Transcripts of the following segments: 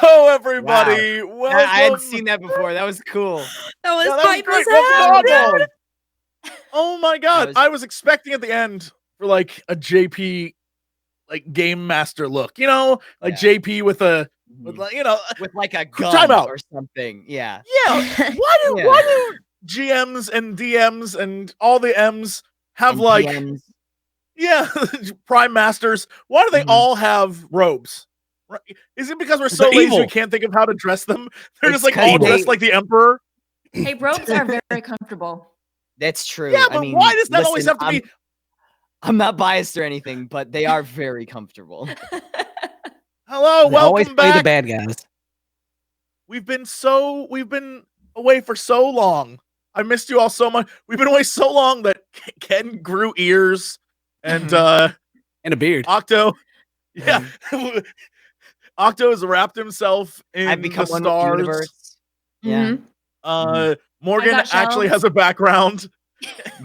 Hello, everybody. Welcome. I hadn't seen that before. That was cool. That was great. hype as Welcome to hell, Oddballs. Oh my god! I was expecting at the end for like a JP, like game master look. You know, like JP with a, with like, you know, with like a gun timeout or something. Yeah. Yeah. Why do GMs and DMs and all the M's have And like PMs. Yeah, Prime Masters? Why do they all have robes? Right? Is it because we're so lazy evil. we can't think of how to dress them? They're It's just like 'cause all they- dressed like the Emperor. Hey, robes are very comfortable. That's true. Yeah, but I mean, why does that always listen, have to be? I'm not biased or anything, but they are very comfortable. Hello, They always welcome play back. the bad guys. We've been away for so long. I missed you all so much. We've been away so long that Ken grew ears and And a beard. Octo. Yeah. Octo has wrapped himself in I've become the one with the stars. universe. Yeah. Morgan got actually shelves. has a background.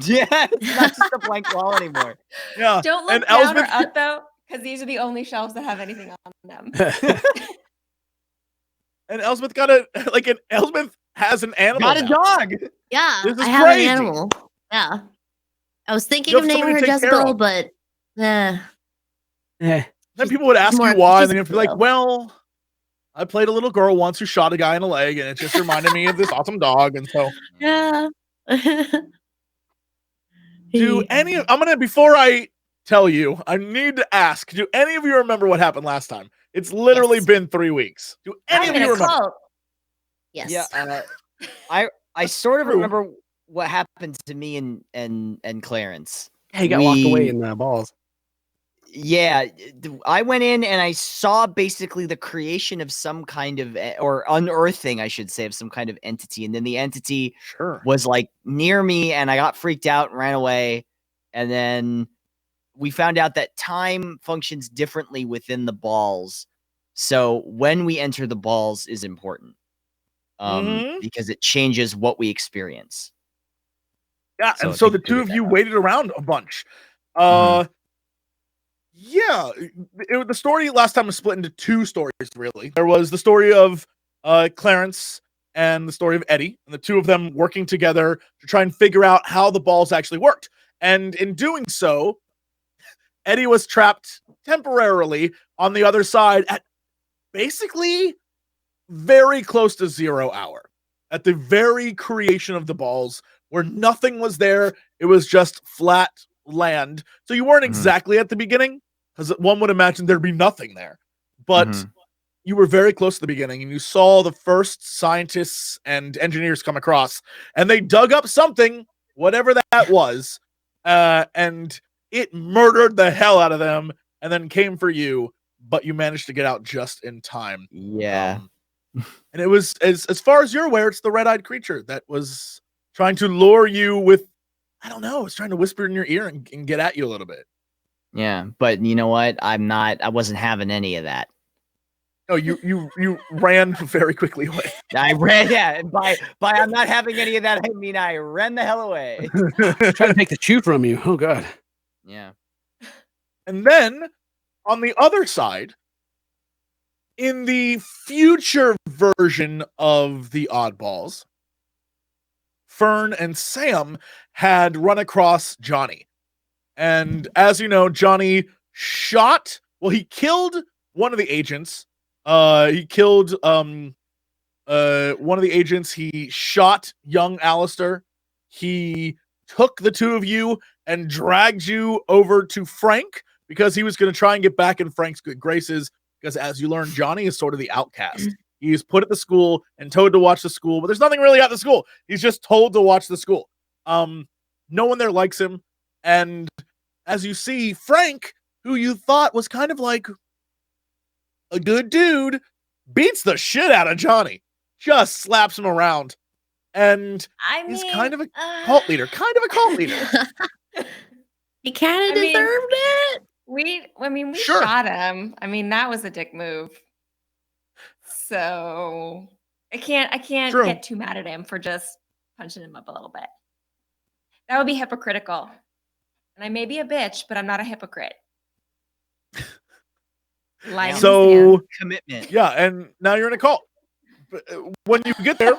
Yeah, it's not just a blank wall anymore. Yeah. Don't look and down Elspeth, or up though, because these are the only shelves that have anything on them. and Elspeth Elspeth has an animal. Got a now. dog. Yeah, This is I have crazy. an animal. Yeah. I was thinking You of have naming her somebody to take care Jezebel, of. but Yeah. Then people would ask more- you why, and she's then you'd be like, cool. well, I played a little girl once who shot a guy in the leg, and it just reminded me of this awesome dog. And so, yeah. before I tell you, I need to ask, do any of you remember what happened last time? It's literally Yes. been 3 weeks. Do any I'm of in you a remember? cult. Yes. Yeah. I sort of True. remember what happened to me and Clarence. He got locked away in the balls. Yeah, I went in and I saw basically the creation of some kind of, or unearthing, I should say, of some kind of entity. And then the entity Sure. was like near me and I got freaked out and ran away. And then we found out that time functions differently within the balls. So when we enter the balls is important because it changes what we experience. Yeah, So and so they the two figured of that you out. waited around a bunch. Yeah, the story last time was split into 2 stories, really. There was the story of Clarence and the story of Eddie, and the two of them working together to try and figure out how the balls actually worked. And in doing so, Eddie was trapped temporarily on the other side at basically very close to 0 hour, at the very creation of the balls, where nothing was there. It was just flat land. So you weren't exactly at the beginning, because one would imagine there'd be nothing there. But you were very close to the beginning, and you saw the first scientists and engineers come across, and they dug up something, whatever that was, and it murdered the hell out of them, and then came for you, but you managed to get out just in time. Yeah. And it was, as far as you're aware, it's the red-eyed creature that was trying to lure you with, I don't know, it's trying to whisper in your ear and get at you a little bit. Yeah, but you know what? I wasn't having any of that. No, you ran very quickly away. I ran, yeah, and by I'm not having any of that, I mean I ran the hell away. Trying to take the chew from you. Oh god. Yeah. And then on the other side, in the future version of the Oddballs, Fern and Sam had run across Johnny. And as you know, Johnny he killed one of the agents. He killed one of the agents. He shot young Alistair. He took the two of you and dragged you over to Frank because he was going to try and get back in Frank's good graces. Because as you learn, Johnny is sort of the outcast. He's put at the school and told to watch the school, but there's nothing really at the school. He's just told to watch the school. No one there likes him. And as you see, Frank, who you thought was kind of like a good dude, beats the shit out of Johnny. Just slaps him around. And he's kind of a cult leader. He kind of deserved it. We Sure. shot him. I mean, that was a dick move. So I can't True. get too mad at him for just punching him up a little bit. That would be hypocritical. And I may be a bitch, but I'm not a hypocrite. Light in the So Commitment. yeah, and now you're in a cult. When you get there,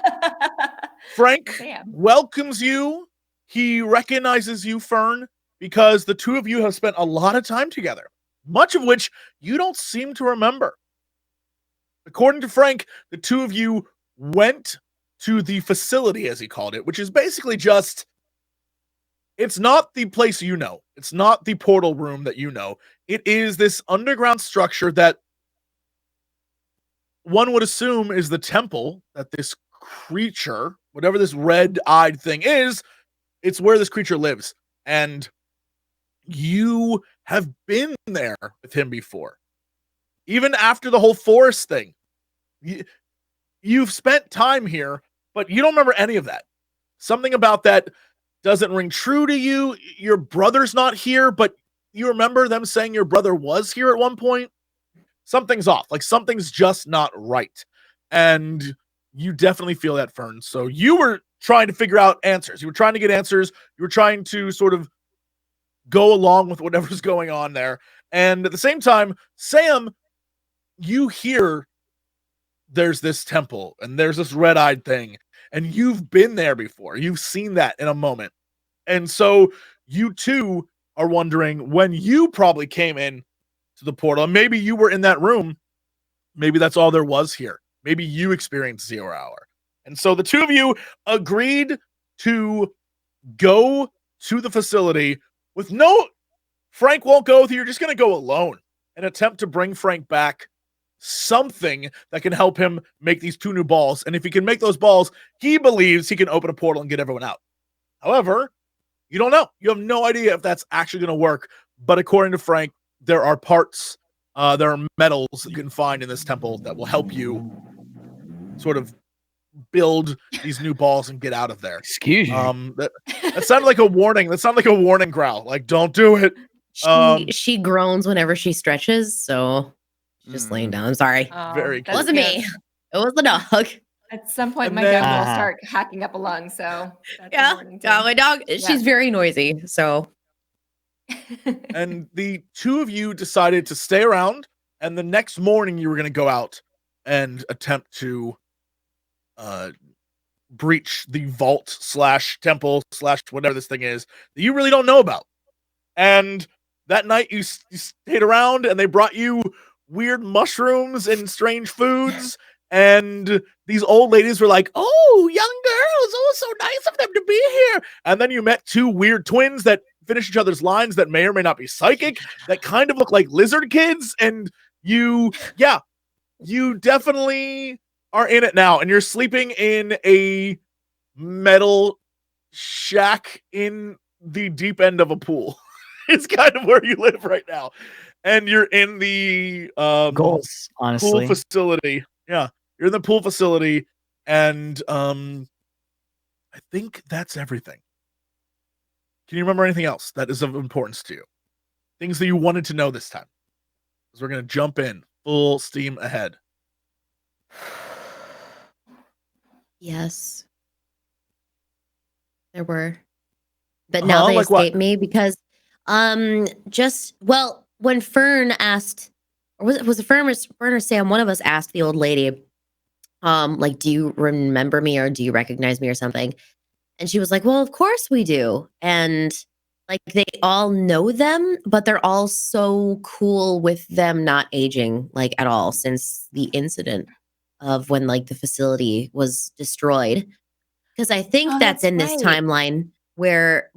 Frank Sam. welcomes you. He recognizes you, Fern, because the two of you have spent a lot of time together, much of which you don't seem to remember. According to Frank, the two of you went to the facility, as he called it, which is basically just, it's not the place you know. It's not the portal room that you know. It is this underground structure that one would assume is the temple that this creature, whatever this red-eyed thing is, it's where this creature lives. And you have been there with him before. Even after the whole forest thing. You've spent time here, but you don't remember any of that. Something about that doesn't ring true to you. Your brother's not here, but you remember them saying your brother was here at one point. Something's off. Like something's just not right. And you definitely feel that, Fern. So you were trying to figure out answers. You were trying to get answers. You were trying to sort of go along with whatever's going on there. And at the same time, Sam, you hear there's this temple and there's this red-eyed thing. And you've been there before. You've seen that in a moment. And so you too are wondering when you probably came in to the portal. And maybe you were in that room. Maybe that's all there was here. Maybe you experienced 0 hour. And so the two of you agreed to go to the facility with Frank won't go with you. You're just going to go alone and attempt to bring Frank back something that can help him make these 2 new balls. And if he can make those balls, he believes he can open a portal and get everyone out. However, you don't know. You have no idea if that's actually going to work. But according to Frank, there are parts, there are metals that you can find in this temple that will help you sort of build these new balls and get out of there. Excuse you. That sounded like a warning. That sounded like a warning growl. Like, don't do it. She groans whenever she stretches, so she's just laying down. I'm sorry. Very It cute. wasn't me. It was the dog. At some point, And my then- dog will start hacking up a lung. So that's Yeah. a warning Yeah, too. my dog, Yeah. she's very noisy, so And the two of you decided to stay around, and the next morning you were going to go out and attempt to breach the vault / temple / whatever this thing is that you really don't know about. And that night you stayed around, and they brought you weird mushrooms and strange foods. And these old ladies were like, "Oh, young girls, oh, so nice of them to be here." And then you met 2 weird twins that finish each other's lines that may or may not be psychic, that kind of look like lizard kids. And you definitely are in it now. And you're sleeping in a metal shack in the deep end of a pool. It's kind of where you live right now. And you're in the Goals, honestly. pool facility. Yeah, you're in the pool facility, and I think that's everything. Can you remember anything else that is of importance to you? Things that you wanted to know this time? Because we're gonna jump in full steam ahead. yes. There were. But now they Like what? escape me because when Fern asked, or was it Fern or Sam, one of us asked the old lady, like, do you remember me or do you recognize me or something? And she was like, well, of course we do. And like they all know them, but they're all so cool with them not aging like at all since the incident of when like the facility was destroyed. Because I think that's in this right. timeline where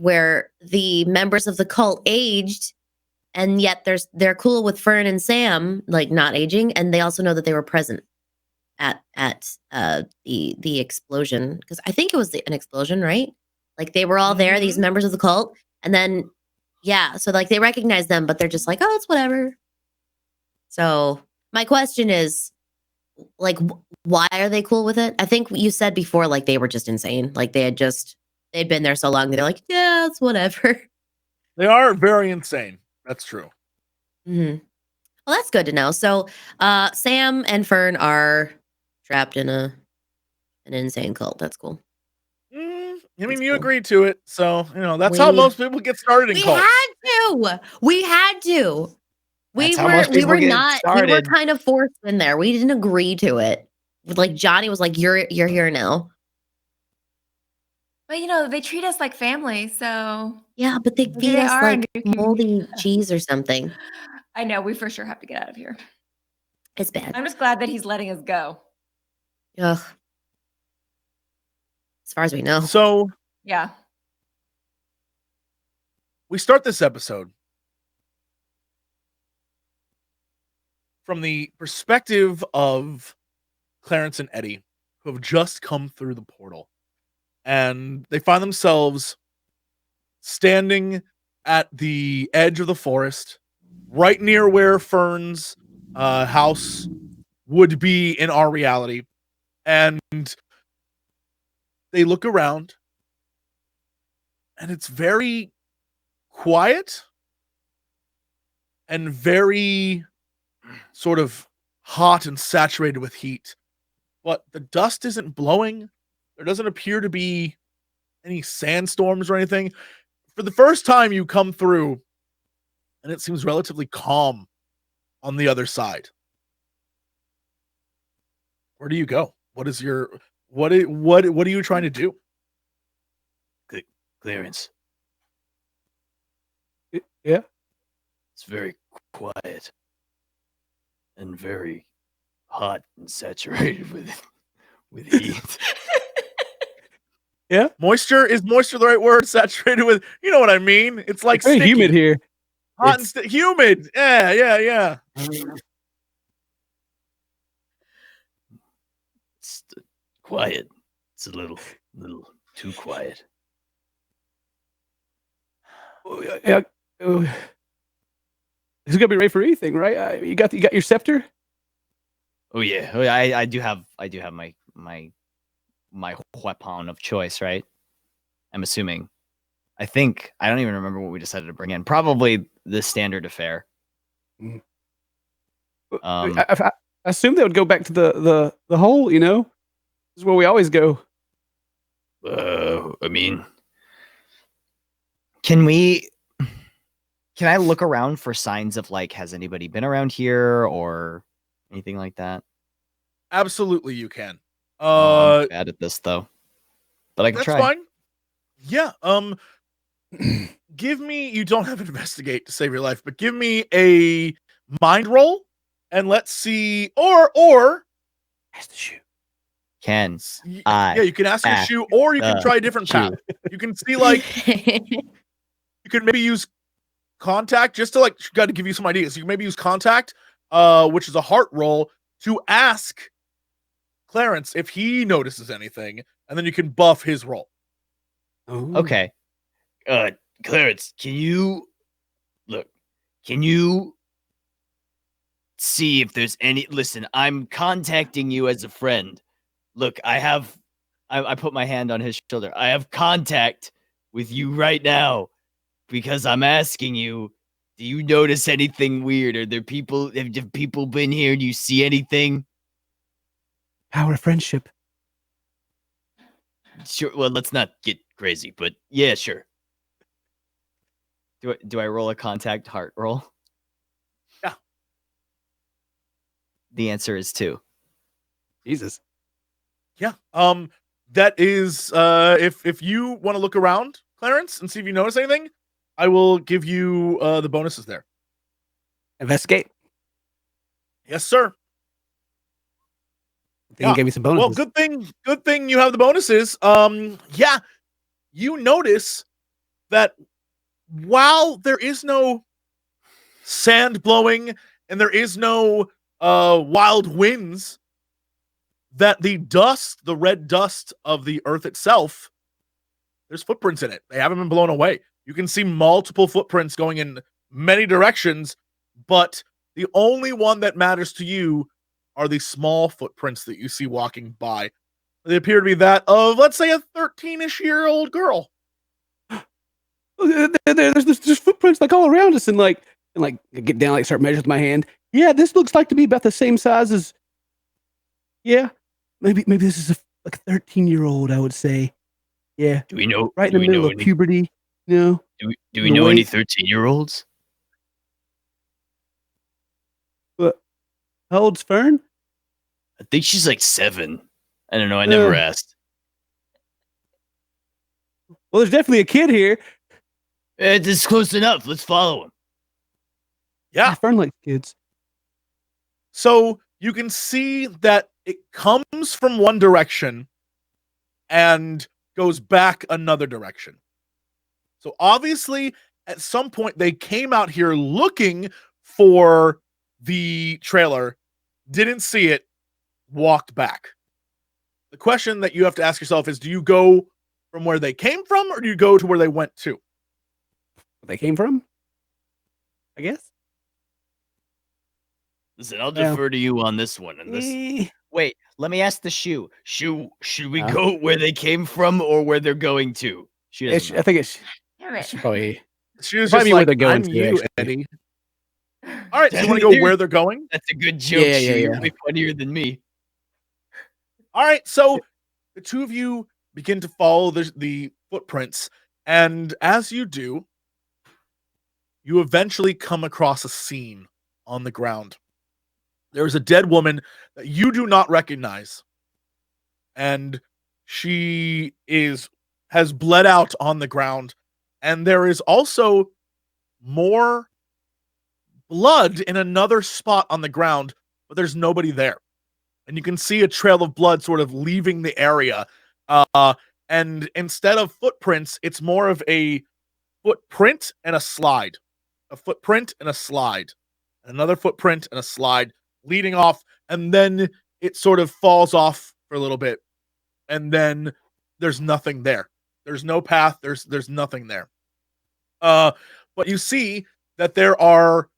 the members of the cult aged, and yet they're cool with Fern and Sam like not aging, and they also know that they were present at the explosion, because I think it was an explosion, right? Like they were all there, these members of the cult, and then so like they recognize them, but they're just like, oh, it's whatever. So my question is, like, why are they cool with it? I think you said before, like they were just insane, like they'd been there so long that they're like, yeah, it's whatever. They are very insane. That's true. Mm-hmm. Well, that's good to know. So Sam and Fern are trapped in an insane cult. That's cool. I mean, That's you cool. agreed to it, so that's how We- most people get started in We cults. had to. That's how most people get we were started. kind of forced in there. We didn't agree to it. Like Johnny was like, "You're here now." But they treat us like family, so Yeah, but they maybe feed they us are a like new community. moldy cheese or something. I know, we for sure have to get out of here. It's bad. I'm just glad that he's letting us go. Ugh. As far as we know. So Yeah. we start this episode from the perspective of Clarence and Eddie, who have just come through the portal. And they find themselves standing at the edge of the forest, right near where Fern's house would be in our reality. And they look around, and it's very quiet and very sort of hot and saturated with heat. But the dust isn't blowing. There doesn't appear to be any sandstorms or anything. For the first time, you come through, and it seems relatively calm on the other side. Where do you go? What is your what are you trying to do? Clarence, Yeah. it's very quiet and very hot and saturated with heat. Yeah. Moisture, is moisture the right word? Saturated with, you know what I mean? It's like It's very sticky. humid here. Hot and humid. Yeah. It's quiet. It's a little too quiet. Yeah. He's gonna be ready for anything, right? You got your scepter. Oh yeah, I do have my weapon of choice, right? I'm assuming. I think I don't even remember what we decided to bring in. Probably the standard affair. I assume they would go back to the hole. This is where we always go. I mean, Can I look around for signs of like, has anybody been around here or anything like that? Absolutely, you can. I'm bad at this though, but I can That's try. fine. Yeah. Give me. You don't have to investigate to save your life, but give me a mind roll, and let's see. Or Has to shoot. Can yeah, you can ask a shoe, or you can try a different path. You can see like you could maybe use contact just to like got to give you some ideas. You can maybe use contact, which is a heart roll, to ask Clarence if he notices anything, and then you can buff his roll. Oh. Okay. Clarence, can you see if there's any? Listen, I'm contacting you as a friend. Look, I put my hand on his shoulder. I have contact with you right now because I'm asking you, do you notice anything weird? Are there people, have people been here? Do you see anything? Power of friendship. Sure. Well, let's not get crazy, but yeah, sure. Do I roll a contact heart roll? Yeah. The answer is 2. Jesus. Yeah. That is if you want to look around, Clarence, and see if you notice anything, I will give you the bonuses there. Investigate. Yes, sir. Then you gave me some bonuses. Well, good thing you have the bonuses. Yeah. You notice that while there is no sand blowing and there is no wild winds, that the dust, the red dust of the earth itself, there's footprints in it. They haven't been blown away. You can see multiple footprints going in many directions, but the only one that matters to you are the small footprints that you see walking by. They appear to be that of, let's say, a 13-ish-year-old girl. There's footprints like all around us, and I get down, like start measuring with my hand. Yeah, this looks like to be about the same size as. Yeah, maybe this is like a 13-year-old. I would say. Yeah. Do we know? Right in the middle of puberty. Do we know any 13-year-olds? How old's Fern? I think she's like 7. I don't know. I never asked. Well, there's definitely a kid here. It's close enough. Let's follow him. Yeah. Fern likes kids. So you can see that it comes from one direction and goes back another direction. So obviously, at some point, they came out here looking for the trailer, didn't see it, walked back. The question that you have to ask yourself is, do you go from where they came from, or do you go to where they went to? Where they came from? I guess. Listen, I'll Yeah. defer to you on this one. And this. Wait, let me ask the shoe. Should we go where they came from or where they're going to? She doesn't I think it's Damn it. probably. She was Probably just where like, they're going I'm to, you, actually. Eddie. All right, so you want to go where they're going? That's a good joke. Yeah, Shu. yeah. You're way funnier than me. All right, so the two of you begin to follow the footprints, and as you do, you eventually come across a scene on the ground. There's a dead woman that you do not recognize, and she has bled out on the ground, and there is also more blood in another spot on the ground, but there's nobody there. And you can see a trail of blood sort of leaving the area. And instead of footprints, it's more of a footprint and a slide. A footprint and a slide. Another footprint and a slide leading off. And then it sort of falls off for a little bit. And then there's nothing there. There's no path. There's nothing there. But you see that there are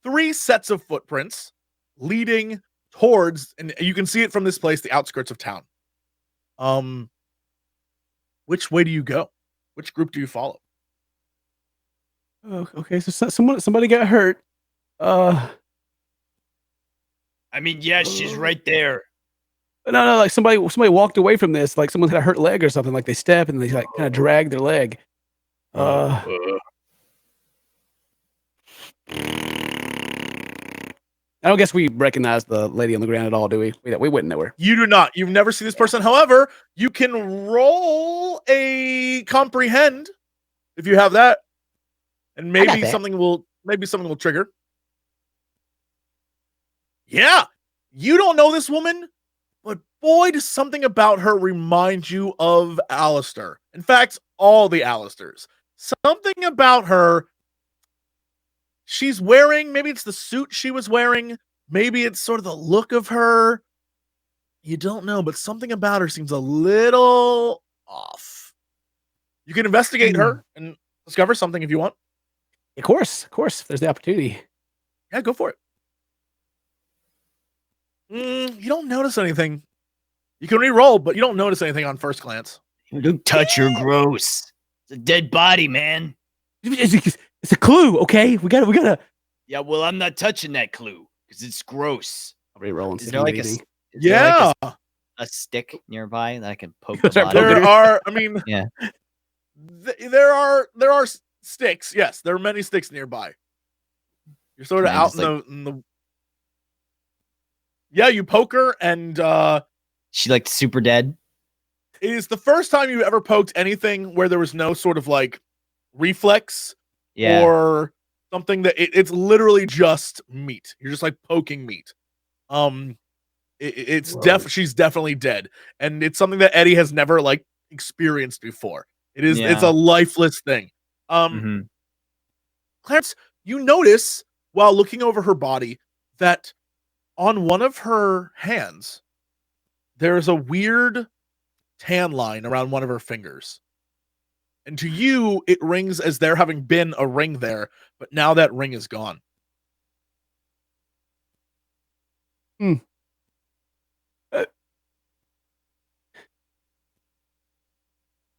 3 sets of footprints leading towards, and you can see it from this place, the outskirts of town. Which way do you go? Which group do you follow? Oh, okay, so somebody got hurt. I mean, yeah, she's right there. No, like somebody walked away from this, like someone had a hurt leg or something, like they step and they like kind of drag their leg. I don't guess we recognize the lady on the ground at all, do we? We wouldn't know her. You do not. You've never seen this person. However, you can roll a comprehend if you have that, and maybe that. something will trigger. Yeah, you don't know this woman, but boy, does something about her remind you of Alistair. In fact, all the Alistairs. Something about her. She's wearing, maybe it's the suit she was wearing. Maybe it's sort of the look of her. You don't know, but something about her seems a little off. You can investigate her and discover something if you want. Of course. If there's the opportunity. Yeah, go for it. You don't notice anything. You can re-roll, but you don't notice anything on first glance. Don't touch her, gross. It's a dead body, man. It's a clue, okay? We gotta. Yeah, well, I'm not touching that clue because it's gross. I'll re-roll. Is there like is there Yeah, like a stick nearby that I can poke the Start body poking with? there are. I mean, Yeah. There are sticks. Yes, there are many sticks nearby. You're sort of Can I out just, in the. Yeah, you poke her, and She like super dead. it is the first time you ever poked anything where there was no sort of like reflex Yeah. or something that it's literally just meat. You're just like poking meat. She's definitely dead, and it's something that Eddie has never like experienced before. It's Yeah. a lifeless thing. Mhm. Clarence, you notice while looking over her body that on one of her hands there's a weird tan line around one of her fingers. And to you, it rings as there having been a ring there, but now that ring is gone. I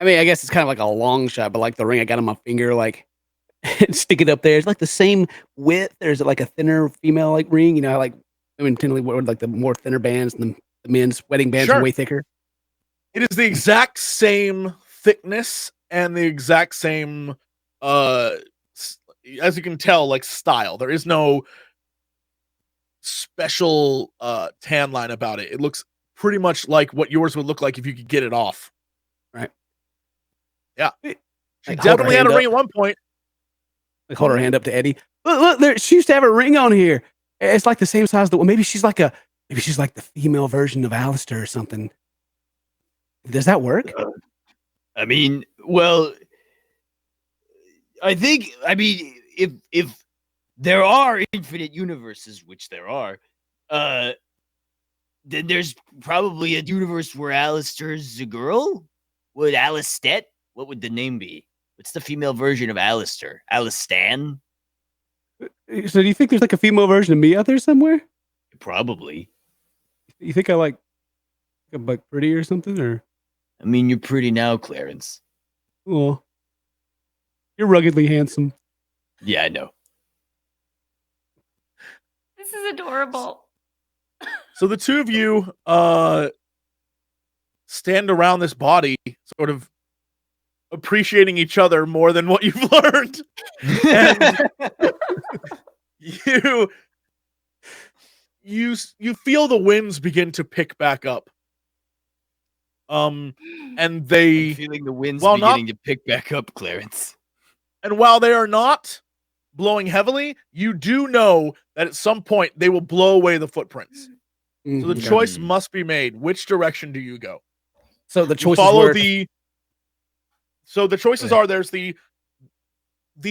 mean, I guess it's kind of like a long shot, but like the ring I got on my finger, like stick it up there. It's like the same width. There's like a thinner female like ring. You know, how, like women tend to wear like the more thinner bands, and the men's wedding bands Sure. are way thicker. It is the exact same thickness and the exact same, as you can tell, like style. There is no special tan line about it. It looks pretty much like what yours would look like if you could get it off. Right. Yeah. She Like, hold her definitely had a hand ring up. at one point. Like hold her hand up to Eddie. Look, there, she used to have a ring on here. It's like the same size. Maybe she's like the female version of Alistair or something. Does that work? I mean, well, I mean, if there are infinite universes, which there are, then there's probably a universe where Alistair's a girl. Would Alistette? What would the name be? What's the female version of Alistair? Alistan? So do you think there's like a female version of me out there somewhere? Probably. You think I'm like pretty or something? Or I mean, you're pretty now, Clarence. oh, you're ruggedly handsome. Yeah, I know. This is adorable. So the two of you stand around this body, sort of appreciating each other more than what you've learned. And you feel the winds begin to pick back up. And I'm they feeling the winds Well, not- beginning to pick back up, Clarence. and while they are not blowing heavily, you do know that at some point they will blow away the footprints. So the Mhm. choice must be made. Which direction do you go? So the You choices follow were the So the choices are there's the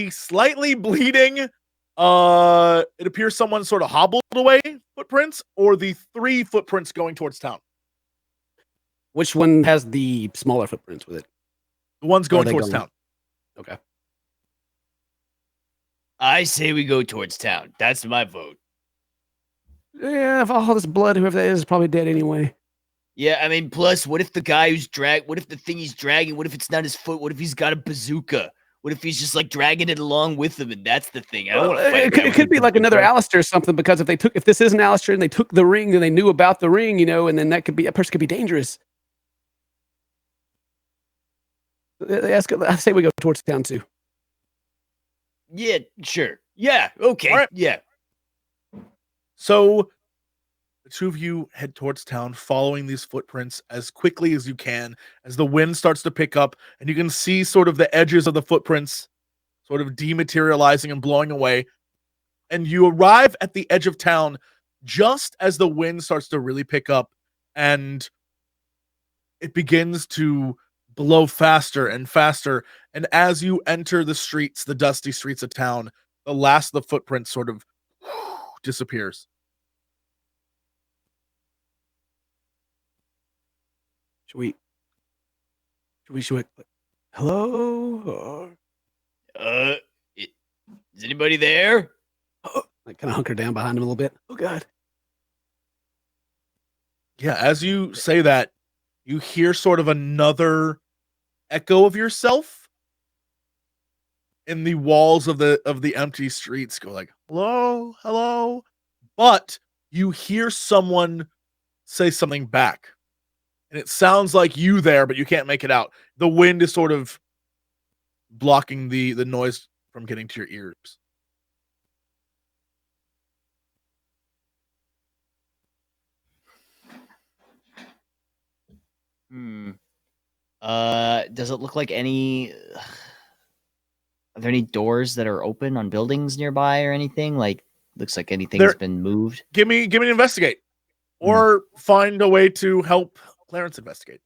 slightly bleeding it appears someone sort of hobbled away footprints, or the 3 footprints going towards town. which one has the smaller footprints with it? The ones Where are going they towards going? town. Okay. I say we go towards town. That's my vote. Yeah, if all this blood, whoever that is probably dead anyway. Yeah, I mean, plus, what if the thing he's dragging, what if it's not his foot? What if he's got a bazooka? What if he's just like dragging it along with him? And that's the thing. I don't want to fight. It could be like another Alistair or something, because if this isn't Alistair and they took the ring and they knew about the ring, and then that person could be dangerous. I say we go towards town too. Yeah, sure. Yeah, okay. All right. Yeah. So the two of you head towards town, following these footprints as quickly as you can, as the wind starts to pick up, and you can see sort of the edges of the footprints sort of dematerializing and blowing away. And you arrive at the edge of town just as the wind starts to really pick up, and it begins to blow faster and faster. And as you enter the streets, the dusty streets of town, the last of the footprints sort of disappears. Should we hello? Or, Is anybody there? like kind of hunker down behind him a little bit. Oh God. Yeah, as you say that, you hear sort of another echo of yourself in the walls of the empty streets go like, hello, hello. But you hear someone say something back. And it sounds like you there, but you can't make it out. The wind is sort of blocking the noise from getting to your ears. Does it look like any? Are there any doors that are open on buildings nearby or anything? Like, looks like anything's been moved. Give me an investigate, or find a way to help Clarence investigate.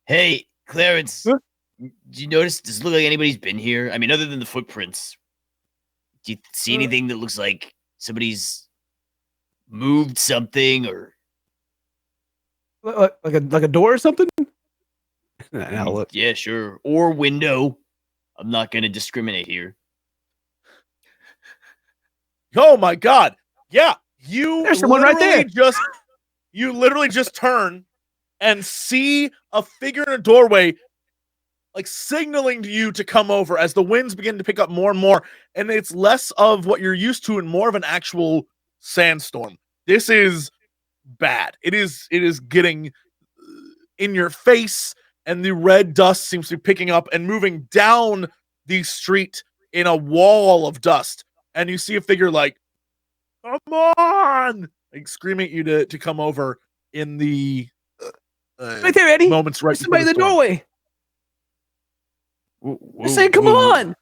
Hey, Clarence. Huh? Do you notice? Does it look like anybody's been here? I mean, other than the footprints. Do you see anything that looks like somebody's moved something or Like a door or something? Now look. Yeah, sure. Or window. I'm not gonna discriminate here. Oh my God! Yeah, There's someone right there. You literally just turn and see a figure in a doorway, like signaling to you to come over as the winds begin to pick up more and more, and it's less of what you're used to and more of an actual sandstorm. This is bad. It is getting in your face, and the red dust seems to be picking up and moving down the street in a wall of dust. And you see a figure like come on, like screaming at you to come over in the Right there, Eddie. moments right There's somebody in the storm. doorway. Whoa, I say, come on.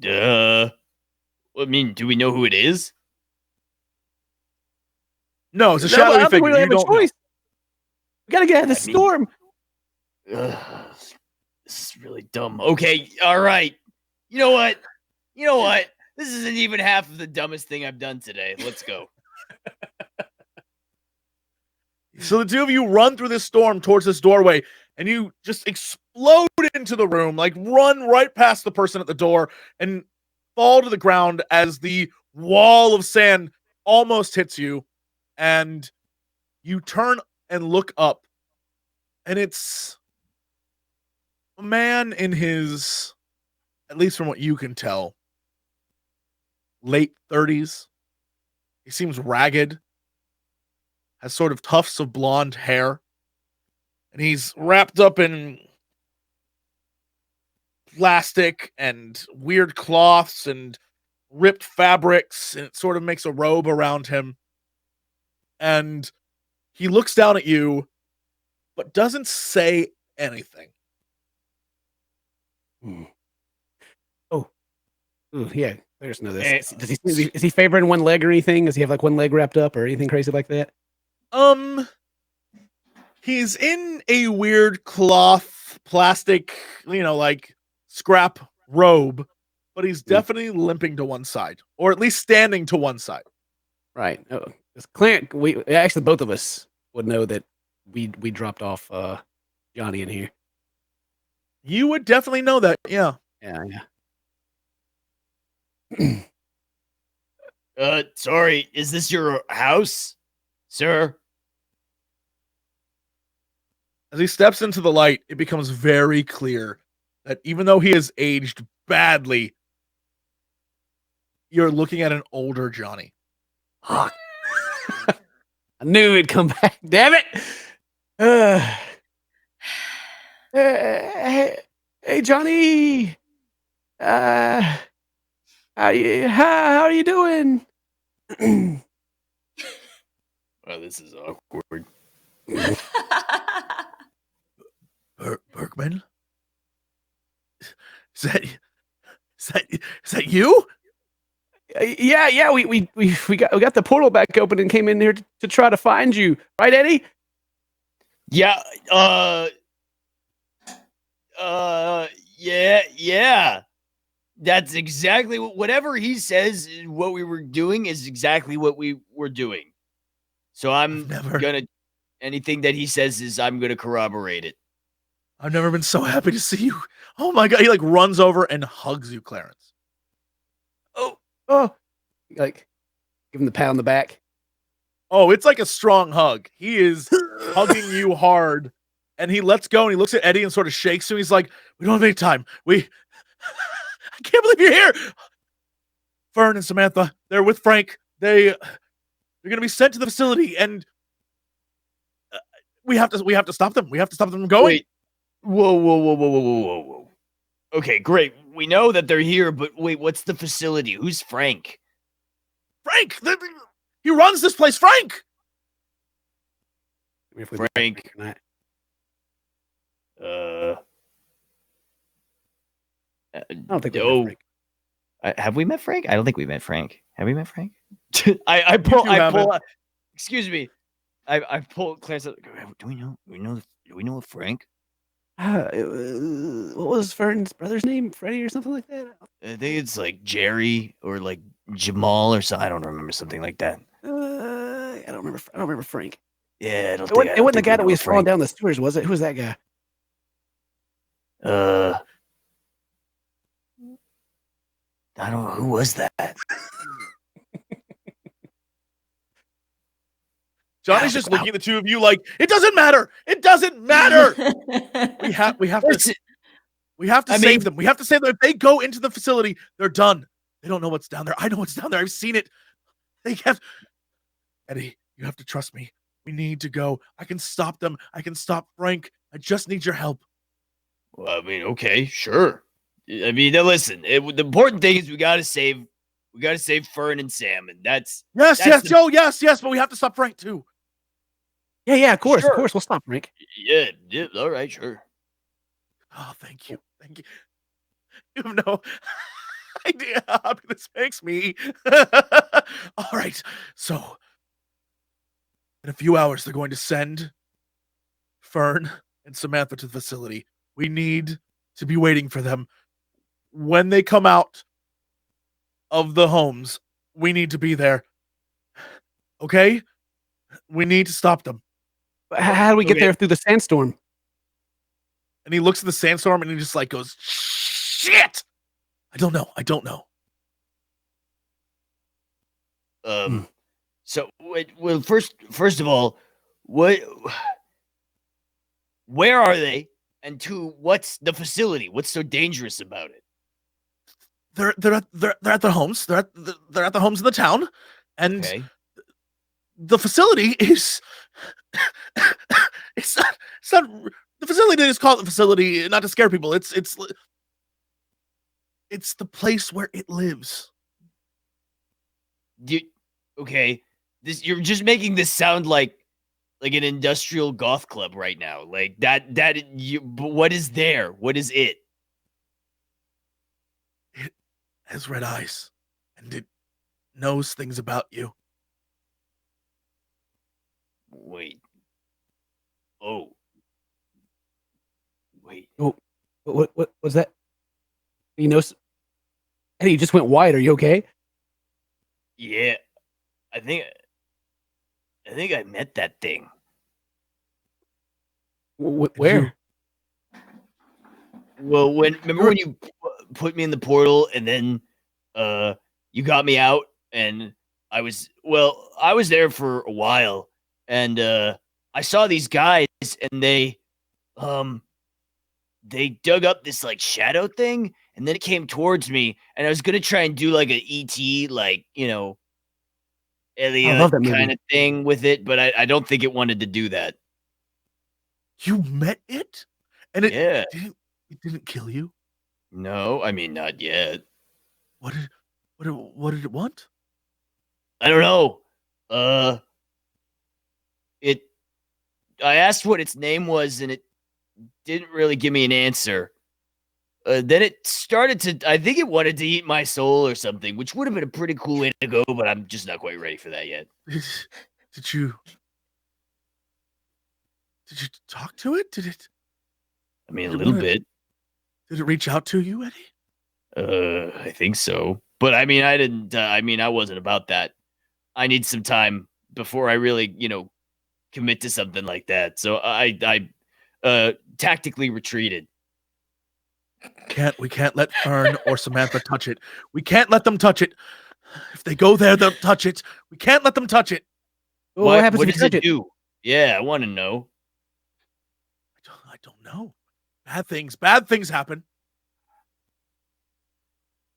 I mean, do we know who it is? No, it's a No, I shadowy don't think figure. we really You have a don't know. choice. We gotta get out of the I mean- storm. This is really dumb. Okay, all right. You know what? This isn't even half of the dumbest thing I've done today. Let's go. So the two of you run through this storm towards this doorway, and you just explode into the room, like run right past the person at the door and fall to the ground as the wall of sand almost hits you. And you turn and look up, and it's a man in his, at least from what you can tell, late 30s. He seems ragged, has sort of tufts of blonde hair, and he's wrapped up in plastic and weird cloths and ripped fabrics, and it sort of makes a robe around him. And he looks down at you, but doesn't say anything. Ooh, yeah, there's no this. Is he favoring one leg or anything? Does he have like one leg wrapped up or anything crazy like that? He's in a weird cloth, plastic, like scrap robe, but he's definitely limping to one side, or at least standing to one side. Right. Oh, it's Clarence. We actually both of us would know that we dropped off Johnny in here. You would definitely know that, yeah. Yeah. Sorry, is this your house, sir? As he steps into the light, it becomes very clear that even though he has aged badly, you're looking at an older Johnny. I knew he'd come back. Damn it! Hey, Johnny. How are you doing? Well, this is awkward. Bergman? Is that you? Yeah. We got the portal back open and came in here to try to find you, right, Eddie? Yeah. Yeah. That's exactly whatever he says. What we were doing is exactly what we were doing. So anything that he says is I'm gonna corroborate it. I've never been so happy to see you. Oh my God. He like runs over and hugs you, Clarence. Oh, like give him the pat on the back. Oh, it's like a strong hug. He is hugging you hard, and he lets go and he looks at Eddie and sort of shakes him. He's like, we don't have any time. I can't believe you're here. Fern and Samantha, they're with Frank. They're going to be sent to the facility, and we have to stop them. We have to stop them from going. Wait. Whoa. Okay, great. We know that they're here, but wait, what's the facility? Who's Frank? Frank! He runs this place, Frank! Frank. I don't think we met Frank. Have we met Frank? I don't think we met Frank. Have we met Frank? I pull. haven't. Excuse me. I pull Clarence. Do we know a Frank? What was Fern's brother's name? Freddie or something like that? I think it's like Jerry or like Jamal or something. I don't remember, something like that. I don't remember Frank. Yeah, It wasn't the guy that was falling down the stairs, was it? Who was that guy? I don't know. Who was that? Johnny's just looking at the two of you like, it doesn't matter. It doesn't matter. we have to save them. We have to save them. If they go into the facility, they're done. They don't know what's down there. I know what's down there. I've seen it. Eddie, you have to trust me. We need to go. I can stop them. I can stop Frank. I just need your help. Well, I mean, okay, sure. I mean, now listen. The important thing is we got to save We got to save Fern and Sam, and that's Yes, That's yes, but we have to stop Frank too. Yeah, of course, Sure. We'll stop, Frank. yeah. All right, sure. Oh, thank you. You have no idea how happy this makes me. All right, so in a few hours, they're going to send Fern and Samantha to the facility. We need to be waiting for them. When they come out of the homes, we need to be there. Okay? We need to stop them. How do we get Okay. there through the sandstorm? And he looks at the sandstorm and he just like goes, shit! I don't know. So, well, first of all, where are they? And two, what's the facility? What's so dangerous about it? They're at their homes. They're at the homes in the town. And Okay. the facility is it's not the facility. They just call it the facility not to scare people. It's the place where it lives. Okay. You're just making this sound like an industrial goth club right now. Like that but what is there? What is it? It has red eyes and it knows things about you. Wait. Oh. Wait. What was that? You know, Eddie, you just went white. Are you okay? Yeah. I think I met that thing. Where? Well, remember when you put me in the portal and then you got me out and I was there for a while and I saw these guys and they dug up this like shadow thing and then it came towards me and I was going to try and do like an ET like, Elliot love that movie. kind of thing with it, but I don't think it wanted to do that. You met it? And it Yeah. didn't kill you? No, I mean not yet. What did it want? I don't know. I asked what its name was, and it didn't really give me an answer. Then it started to. I think it wanted to eat my soul or something, which would have been a pretty cool way to go, but I'm just not quite ready for that yet. Did you talk to it? Did it? I mean, a Did it little wanna- bit. Did it reach out to you, Eddie? I think so. But I mean, I didn't. I wasn't about that. I need some time before I really, commit to something like that. So I tactically retreated. We can't let Fern or Samantha touch it. We can't let them touch it. If they go there, they'll touch it. We can't let them touch it. Well, what happens What if you does touch it do? Yeah, I want to know. I don't know. Bad things happen.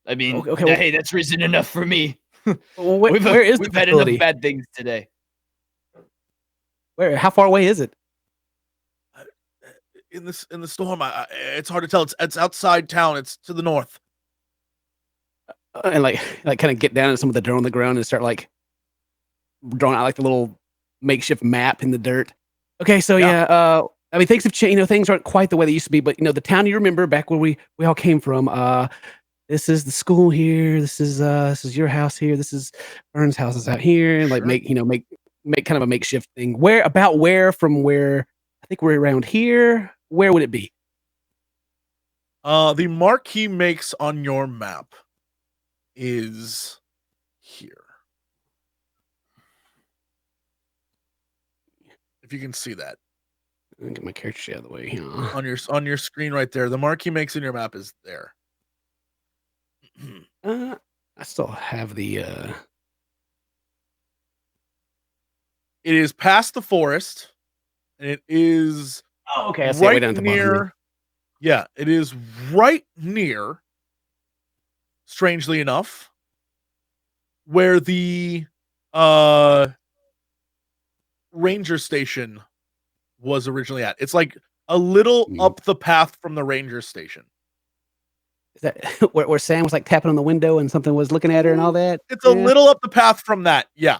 I mean, Okay, well- hey, that's reason enough for me. Well, where is the we've had enough facility? bad things today. How far away is it? In the storm, it's hard to tell. It's outside town. It's to the north. And like kind of get down to some of the dirt on the ground and start like drawing out like the little makeshift map in the dirt. Okay, so yeah, I mean things have changed. Things aren't quite the way they used to be, but the town you remember back where we all came from. This is the school here. This is your house here. This is Fern's house is out here, and like Sure. make kind of a makeshift thing. Where from where? I think we're around here. Where would it be? The mark he makes on your map is here. If you can see that Let me get my character sheet out of the way. Here. on your screen right there, the mark he makes in your map is there. I still have the. It is past the forest, and it is Oh, okay. I see it way right down at the bottom. near. Yeah, it is right near. Strangely enough, where the ranger station was originally at. It's like a little Hmm. up the path from the ranger station. Is that where Sam was like tapping on the window and something was looking at her and all that? It's a little up the path from that. Yeah.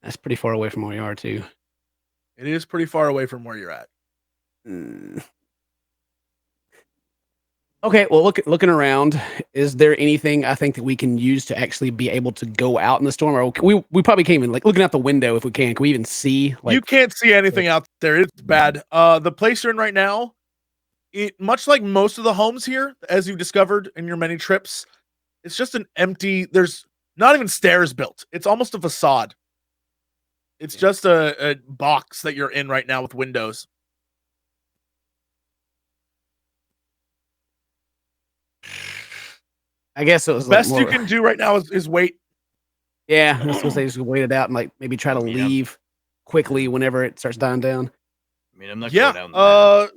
That's pretty far away from where we are too. It is pretty far away from where you're at. Okay, well, looking around, is there anything I think that we can use to actually be able to go out in the storm? Or we probably can't even, like, looking out the window if we can we even see? Like, you can't see anything out there. It's bad. The place you're in right now, it much like most of the homes here, as you've discovered in your many trips, it's just an empty. There's not even stairs built. It's almost a facade. It's just a box that you're in right now with windows. I guess it was Best you can do right now is wait. Yeah, I was gonna say just wait it out and like maybe try to leave quickly whenever it starts dying down. I mean, I'm not going down there.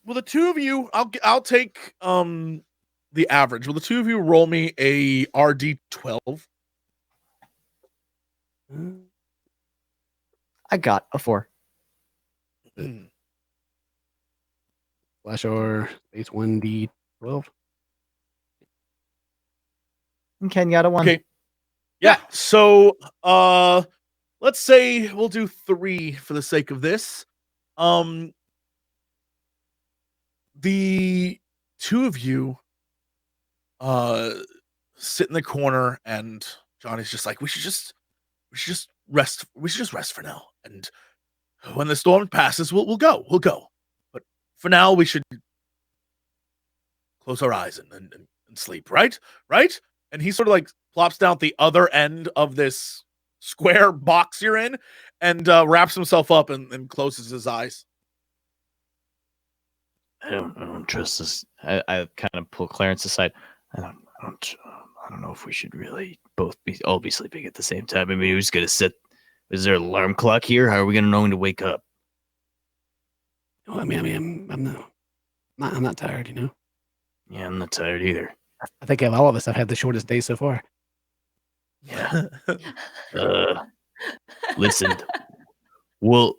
Well, the two of you, I'll take the average. Will the two of you roll me a RD12? I got a 4. Flash or space 1d12. And Ken got a 1. Okay. Yeah. So let's say we'll do 3 for the sake of this. The two of you sit in the corner and Johnny's just like, we should just rest. We should just rest for now. And when the storm passes, we'll go. But for now, we should close our eyes and sleep, right? Right? And he sort of like plops down at the other end of this square box you're in and wraps himself up and closes his eyes. I don't trust this. I kind of pull Clarence aside. I don't know if we should really all be sleeping at the same time. I mean, who's gonna set? Is there an alarm clock here? How are we gonna know when to wake up? Oh, I mean, I'm not tired, you know. Yeah, I'm not tired either. I think of all of us, I've had the shortest day so far. Yeah. Listen. Well,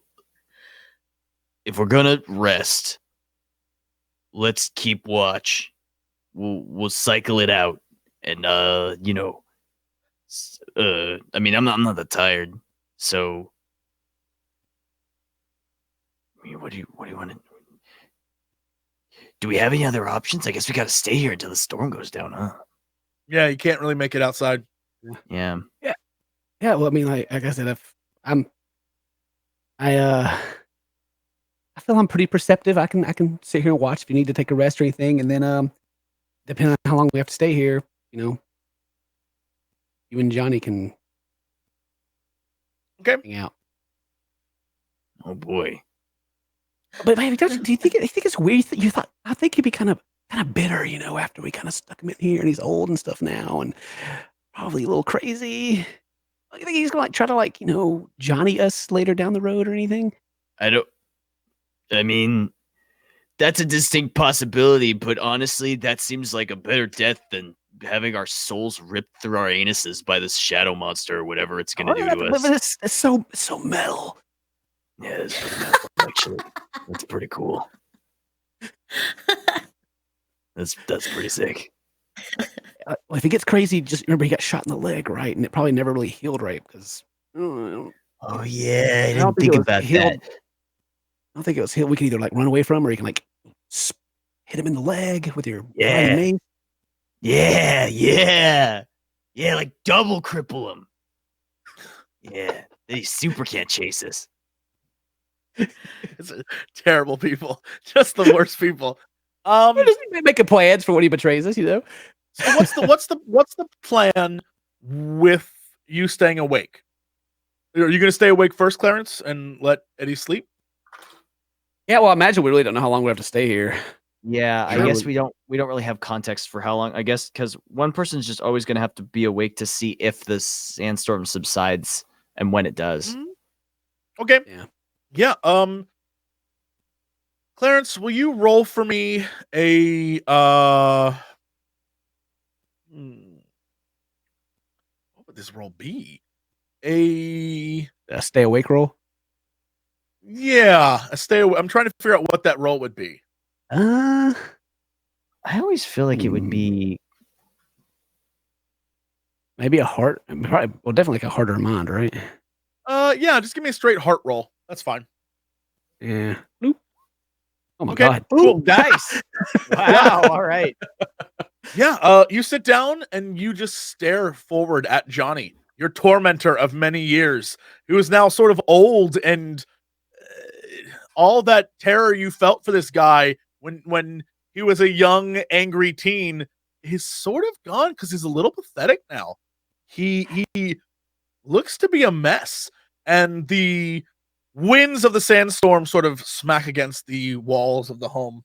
if we're gonna rest, let's keep watch. We'll cycle it out, and I mean, I'm not that tired, so. I mean, what do you want to? Do we have any other options? I guess we got to stay here until the storm goes down, huh? Yeah, you can't really make it outside. Yeah. Well, I mean, like I said, I feel I'm pretty perceptive. I can sit here and watch if you need to take a rest or anything, and then depending on how long we have to stay here, you know, you and Johnny can hang out. Oh boy. But man, do you think it's weird? You thought I think he'd be kind of bitter, you know, after we kind of stuck him in here, and he's old and stuff now, and probably a little crazy. You think he's gonna like try to like, you know, Johnny us later down the road or anything? I mean, that's a distinct possibility, but honestly, that seems like a better death than having our souls ripped through our anuses by this shadow monster or whatever it's gonna do to us. But it's so metal. Yeah, it's pretty metal, actually. That's pretty cool. That's pretty sick. Well, if he gets crazy, just remember he got shot in the leg, right? And it probably never really healed right because. Oh yeah, I didn't think about that. I don't think it was healed. We can either like run away from him, or you can like hit him in the leg with your mace. Yeah, like double cripple him. Yeah, they super can't chase us. It's terrible people, just the worst people. We're just making plans for when he betrays us, you know. So what's the plan with you staying awake? Are you going to stay awake first, Clarence, and let Eddie sleep? Yeah, well, I imagine we really don't know how long we have to stay here. Yeah, I guess we don't really have context for how long. I guess because one person's just always going to have to be awake to see if the sandstorm subsides and when it does. Mm-hmm. Okay. Yeah. Clarence, will you roll for me a what would this roll be? A stay awake roll? Yeah, a stay awake. I'm trying to figure out what that roll would be. I always feel like it would be. Maybe a heart. Probably, well, definitely like a heart or mind, right? Yeah, just give me a straight heart roll. That's fine. Yeah. Nope. Oh my Okay, god. cool. Nice. Wow. All right. Yeah, you sit down and you just stare forward at Johnny, your tormentor of many years, who is now sort of old, and all that terror you felt for this guy when he was a young, angry teen is sort of gone because he's a little pathetic now. He looks to be a mess, and the winds of the sandstorm sort of smack against the walls of the home,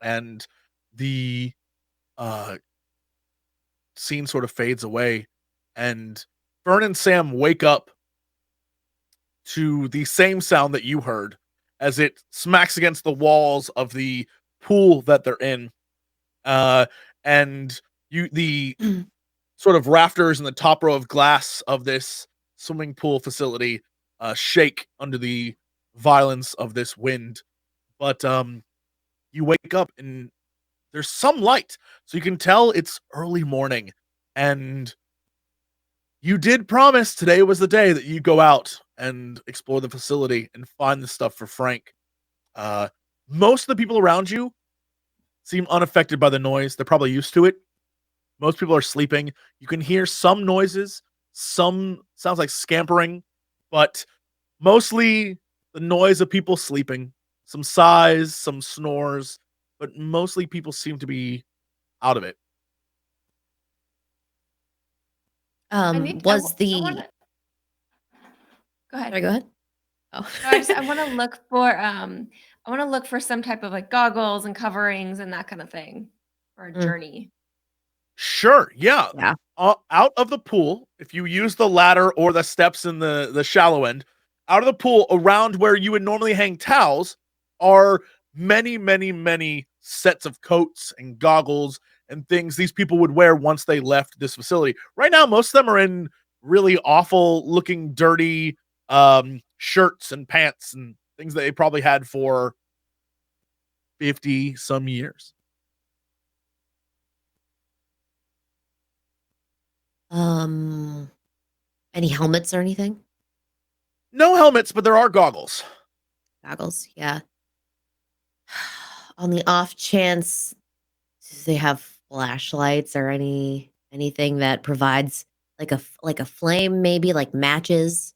and the uh scene sort of fades away, and Fern and Sam wake up to the same sound that you heard as it smacks against the walls of the pool that they're in. And the sort of rafters and the top row of glass of this swimming pool facility shake under the violence of this wind. But you wake up and there's some light, so you can tell it's early morning, and you did promise today was the day that you go out and explore the facility and find the stuff for Frank. Most of the people around you seem unaffected by the noise. They're probably used to it. Most people are sleeping. You can hear some noises, some sounds like scampering, but mostly the noise of people sleeping, some sighs, some snores, but mostly people seem to be out of it. Was the Go ahead. Sorry, go ahead. Oh, No, I want to look for some type of like goggles and coverings and that kind of thing for a journey. Sure, yeah. Yeah. Out of the pool, if you use the ladder or the steps in the shallow end, out of the pool around where you would normally hang towels are many, many, many sets of coats and goggles and things these people would wear once they left this facility. Right now, most of them are in really awful looking, dirty shirts and pants and things that they probably had for 50 some years. Any helmets or anything? No helmets, but there are goggles. Goggles, yeah. On the off chance, do they have flashlights or anything that provides like a flame, maybe like matches?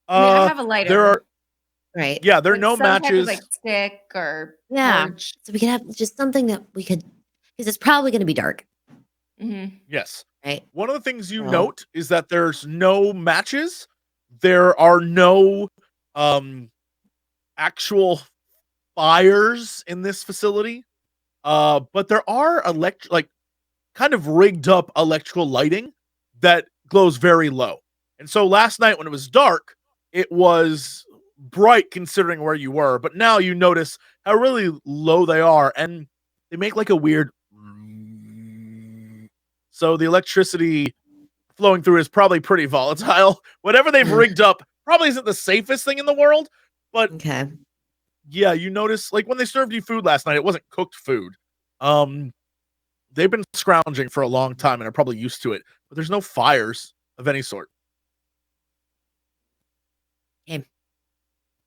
I mean, I have a lighter. There are, Right. yeah, there are Like no some type of, matches. like stick or Yeah. torch. So we could have just something that we could, because it's probably going to be dark, Yes. right? One of the things you Well- note is that there's no matches. There are no actual fires in this facility. But there are kind of rigged up electrical lighting that glows very low. And so last night when it was dark, it was bright considering where you were, but now you notice how really low they are, and they make like a weird. So the electricity flowing through is probably pretty volatile. Whatever they've rigged up probably isn't the safest thing in the world, but Okay. yeah, you notice like when they served you food last night, it wasn't cooked food. They've been scrounging for a long time and are probably used to it, but there's no fires of any sort. Okay.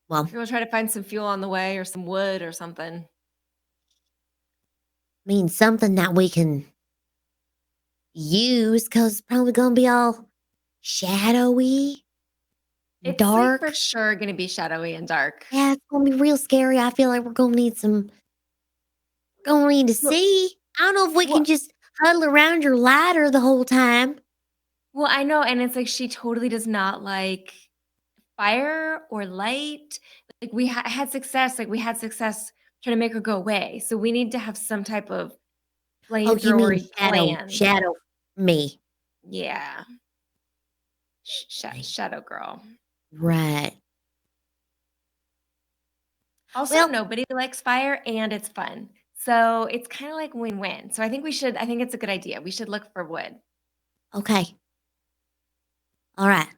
Well, We'll try to find some fuel on the way or some wood or something. I mean, something that we can use, because it's probably going to be all shadowy, It's like, dark. for sure going to be shadowy and dark. Yeah, it's going to be real scary. I feel like we're going to need to see. I don't know if we can just huddle around your ladder the whole time. Well, I know, and it's like she totally does not like fire or light. Like we had success. Like we had success trying to make her go away. So we need to have some type of Oh, you mean flamethrower plan. shadow me. Yeah. Shadow girl. Right. Also, Well- nobody likes fire, and it's fun. So it's kind of like win-win. So I think it's a good idea. We should look for wood. Okay. All right.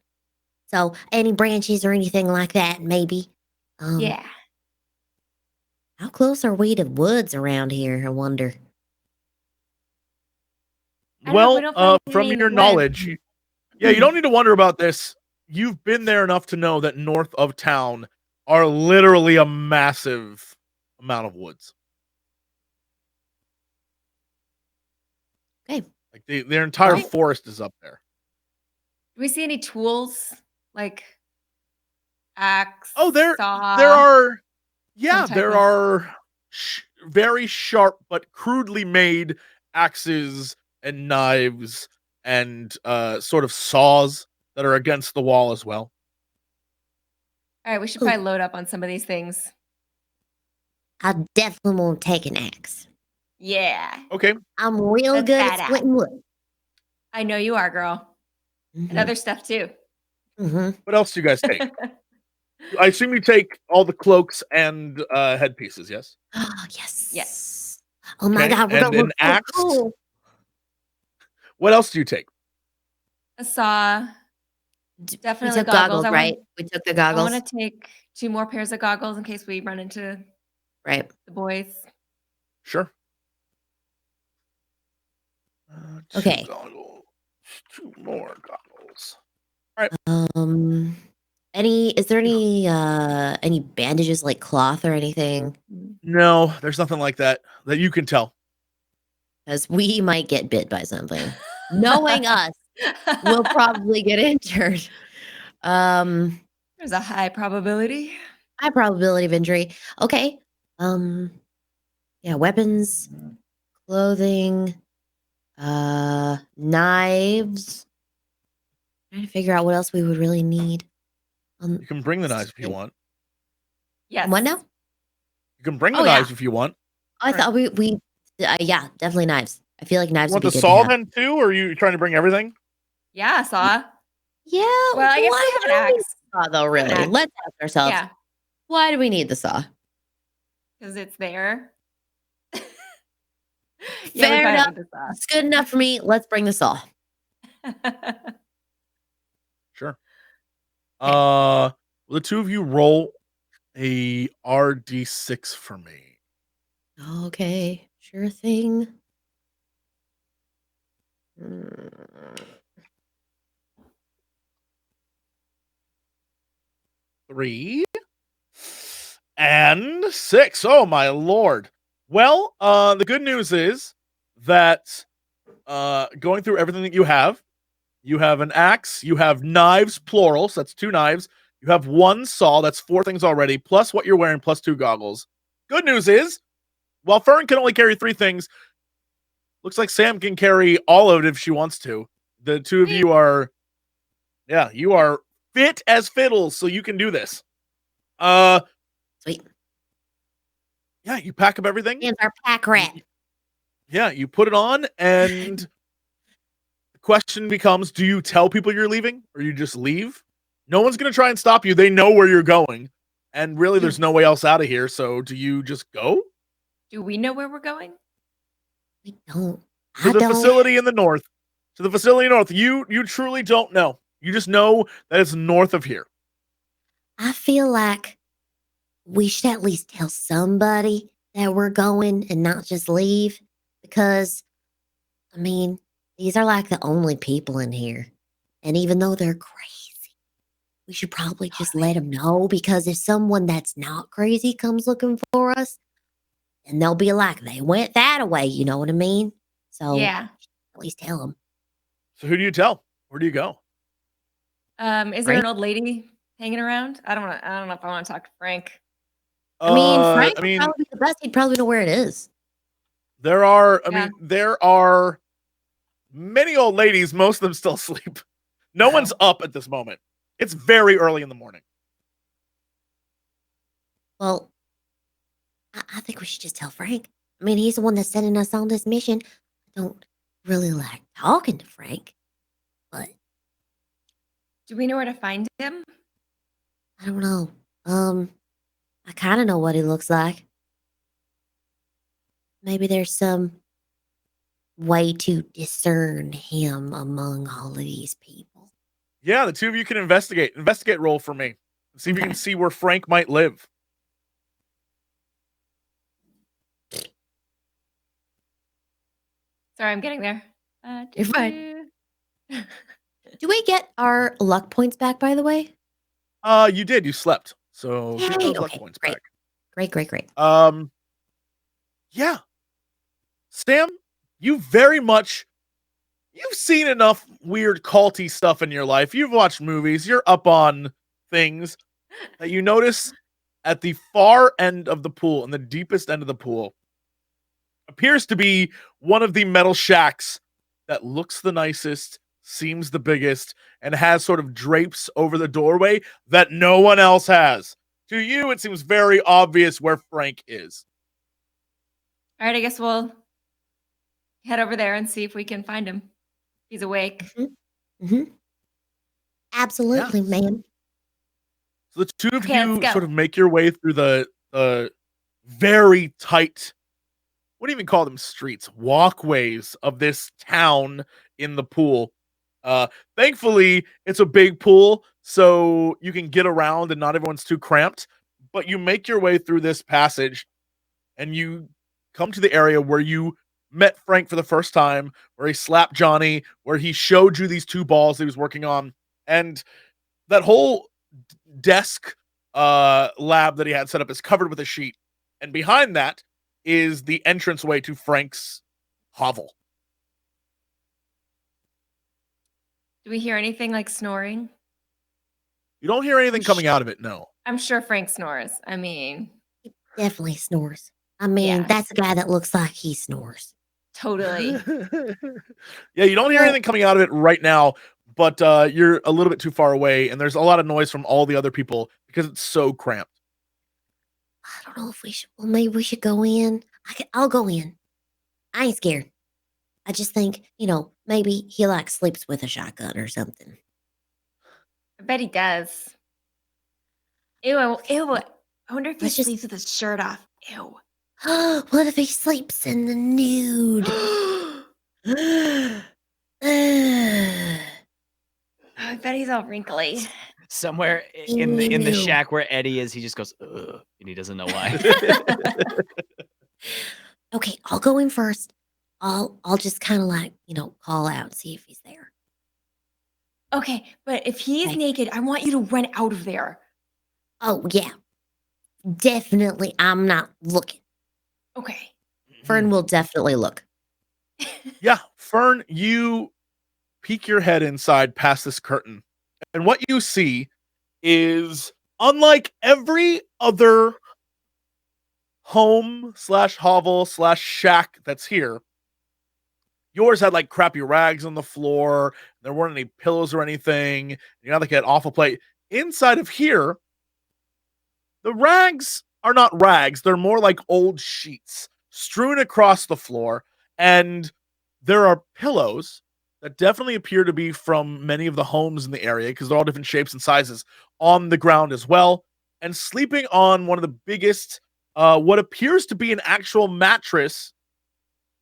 So any branches or anything like that, maybe. Yeah. How close are we to woods around here? I wonder. I don't know, we Well, don't find from any in the your woods. knowledge, you don't need to wonder about this. You've been there enough to know that north of town are literally a massive amount of woods. Okay. Like their entire Alright. forest is up there. Do we see any tools like axe? Oh, there saw, are, some type there of- are very sharp but crudely made axes and knives and sort of saws that are against the wall as well. All right, we should Cool. probably load up on some of these things. I definitely won't take an axe. Yeah, Okay, I'm real That's good at badass. splitting wood. I know you are, girl, and other stuff too. Mm-hmm. what else do you guys take? I assume you take all the cloaks and headpieces, yes? Oh, yes. Yes. Oh my Okay, God, we're and gonna an look so axe? cool. What else do you take? A saw. We Definitely took goggles. goggles, I right? We took the I goggles, want to take 2 more pairs of goggles in case we run into right? the boys. Sure. Two Okay. goggles. 2 more goggles. Is there any bandages like cloth or anything? No, there's nothing like that you can tell. Because we might get bit by something. Knowing us, we'll probably get injured. There's a high probability. High probability of injury. Okay. Yeah, weapons, clothing, knives. Trying to figure out what else we would really need. You can bring the knives if you Okay. want. Yes. What now? You can bring the Oh, yeah. knives if you want. I thought we yeah, definitely knives. I feel like knives You would want be the good to saw have. then too, or are you trying to bring everything? Yeah, saw. Yeah. Well, I guess why we have do an we need axe. the saw, though, really. axe. Let's ask ourselves, Yeah, why do we need the saw? because it's there. Fair probably enough. don't need the It's good enough for me. Let's bring the saw. saw. Sure. Will the two of you roll a RD6 for me? Okay, sure thing. 3 and 6. Oh my lord. Well, the good news is that going through everything that you have an axe, you have knives, plural, so that's 2 knives. You have 1 saw, that's 4 things already, plus what you're wearing, plus 2 goggles. Good news is, while Fern can only carry 3 things, looks like Sam can carry all of it if she wants to. The two of you are, you are fit as fiddles, so you can do this. Sweet. Yeah, you pack up everything. Hands our pack rat. Yeah, you put it on, and the question becomes, do you tell people you're leaving, or you just leave? No one's going to try and stop you. They know where you're going, and really there's no way else out of here, so do you just go? Do we know where we're going? We don't. To I the don't. facility in the north. To the facility north. You truly don't know. You just know that it's north of here. I feel like we should at least tell somebody that we're going and not just leave. Because, I mean, these are like the only people in here. And even though they're crazy, we should probably just let them know. Because if someone that's not crazy comes looking for us, and they'll be like, they went that way. You know what I mean? So, Yeah. at least tell them. So who do you tell? Where do you go? Is there an old lady hanging around? I don't know if I want to talk to Frank. I mean, Frank would probably be the best. He'd probably know where it is. There are, Yeah. there are many old ladies. Most of them still sleep. No one's up at this moment. It's very early in the morning. Well, I think we should just tell Frank. I mean, he's the one that's sending us on this mission. I don't really like talking to Frank, but Do we know where to find him? I don't know. I kind of know what he looks like. Maybe there's some way to discern him among all of these people. Yeah, the two of you can investigate. Investigate roll for me. See if you can see where Frank might live. Sorry, I'm getting there. You're fine. Do we get our luck points back, by the way? You did. You slept. So get Yay, those luck okay, points great. back. Great. Yeah. Sam, you've seen enough weird culty stuff in your life. You've watched movies. You're up on things that you notice at the far end of the pool, in the deepest end of the pool, appears to be one of the metal shacks that looks the nicest, seems the biggest, and has sort of drapes over the doorway that no one else has. To you, it seems very obvious where Frank is. All right, I guess we'll head over there and see if we can find him. He's awake. Absolutely, ma'am. So the two of Okay, you let's go. sort of make your way through the very tight, what do you even call them, streets, walkways of this town in the pool. Thankfully, it's a big pool, so you can get around and not everyone's too cramped. But you make your way through this passage, and you come to the area where you met Frank for the first time, where he slapped Johnny, where he showed you these two balls he was working on, and that whole desk lab that he had set up is covered with a sheet, and behind that is the entranceway to Frank's hovel. Do we hear anything like snoring? You don't hear anything coming out of it, no. I'm sure Frank snores. I mean, Definitely snores. I mean, Yes. that's a guy that looks like he snores. totally. Yeah, you don't hear anything coming out of it right now, but you're a little bit too far away, and there's a lot of noise from all the other people because it's so cramped. I don't know if we should. Well, maybe we should go in. I'll go in. I ain't scared. I just think, maybe he like sleeps with a shotgun or something. I bet he does. Ew. I wonder if he Let's just- sleeps with his shirt off. Ew. What if he sleeps in the nude? I bet he's all wrinkly. Somewhere in the shack where Eddie is, he just goes, ugh, and he doesn't know why. Okay, I'll go in first. I'll just kind of like, call out and see if he's there. Okay, but if he's Okay. naked, I want you to run out of there. Oh, yeah. Definitely, I'm not looking. Okay. Fern will definitely look. Yeah, Fern, you peek your head inside past this curtain, and what you see is, unlike every other home/hovel/shack that's here, yours had like crappy rags on the floor. There weren't any pillows or anything. You had like an awful plate. Inside of here, the rags are not rags. They're more like old sheets strewn across the floor. And there are pillows that definitely appear to be from many of the homes in the area because they're all different shapes and sizes on the ground as well. And sleeping on one of the biggest, what appears to be an actual mattress,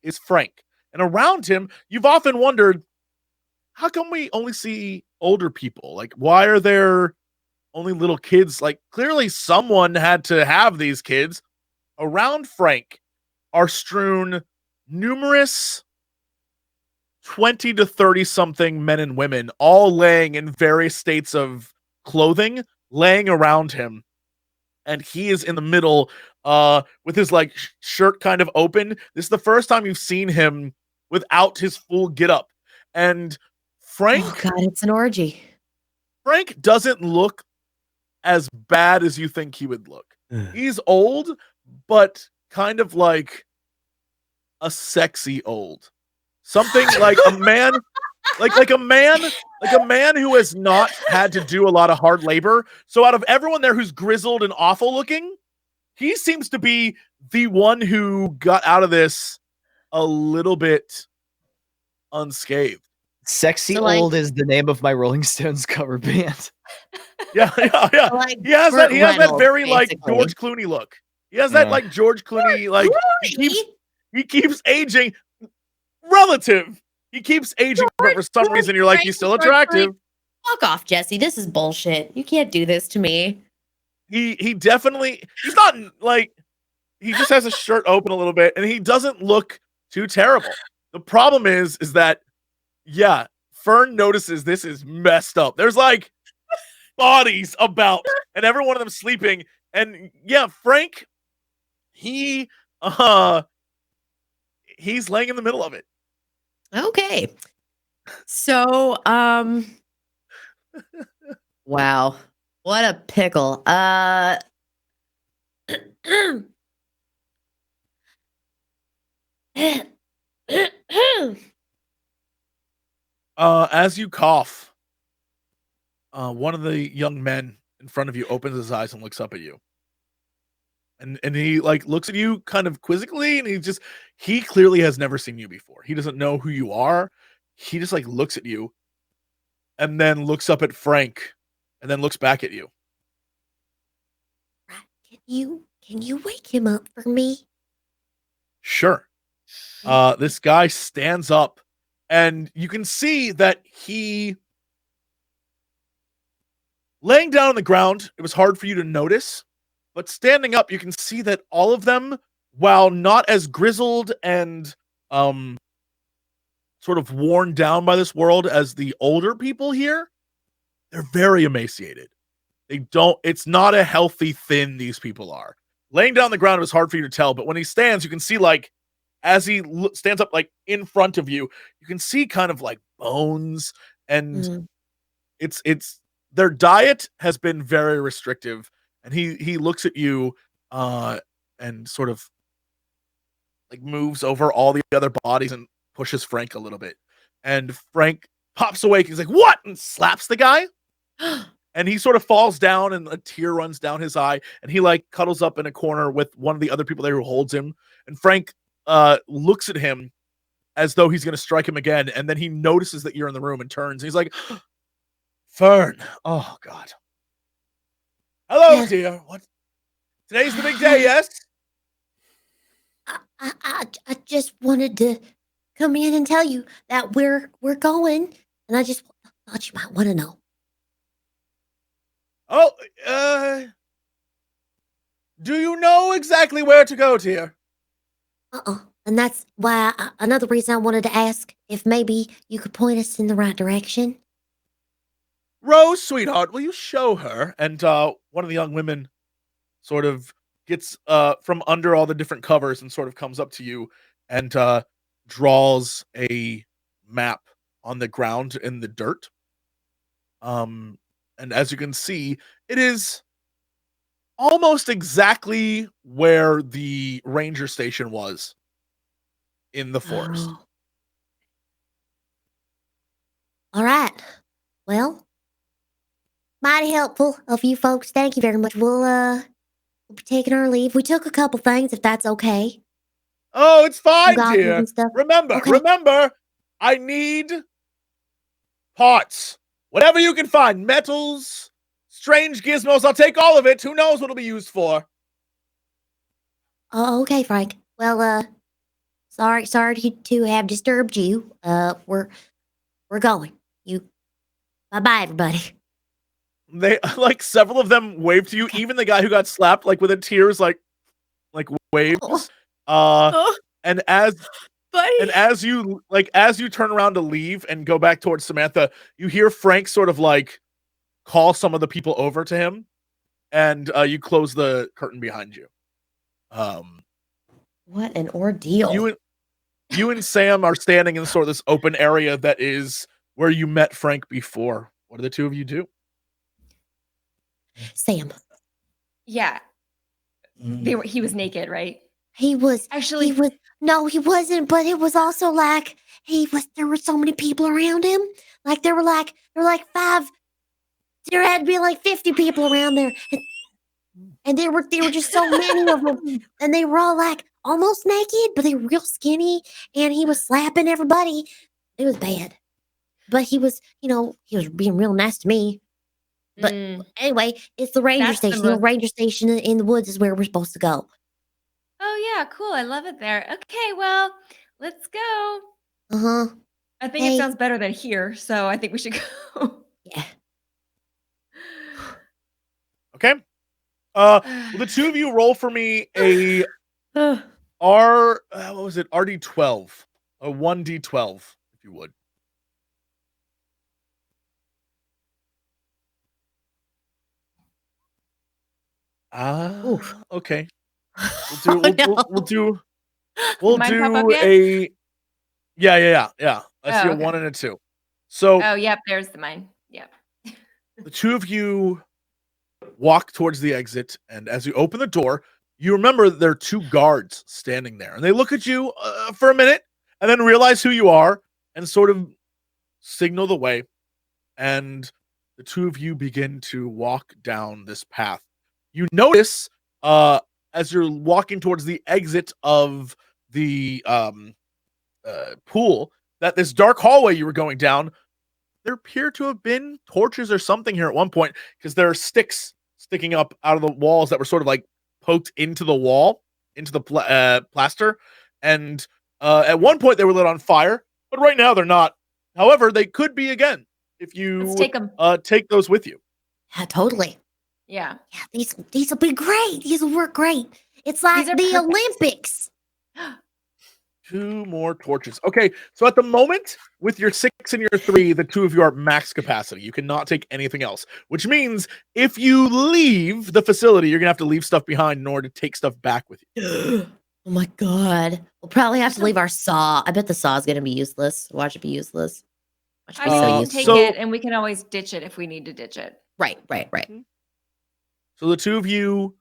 is Frank. And around him, you've often wondered, how come we only see older people? Like, why are there only little kids? Like, clearly someone had to have these kids. Around Frank are strewn numerous 20 to 30 something men and women, all laying in various states of clothing, laying around him. And he is in the middle with his like shirt kind of open. This is the first time you've seen him without his full getup. And Frank, Oh, God, it's an orgy. Frank doesn't look as bad as you think he would look. He's old, but kind of like a sexy old. Something like a man, like a man who has not had to do a lot of hard labor. So out of everyone there who's grizzled and awful looking, he seems to be the one who got out of this a little bit unscathed. Sexy So, like- Old is the name of my Rolling Stones cover band. Yeah. So, like, He has Burt that Reynolds, very like basically. George Clooney look. He has that Yeah. like George Clooney, like Clooney? he keeps aging relative. He keeps aging, but for some reason you're like, he's still attractive. Fuck off, Jesse. This is bullshit. You can't do this to me. He definitely, he's not like, he just has his shirt open a little bit and he doesn't look too terrible. The problem is that, yeah, Fern notices this is messed up. There's like bodies about, and every one of them sleeping. And yeah, Frank, he's laying in the middle of it. Okay. So, wow. What a pickle. As you cough, one of the young men in front of you opens his eyes and looks up at you. And he like looks at you kind of quizzically, and he clearly has never seen you before. He doesn't know who you are. He just like looks at you and then looks up at Frank and then looks back at you. Can you wake him up for me? Sure. This guy stands up, and you can see that he laying down on the ground, it was hard for you to notice, but standing up, you can see that all of them, while not as grizzled and sort of worn down by this world as the older people here, they're very emaciated. It's not a healthy thin these people are. Laying down on the ground, it was hard for you to tell, but when he stands, you can see like, as he stands up like in front of you, you can see kind of like bones, and it's their diet has been very restrictive, and he looks at you and sort of like moves over all the other bodies and pushes Frank a little bit, and Frank pops awake. He's like, "What?" and slaps the guy. And he sort of falls down, and a tear runs down his eye, and he like cuddles up in a corner with one of the other people there who holds him. And Frank looks at him as though he's going to strike him again, and then he notices that you're in the room and turns. And he's like, "Fern, oh God, hello, dear. What? Today's the big day, yes?" I just wanted to come in and tell you that we're going, and I just thought you might want to know. Oh, do you know exactly where to go, dear? And that's why another reason I wanted to ask if maybe you could point us in the right direction. Rose, sweetheart, will you show her? And one of the young women sort of gets from under all the different covers and sort of comes up to you and draws a map on the ground in the dirt. And as you can see, it is almost exactly where the ranger station was in the forest. Oh. All right. Well, mighty helpful of you folks. Thank you very much. We'll be taking our leave. We took a couple things, if that's okay. Oh, it's fine, Goggles dear. and stuff. Remember, Okay. remember, I need parts. Whatever you can find. Metals, strange gizmos, I'll take all of it. Who knows what it'll be used for? Oh, okay, Frank. Well, sorry to have disturbed you. We're going. Bye-bye, everybody. They like several of them wave to you. Even the guy who got slapped, like with a tears, like waves. And as you turn around to leave and go back towards Samantha, you hear Frank sort of like call some of the people over to him, and you close the curtain behind you. What an ordeal. You and Sam are standing in sort of this open area that is where you met Frank before. What do the two of you do? Sam. Yeah. He was naked, right? He was Actually, no, he wasn't, but it was also like there were so many people around him. Like there were like five, there had to be like 50 people around there. And there were just so many of them. And they were all like almost naked, but they were real skinny. And he was slapping everybody. It was bad. But he was being real nice to me. But anyway, it's the ranger That's the station. The ranger station in the woods is where we're supposed to go. oh yeah, cool. I love it there. Okay, well, let's go. Uh-huh. I think Hey. it sounds better than here, so I think we should go. Yeah. Okay. Will the two of you roll for me a what was it? RD12 a 1d12, if you would. Oof. Okay. We'll Oh, we'll Mine pop up do yet? a yeah. I see Oh, a okay. 1 and a 2. So Oh, yep, there's the mine. Yep. the two of you walk towards the exit, and as you open the door, you remember there are two guards standing there, and they look at you for a minute, and then realize who you are, and sort of signal the way. And the two of you begin to walk down this path. You notice, as you're walking towards the exit of the pool, that this dark hallway you were going down, there appear to have been torches or something here at one point, because there are sticks sticking up out of the walls that were sort of like poked into the wall, into the plaster. And at one point they were lit on fire, but right now they're not. However, they could be again if you Let's take them. take those with you. Yeah, totally. Yeah. Yeah, these will be great. These will work great. It's like These are the perfect. Olympics. 2 more torches. Okay, so at the moment, with your 6 and your 3, the two of you are at max capacity. You cannot take anything else, which means if you leave the facility, you're gonna have to leave stuff behind in order to take stuff back with you. Oh my god. We'll probably have to leave our saw. I bet the saw is gonna be useless. Watch it be useless. Watch it I be mean, so we can useless. take So- it and we can always ditch it if we need to ditch it. Right. So the two of you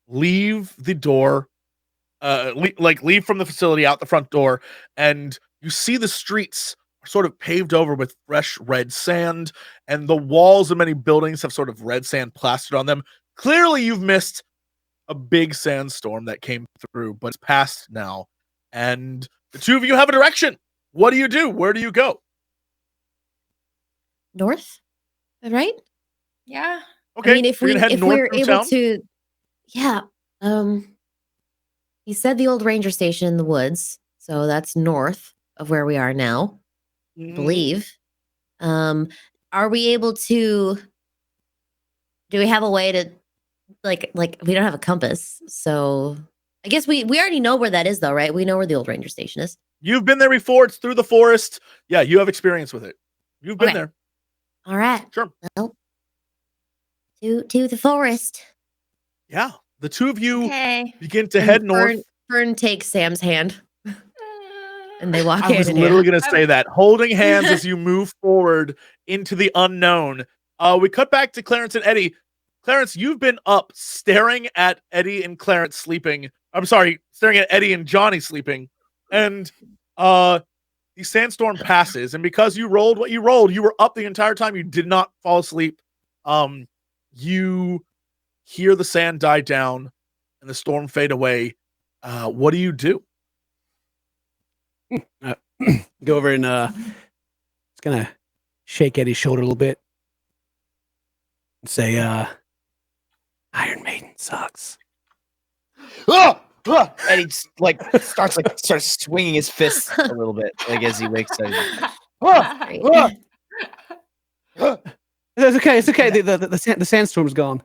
leave the door, leave from the facility out the front door, and you see the streets are sort of paved over with fresh red sand, and the walls of many buildings have sort of red sand plastered on them. Clearly, you've missed a big sandstorm that came through, but it's past now, and the two of you have a direction. What do you do? Where do you go? North? Right? Yeah. Okay, I mean, if you're we gonna head if north we're through able town? to, yeah. He said the old ranger station in the woods, so that's north of where we are now, I Mhm. believe. Are we able to? Do we have a way to, like we don't have a compass, so I guess we already know where that is, though, right? We know where the old ranger station is. You've been there before. It's through the forest. Yeah, you have experience with it. You've been Okay. there. All right. Sure. Well, to the forest. Yeah. The two of you Okay. begin to And head north. Fern takes Sam's hand, and they walk I hand was in literally hand. going to say that. Holding hands as you move forward into the unknown. We cut back to Clarence and Eddie. Clarence, you've been up staring at Eddie and Clarence sleeping. I'm sorry, staring at Eddie and Johnny sleeping. And the sandstorm passes. And because you rolled what you rolled, you were up the entire time. You did not fall asleep. You hear the sand die down and the storm fade away. What do you do? Go over and it's gonna shake Eddie's shoulder a little bit and say, Iron Maiden sucks. Eddie starts swinging his fists a little bit, like as he wakes up. Great. It's okay. It's okay. The sandstorm's gone.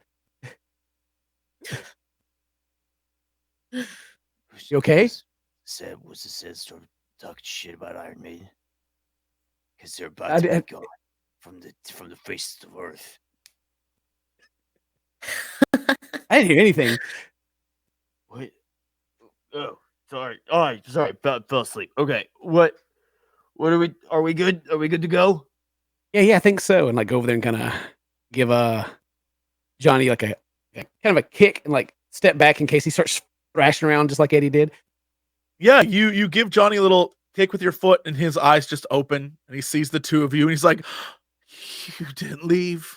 You okay? Was the Sandstorm talking shit about Iron Maiden? Because they're about I- to I- be gone from the face of Earth. I didn't hear anything. What? Oh, sorry. Oh, sorry. Fell asleep. Okay. What are we? Are we good? Are we good to go? Yeah, I think so. And like go over there and kind of give Johnny like a kind of a kick and like step back in case he starts thrashing around just like Eddie did. Yeah, you give Johnny a little kick with your foot, and his eyes just open, and he sees the two of you, and he's like, "You didn't leave.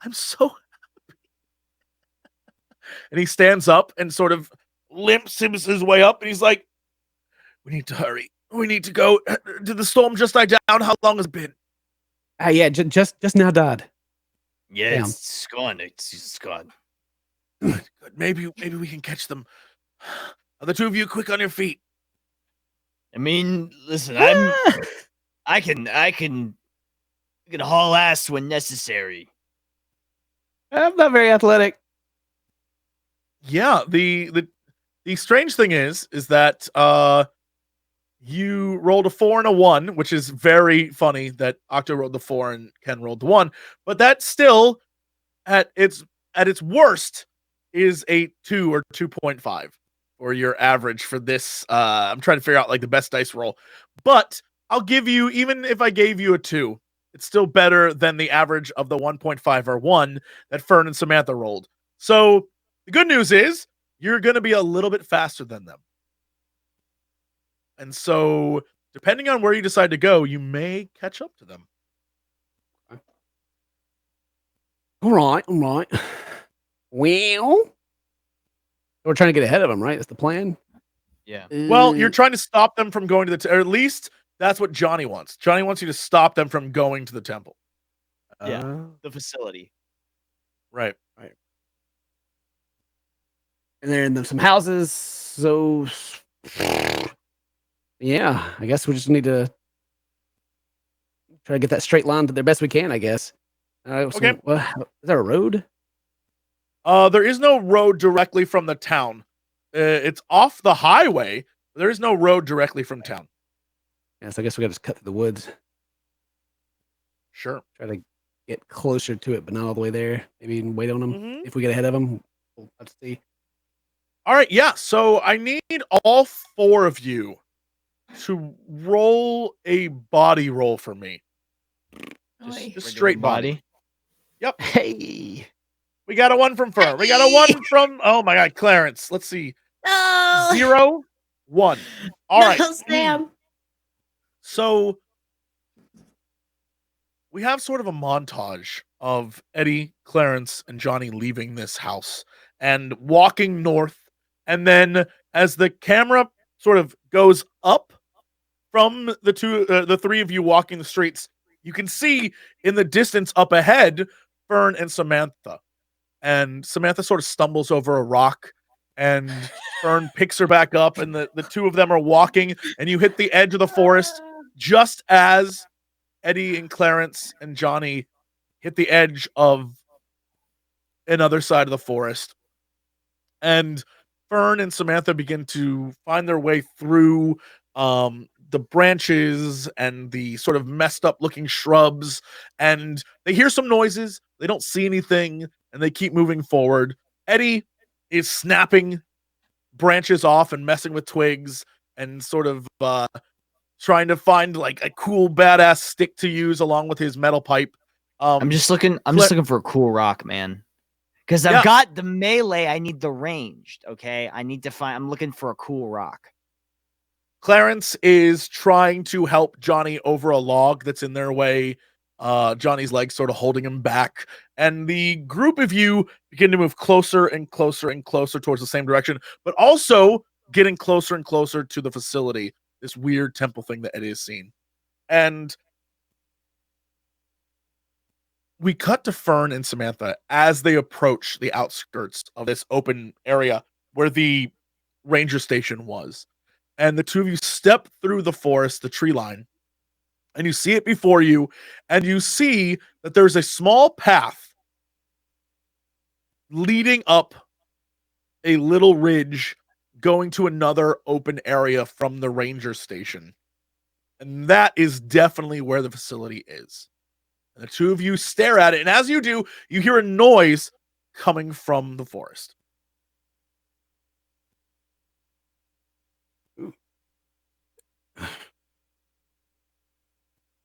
I'm so happy." And he stands up and sort of limps his way up, and he's like, "We need to hurry. We need to go. Did the storm just die down? How long has it been?" Yeah, just now died. Yeah, Damn. it's gone. It's gone. Good. Maybe we can catch them. Are the two of you quick on your feet? I mean, listen, Ah! I can haul ass when necessary. I'm not very athletic. Yeah, the strange thing is that You rolled a 4 and a 1, which is very funny that Octo rolled the 4 and Ken rolled the 1. But that still, at its worst, is a 2 or 2.5 for your average for this. I'm trying to figure out like the best dice roll. But I'll give you, even if I gave you a 2, it's still better than the average of the 1.5 or 1 that Fern and Samantha rolled. So the good news is you're going to be a little bit faster than them. And so, depending on where you decide to go, you may catch up to them. All right. Well, we're trying to get ahead of them, right? That's the plan. Yeah. Well, you're trying to stop them from going to the or at least that's what Johnny wants. Johnny wants you to stop them from going to the temple. Yeah. The facility. Right. And they're in some houses. So, yeah, I guess we just need to try to get that straight line to the best we can, I guess. Okay. Is there a road? There is no road directly from the town. It's off the highway. There is no road directly from town. Yes, I guess we got to just cut through the woods. Sure. Try to get closer to it, but not all the way there. Maybe even wait on them. Mhm. If we get ahead of them, we'll have to see. All right, yeah. So I need all 4 of you to roll a body roll for me. Just straight body. Yep. Hey. We got a 1 from Fern. We got a 1 from, oh my God, Clarence. Let's see. No. 0, 1. All No, right. Sam. So we have sort of a montage of Eddie, Clarence, and Johnny leaving this house and walking north. And then as the camera sort of goes up from the 3 of you walking the streets, you can see in the distance up ahead, Fern and Samantha. And Samantha sort of stumbles over a rock and Fern picks her back up and the 2 of them are walking and you hit the edge of the forest just as Eddie and Clarence and Johnny hit the edge of another side of the forest. And Fern and Samantha begin to find their way through the branches and the sort of messed up looking shrubs. And they hear some noises. They don't see anything and they keep moving forward. Eddie is snapping branches off and messing with twigs and sort of trying to find like a cool badass stick to use along with his metal pipe. I'm just looking for a cool rock, man. Because I've got the melee, I need the ranged. Okay, I'm looking for a cool rock. Clarence is trying to help Johnny over a log that's in their way. Johnny's legs sort of holding him back. And the group of you begin to move closer and closer and closer towards the same direction, but also getting closer and closer to the facility, this weird temple thing that Eddie has seen. And we cut to Fern and Samantha as they approach the outskirts of this open area where the ranger station was. And the 2 of you step through the forest, the tree line, and you see it before you, and you see that there's a small path leading up a little ridge going to another open area from the ranger station. And that is definitely where the facility is. And the 2 of you stare at it, and as you do, you hear a noise coming from the forest.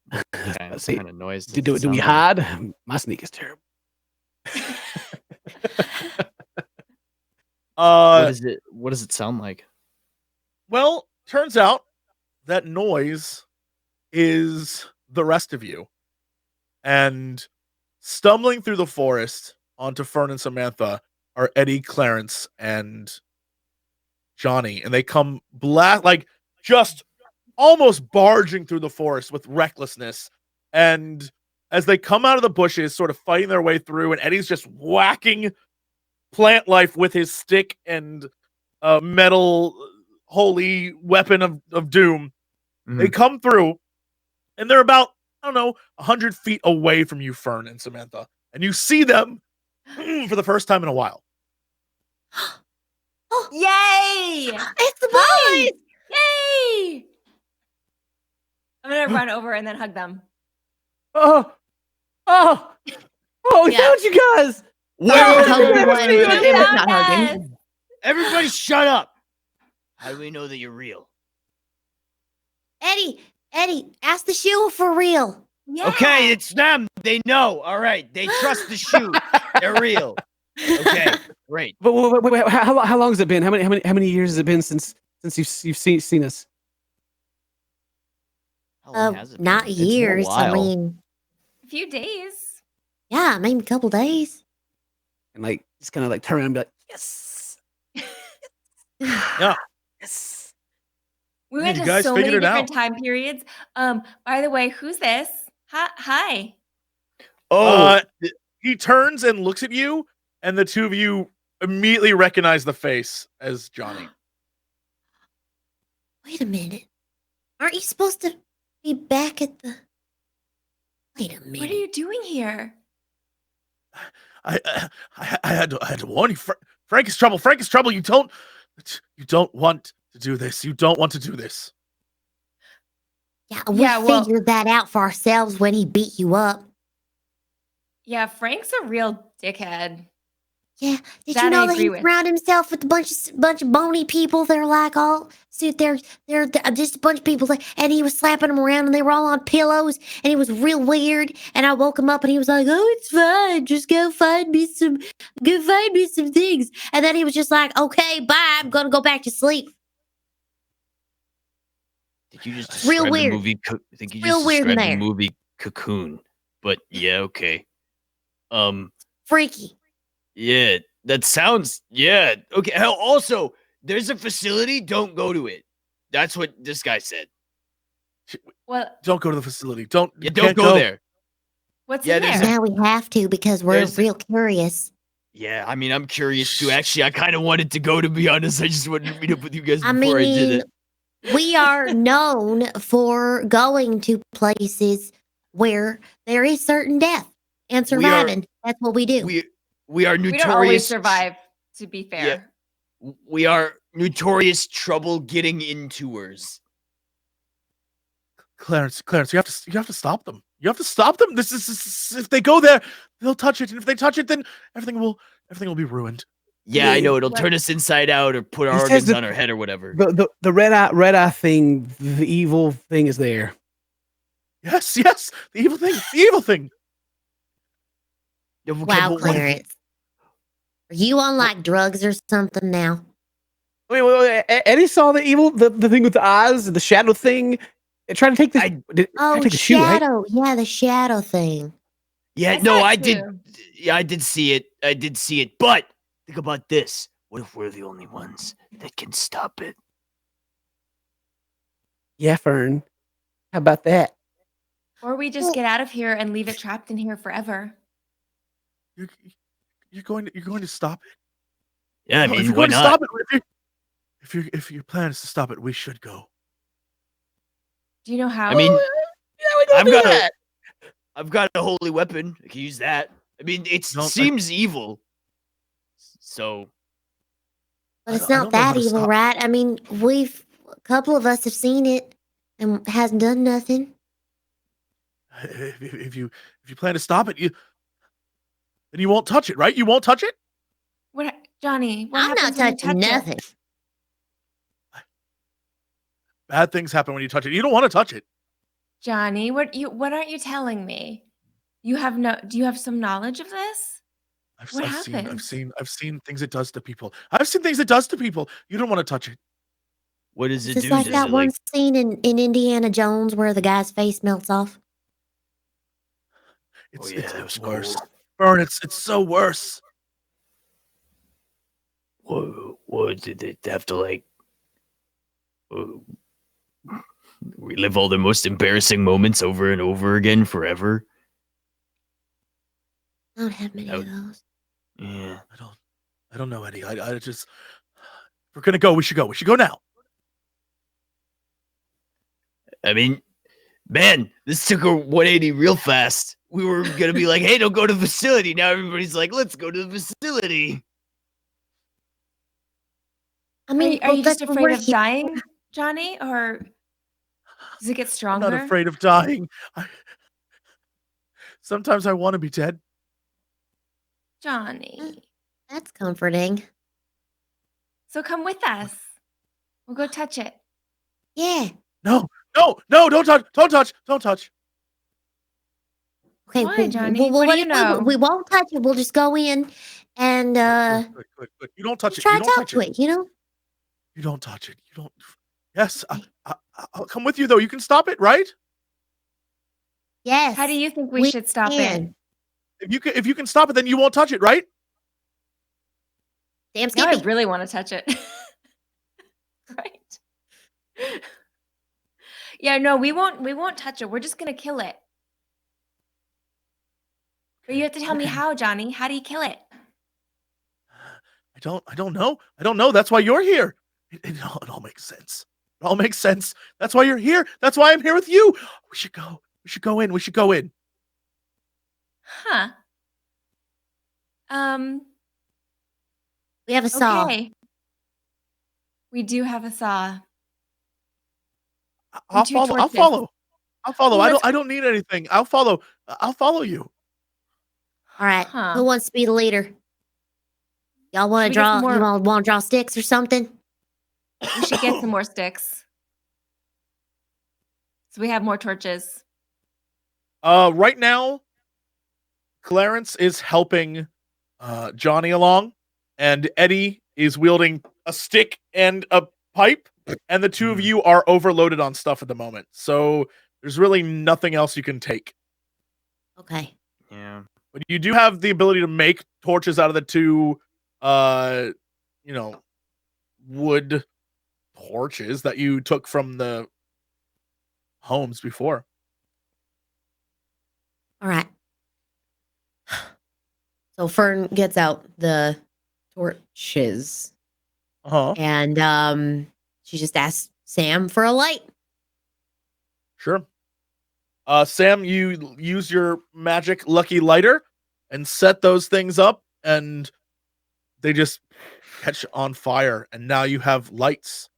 What See, kind of noise? do we hide? My sneak is terrible. What does it sound like? Well, turns out that noise is the rest of you. And stumbling through the forest onto Fern and Samantha are Eddie, Clarence, and Johnny. And they come just almost barging through the forest with recklessness. And as they come out of the bushes, sort of fighting their way through, and Eddie's just whacking plant life with his stick and metal holy weapon of doom. Mhm. They come through, and they're about, 100 feet away from you, Fern and Samantha. And you see them for the first time in a while. Yay! It's the boys. Yay! I'm gonna run over and then hug them. Oh, is that what you guys? It was not hugging. Everybody shut up. How do we know that you're real? Eddie, ask the shoe for real. Yeah. Okay, it's them. They know. All right. They trust the shoe. They're real. Okay, great. But wait, how long has it been? How many years has it been since you've seen us? How long has it been? Not It's been a years. I while. mean, A few days. yeah, maybe a couple days. And like just kind of like turn around and be like, yes, Yeah. yes. We Yeah, went you to guys so many figured it different out. time periods. By the way, who's this? Hi. Oh, He turns and looks at you, and the two of you immediately recognize the face as Johnny. Wait a minute. Aren't you supposed to be back at the... Wait a minute. What are you doing here? I had to warn you. Frank is trouble. Frank is trouble. You don't want to do this. You don't want to do this. Yeah, we Yeah, well- figured that out for ourselves when he beat you up. Yeah, Frank's a real dickhead. Yeah, did That you I know that agree he with. surrounded himself with a bunch of bony people? They're like all they're just a bunch of people, and he was slapping them around, and they were all on pillows, and he was real weird. And I woke him up, and he was like, "Oh, it's fine. Just go find me some things." And then he was just like, "Okay, bye. I'm gonna go back to sleep." did you just Real describe weird. the movie? I think you Real just weird in described the there. movie Cocoon. But yeah, okay. Freaky. Yeah, that sounds. Yeah, okay. Hell, also, there's a facility. Don't go to it. That's what this guy said. Well, Don't go to the facility. Don't. Yeah, you don't can't go there. what's Yeah, in there's there? Now we have to because we're There's- real curious. Yeah, I mean, I'm curious too. Actually, I kind of wanted to go, to be honest. I just wanted to meet up with you guys I before I did mean, it. we are known for going to places where there is certain death and We are- surviving. That's what we do. We are We notorious. don't always survive, to be fair. We are notorious trouble getting intoers. Clarence, you have to stop them. You have to stop them. This is if they go there, they'll touch it, and if they touch it, then everything will be ruined. Yeah, I know. It'll What- turn us inside out or put our He says organs that- on our head or whatever. The red eye thing, the evil thing is there. Yes, the evil thing. Yeah, okay, Wow, but what if- Clarence. Are you on like drugs or something now? Wait, Eddie saw the evil, the thing with the eyes, the shadow thing. It tried to take this. Oh, take the shoe, right? shadow. Yeah, the shadow thing. Yeah, I no, saw it I did. too. Yeah, I did see it. But think about this. What if we're the only ones that can stop it? Yeah, Fern. How about that? Or we just get out of here and leave it trapped in here forever. You're going to stop it. Yeah, I No, if mean, you're why going to not? stop it, if your plan is to stop it, we should go. Do you know how? I mean, Yeah, I've got a holy weapon. I can use that. I mean, it No, I- seems evil. So But I it's don't not know how that to evil, stop- right? I mean, a couple of us have seen it and hasn't done nothing. If you plan to stop it, then you won't touch it, right? You won't touch it. What, Johnny? What I'm not happens when you touching touch it? nothing. Bad things happen when you touch it. You don't want to touch it. Johnny, what aren't you telling me? Do you have some knowledge of this? What happened? I've seen things it does to people. I've seen things it does to people. You don't want to touch it. what does it It's do? like Does that it, one scene in Indiana Jones where the guy's face melts off. It's, yeah, it's, that it's was worse. cool. Burn, it's so worse. What did they have to like? Relive all the most embarrassing moments over and over again forever. I don't have many That of those. Yeah. I don't know, Eddie. I just if we're gonna go. We should go. We should go now. I mean, man, this took a 180 real fast. We were gonna be like, "Hey, don't go to the facility." Now everybody's like, "Let's go to the facility." I mean, Are you just that's what afraid we're of here- dying, Johnny? Or Does it get I'm stronger? not afraid of dying. Sometimes I want to be dead. Johnny. That's comforting. So come with us. We'll go touch it. Yeah. No, don't touch. Okay. Why, Johnny? What do you know? We won't touch it. We'll just go in and Good. You don't touch just it. try You to don't talk touch to it. it. You know. You don't touch it. You don't. Yes, I'll come with you though. You can stop it, right? Yes. How do you think we should stop it? can. If you can stop it, then you won't touch it, right? Damn Now I Skippy. really want to touch it. Right. Yeah, no, we won't touch it. We're just gonna kill it. But you have to tell me Okay. how, Johnny. How do you kill it? I don't know. That's why you're here. It all makes sense. It all makes sense. That's why you're here. That's why I'm here with you. We should go. We should go in. Huh. We have a saw. Okay. We do have a saw. I'll two follow. torches. I'll follow. Let's I don't need anything. I'll follow. I'll follow you. All right. Huh. Who wants to be the leader? Y'all want Should to we get draw? some more- You all want to draw sticks or something? We should get some more sticks. So we have more torches. Right now, Clarence is helping Johnny along, and Eddie is wielding a stick and a pipe, and the two of you are overloaded on stuff at the moment. So there's really nothing else you can take. Okay. Yeah. But you do have the ability to make torches out of the two wood torches that you took from the homes before. All right. So Fern gets out the torches Uh-huh. and she just asks Sam for a light. Sure. Sam, you use your magic lucky lighter and set those things up, and they just catch on fire, and now you have lights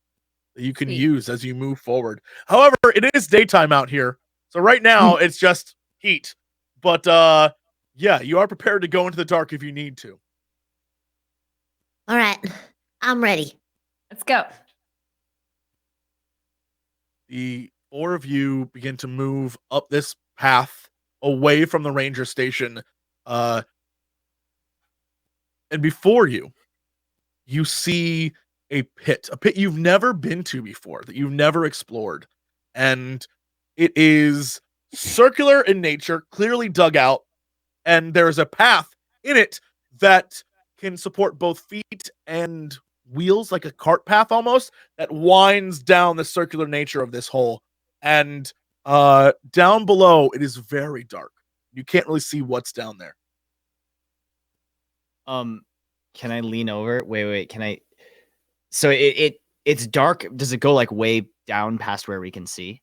that you can Sweet. use as you move forward. However, it is daytime out here, so right now it's just heat. But yeah, you are prepared to go into the dark if you need to. All right. I'm ready. Let's go. The four of you begin to move up this path away from the ranger station. And before you see a pit you've never been to before, that you've never explored. And it is circular in nature, clearly dug out, and there's a path in it that can support both feet and wheels, like a cart path almost, that winds down the circular nature of this hole. And down below, it is very dark. You can't really see what's down there. Can I lean over? Wait. Can I? So it's dark. Does it go like way down past where we can see?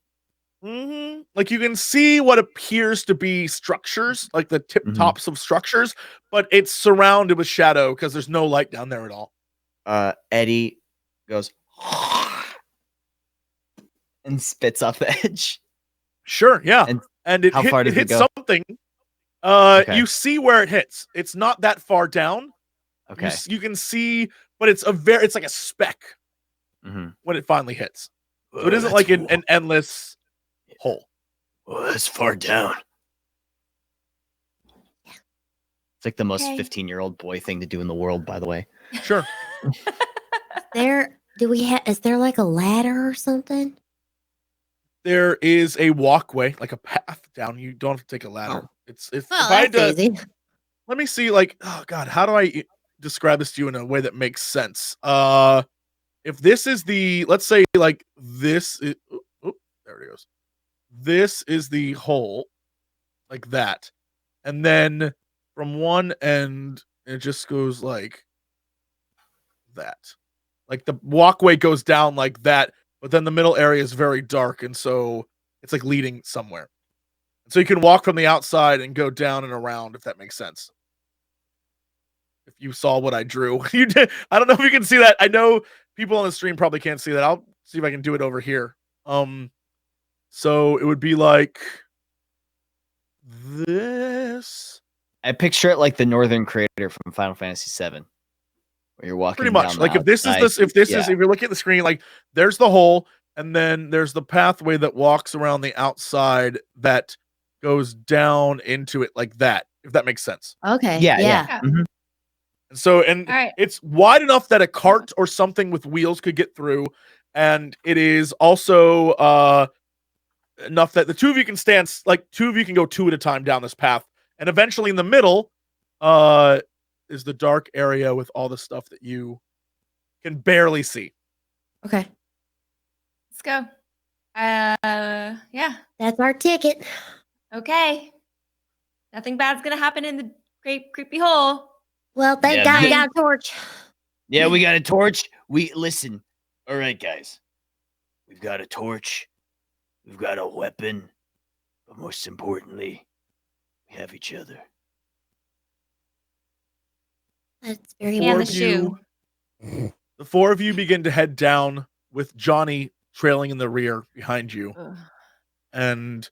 Mm-hmm. Like you can see what appears to be structures, like the tip tops of structures, but it's surrounded with shadow because there's no light down there at all. Eddie goes and spits off the edge. Sure, yeah. And it, how far does it hits go? something. Okay. You see where it hits. It's not that far down. Okay. You can see, but it's like a speck when it finally hits. So it isn't like an endless hole. Oh, that's far down. It's like the most Okay. 15-year-old boy thing to do in the world, by the way. Sure. Is there like a ladder or something? There is a walkway, like a path down. You don't have to take a ladder. Oh. It's Oh, if I had that's to, easy. let me see, like, oh god, how do I describe this to you in a way that makes sense? If this is the, let's say, like, this is, there it goes. This is the hole, like that, and then from one end it just goes like that. Like the walkway goes down like that, but then the middle area is very dark, and so it's like leading somewhere. And so you can walk from the outside and go down and around, if that makes sense. If you saw what I drew, you did. I don't know if you can see that. I know people on the stream probably can't see that. I'll see if I can do it over here. So it would be like this. I picture it like the northern crater from Final Fantasy VII, where you're walking Pretty much. down Like the if this is outside. this, if this Yeah. is, if you're looking at the screen, like there's the hole, and then there's the pathway that walks around the outside that goes down into it like that. If that makes sense. Okay. Yeah, Yeah. yeah. Mhm. And so, and All right. it's wide enough that a cart or something with wheels could get through, and it is also enough that the two of you can stand, like two of you can go two at a time down this path, and eventually in the middle is the dark area with all the stuff that you can barely see. Okay. Let's go. Yeah. That's our ticket. Okay. Nothing bad's gonna happen in the great creepy hole. Well, thank Yeah, God we man. got a torch. Yeah, we got a torch. We listen. All right, guys. We've got a torch. We've got a weapon. But most importantly, we have each other. That's very And the important. shoe. The four of you begin to head down with Johnny trailing in the rear behind you. Ugh. And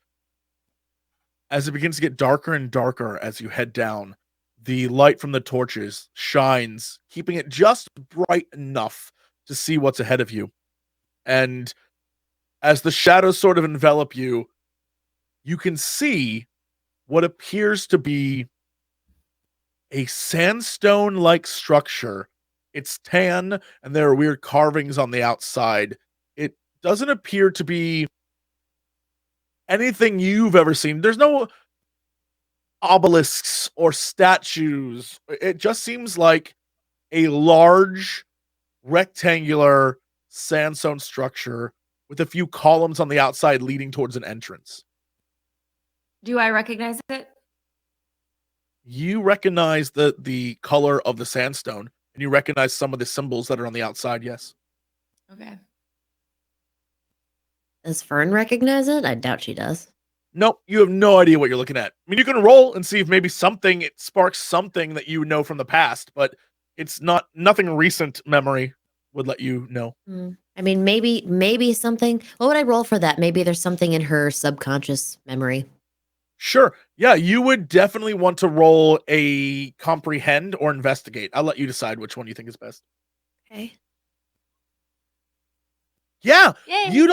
as it begins to get darker and darker as you head down, the light from the torches shines, keeping it just bright enough to see what's ahead of you. And as the shadows sort of envelop you, you can see what appears to be a sandstone-like structure. It's tan, and there are weird carvings on the outside. It doesn't appear to be anything you've ever seen. There's no obelisks or statues. It just seems like a large rectangular sandstone structure with a few columns on the outside leading towards an entrance. Do I recognize it? You recognize the color of the sandstone, and you recognize some of the symbols that are on the outside, yes. Okay. Does Fern recognize it? I doubt she does. Nope, you have no idea what you're looking at. I mean, you can roll and see if maybe it sparks something that you know from the past, but it's nothing recent memory would let you know. I mean, maybe something. What would I roll for that? Maybe there's something in her subconscious memory. Sure. Yeah, you would definitely want to roll a comprehend or investigate. I'll let you decide which one you think is best. Okay. Yeah, Yay. you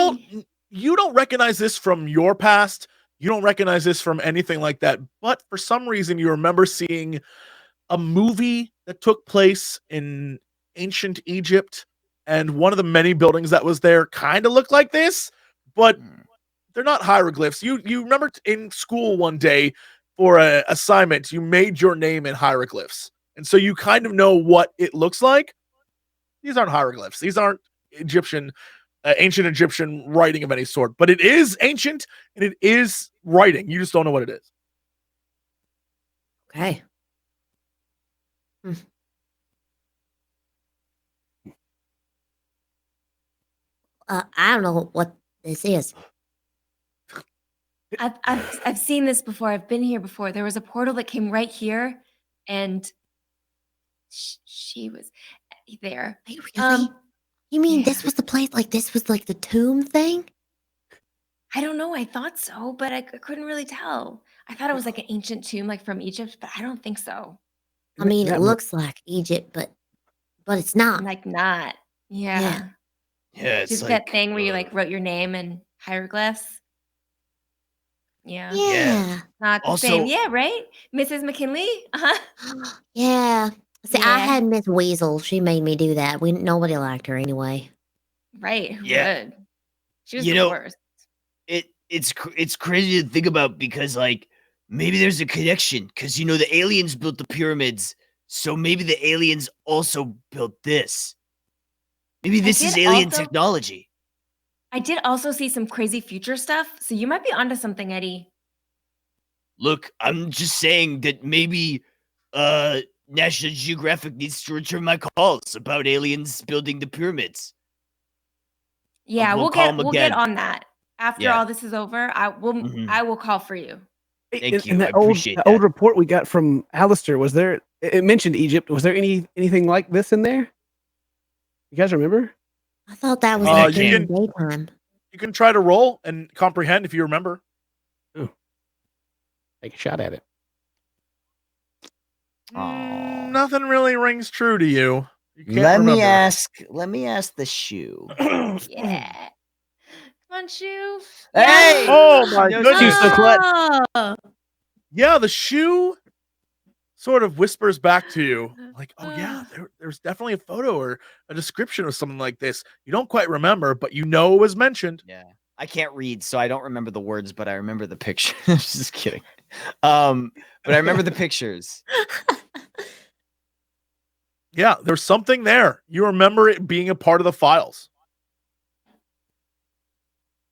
don't recognize this from your past. You don't recognize this from anything like that. But for some reason, you remember seeing a movie that took place in ancient Egypt, and one of the many buildings that was there kind of looked like this, but they're not hieroglyphs. You remember in school one day for an assignment, you made your name in hieroglyphs, and so you kind of know what it looks like. These aren't hieroglyphs. These aren't ancient Egyptian writing of any sort, but it is ancient and it is writing. You just don't know what it is. Okay. I don't know what this is. I've seen this before. I've been here before. There was a portal that came right here, and she was there. Wait, really? You mean this was the place? Like this was like the tomb thing? I don't know. I thought so, but I couldn't really tell. I thought it was like an ancient tomb, like from Egypt, but I don't think so. I mean, That it looks like Egypt, but it's not. Like not. Yeah. Yeah. Yeah, it's Just like that thing where you like wrote your name in hieroglyphs. Yeah. Yeah. Not the Also- same. Yeah, right? Mrs. McKinley? Uh-huh. Yeah. See, I Yeah. had Miss Weasel. She made me do that. Nobody liked her anyway. Right. Who Yeah. would? She was You the know, worst. It's crazy to think about because like maybe there's a connection because you know the aliens built the pyramids, so maybe the aliens also built this. Maybe this is did alien also- technology. I did also see some crazy future stuff, so you might be onto something, Eddie. Look, I'm just saying that maybe National Geographic needs to return my calls about aliens building the pyramids. Yeah, we'll we'll call get 'em we'll get again. on that. After Yeah. all this is over, I will call for you. Thank you. In I that old, appreciate that old that. report we got from Alistair, was there? It mentioned Egypt. Was there anything like this in there? You guys remember? I thought that was Oh, like you during can- the daytime. You can try to roll and comprehend if you remember. Take a shot at it. Aw. Nothing really rings true to you. You can't Let me remember. Let me ask the shoe. Yeah. Come on, shoe. Hey! Oh my No goodness. excuse, Clet. Oh, Yeah, the shoe sort of whispers back to you, like, oh yeah, there's definitely a photo or a description of something like this. You don't quite remember, but you know it was mentioned. Yeah. I can't read, so I don't remember the words, but I remember the picture. Just kidding. But I remember the pictures. Yeah, there's something there. You remember it being a part of the files.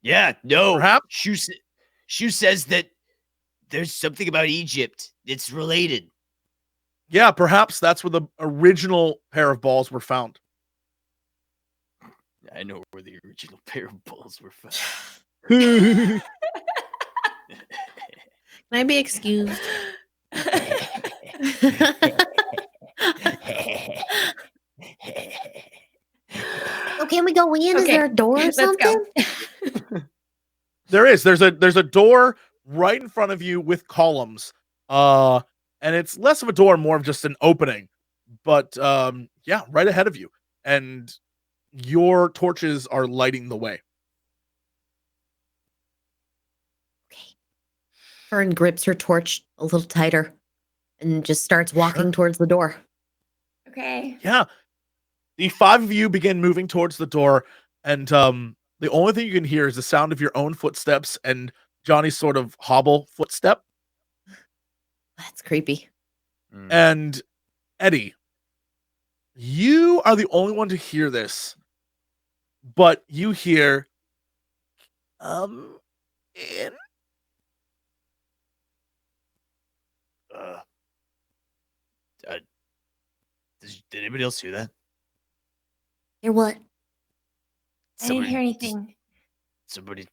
Yeah, no. Perhaps? Shu says that there's something about Egypt. It's related. Yeah, perhaps that's where the original pair of balls were found. I know where the original pair of balls were found. can I be excused? Oh, can we go in? Is Okay, there a door or let's something? go. There is. There's a door right in front of you with columns. And it's less of a door, more of just an opening. But yeah, right ahead of you. And your torches are lighting the way. Fern grips her torch a little tighter and just starts walking towards the door. Okay. Yeah. The five of you begin moving towards the door, and the only thing you can hear is the sound of your own footsteps and Johnny's sort of hobble footstep. That's creepy. And Eddie, you are the only one to hear this, but you hear, in. Did anybody else hear that? Hear what? I didn't hear anything. Somebody,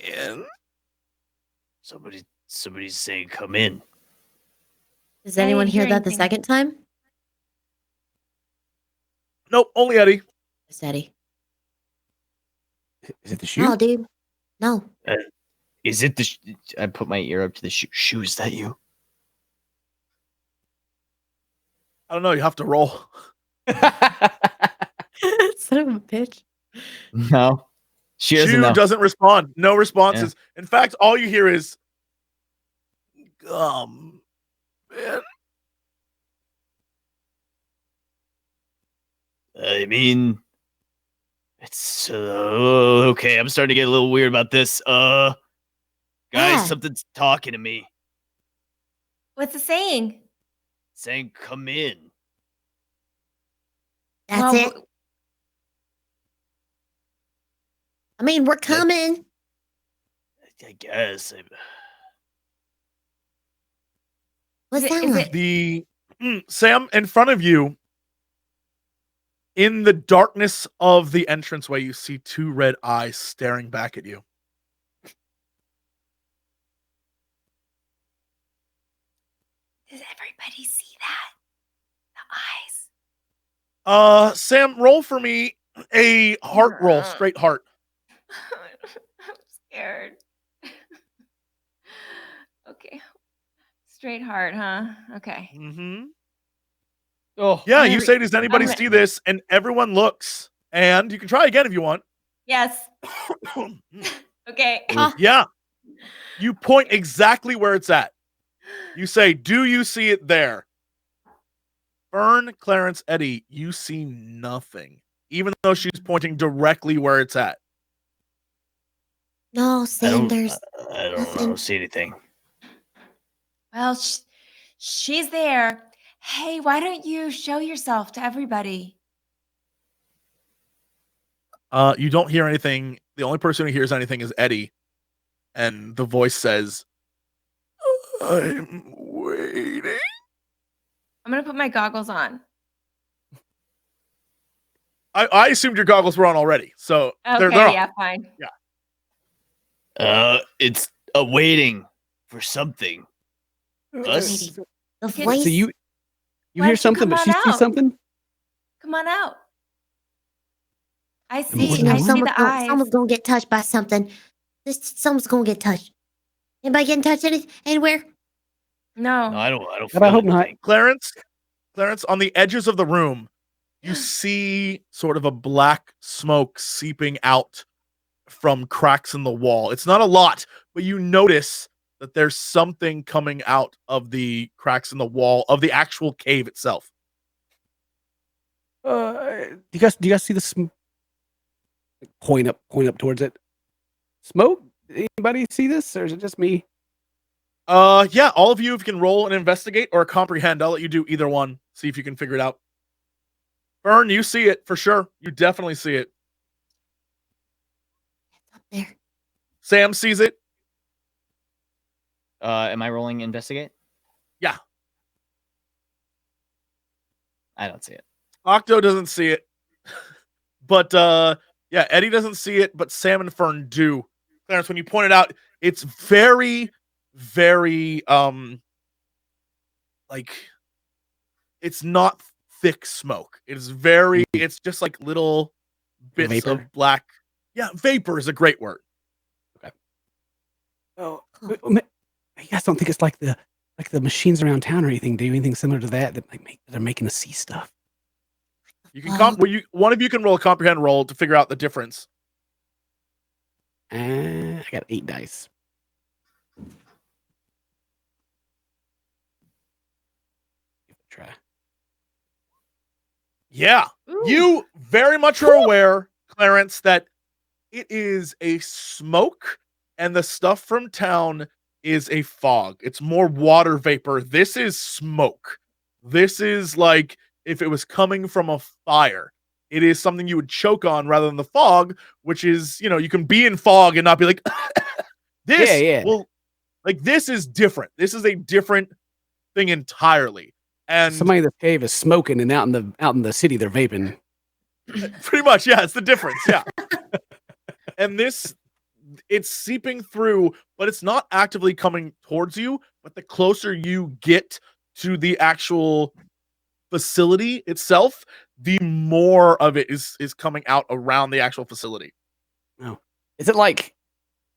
In. somebody's saying, "Come in." Does I anyone didn't hear hear that the anything. second time? Nope, only Eddie. Just Eddie. Is it the shoe? No, dude. No. Is it the? I put my ear up to the shoe. Shu, is that you? I don't know, you have to roll. Son of a bitch. No. She doesn't Shu know. doesn't respond. No responses. In fact, all you hear is, in. I mean, it's okay. I'm starting to get a little weird about this. Guys, Yeah. something's talking to me, What's it saying? saying, "Come in." That's Well, it. I mean, we're coming. I guess. What's Is it- that is one? it- The Sam, in front of you, in the darkness of the entranceway, you see two red eyes staring back at you. Does everybody see that? The eyes. Sam, roll for me a heart roll, straight heart. I'm scared. Okay. Straight heart, huh? Okay. Mm-hmm. Oh, Yeah, I'm you gonna- say, does anybody I'm gonna- see this? And everyone looks. And you can try again if you want. Yes. Okay. Yeah. You point exactly where it's at. You say, do you see it there? Fern, Clarence, Eddie, you see nothing. Even though she's pointing directly where it's at. No, I Sanders. don't see anything. Well, she's there. Hey, why don't you show yourself to everybody? You don't hear anything. The only person who hears anything is Eddie. And the voice says, I'm waiting. I'm going to put my goggles on. I assumed your goggles were on already. So Okay, they're on. yeah, fine. It's waiting for something. Us? The Okay, voice. So you Why hear don't you something, come but on she sees out? something? Come on out. I more see. than I one. see the eyes. Someone's gonna get touched by something. Someone's gonna get touched. Anybody getting touched anywhere? No. No, I don't But I feel hope not. anything. Clarence, on the edges of the room, you see sort of a black smoke seeping out from cracks in the wall. It's not a lot, but you notice that there's something coming out of the cracks in the wall of the actual cave itself. Do you guys see the point up towards it? Smoke? Anybody see this, or is it just me? Yeah, all of you, if you can roll an investigate or a comprehend, I'll let you do either one. See if you can figure it out. Fern, you see it for sure. You definitely see it. It's up there. Sam sees it. Am I rolling investigate? Yeah. I don't see it. Octo doesn't see it. But yeah, Eddie doesn't see it, but Sam and Fern do. Clarence, when you point it out, it's very, very like it's not thick smoke. It is very, it's just like little bits Vapor? of black. Yeah, vapor is a great word. Oh, I guys don't think it's like the machines around town or anything. Do anything similar to that they're making us see stuff. You can one of you can roll a comprehend roll to figure out the difference. I got 8 dice. Give it a try. Yeah. Ooh. You very much are aware, Clarence, that it is a smoke and the stuff from town is a fog. It's more water vapor. This is smoke. This is like if it was coming from a fire. It is something you would choke on rather than the fog, which is, you can be in fog and not be like, this. Yeah. Well, like this is different. This is a different thing entirely. And Somebody in the cave is smoking, and out in the city they're vaping. pretty much, yeah, it's the difference. Yeah. And it's seeping through, but it's not actively coming towards you. But the closer you get to the actual facility itself, the more of it is coming out around the actual facility. Oh, is it like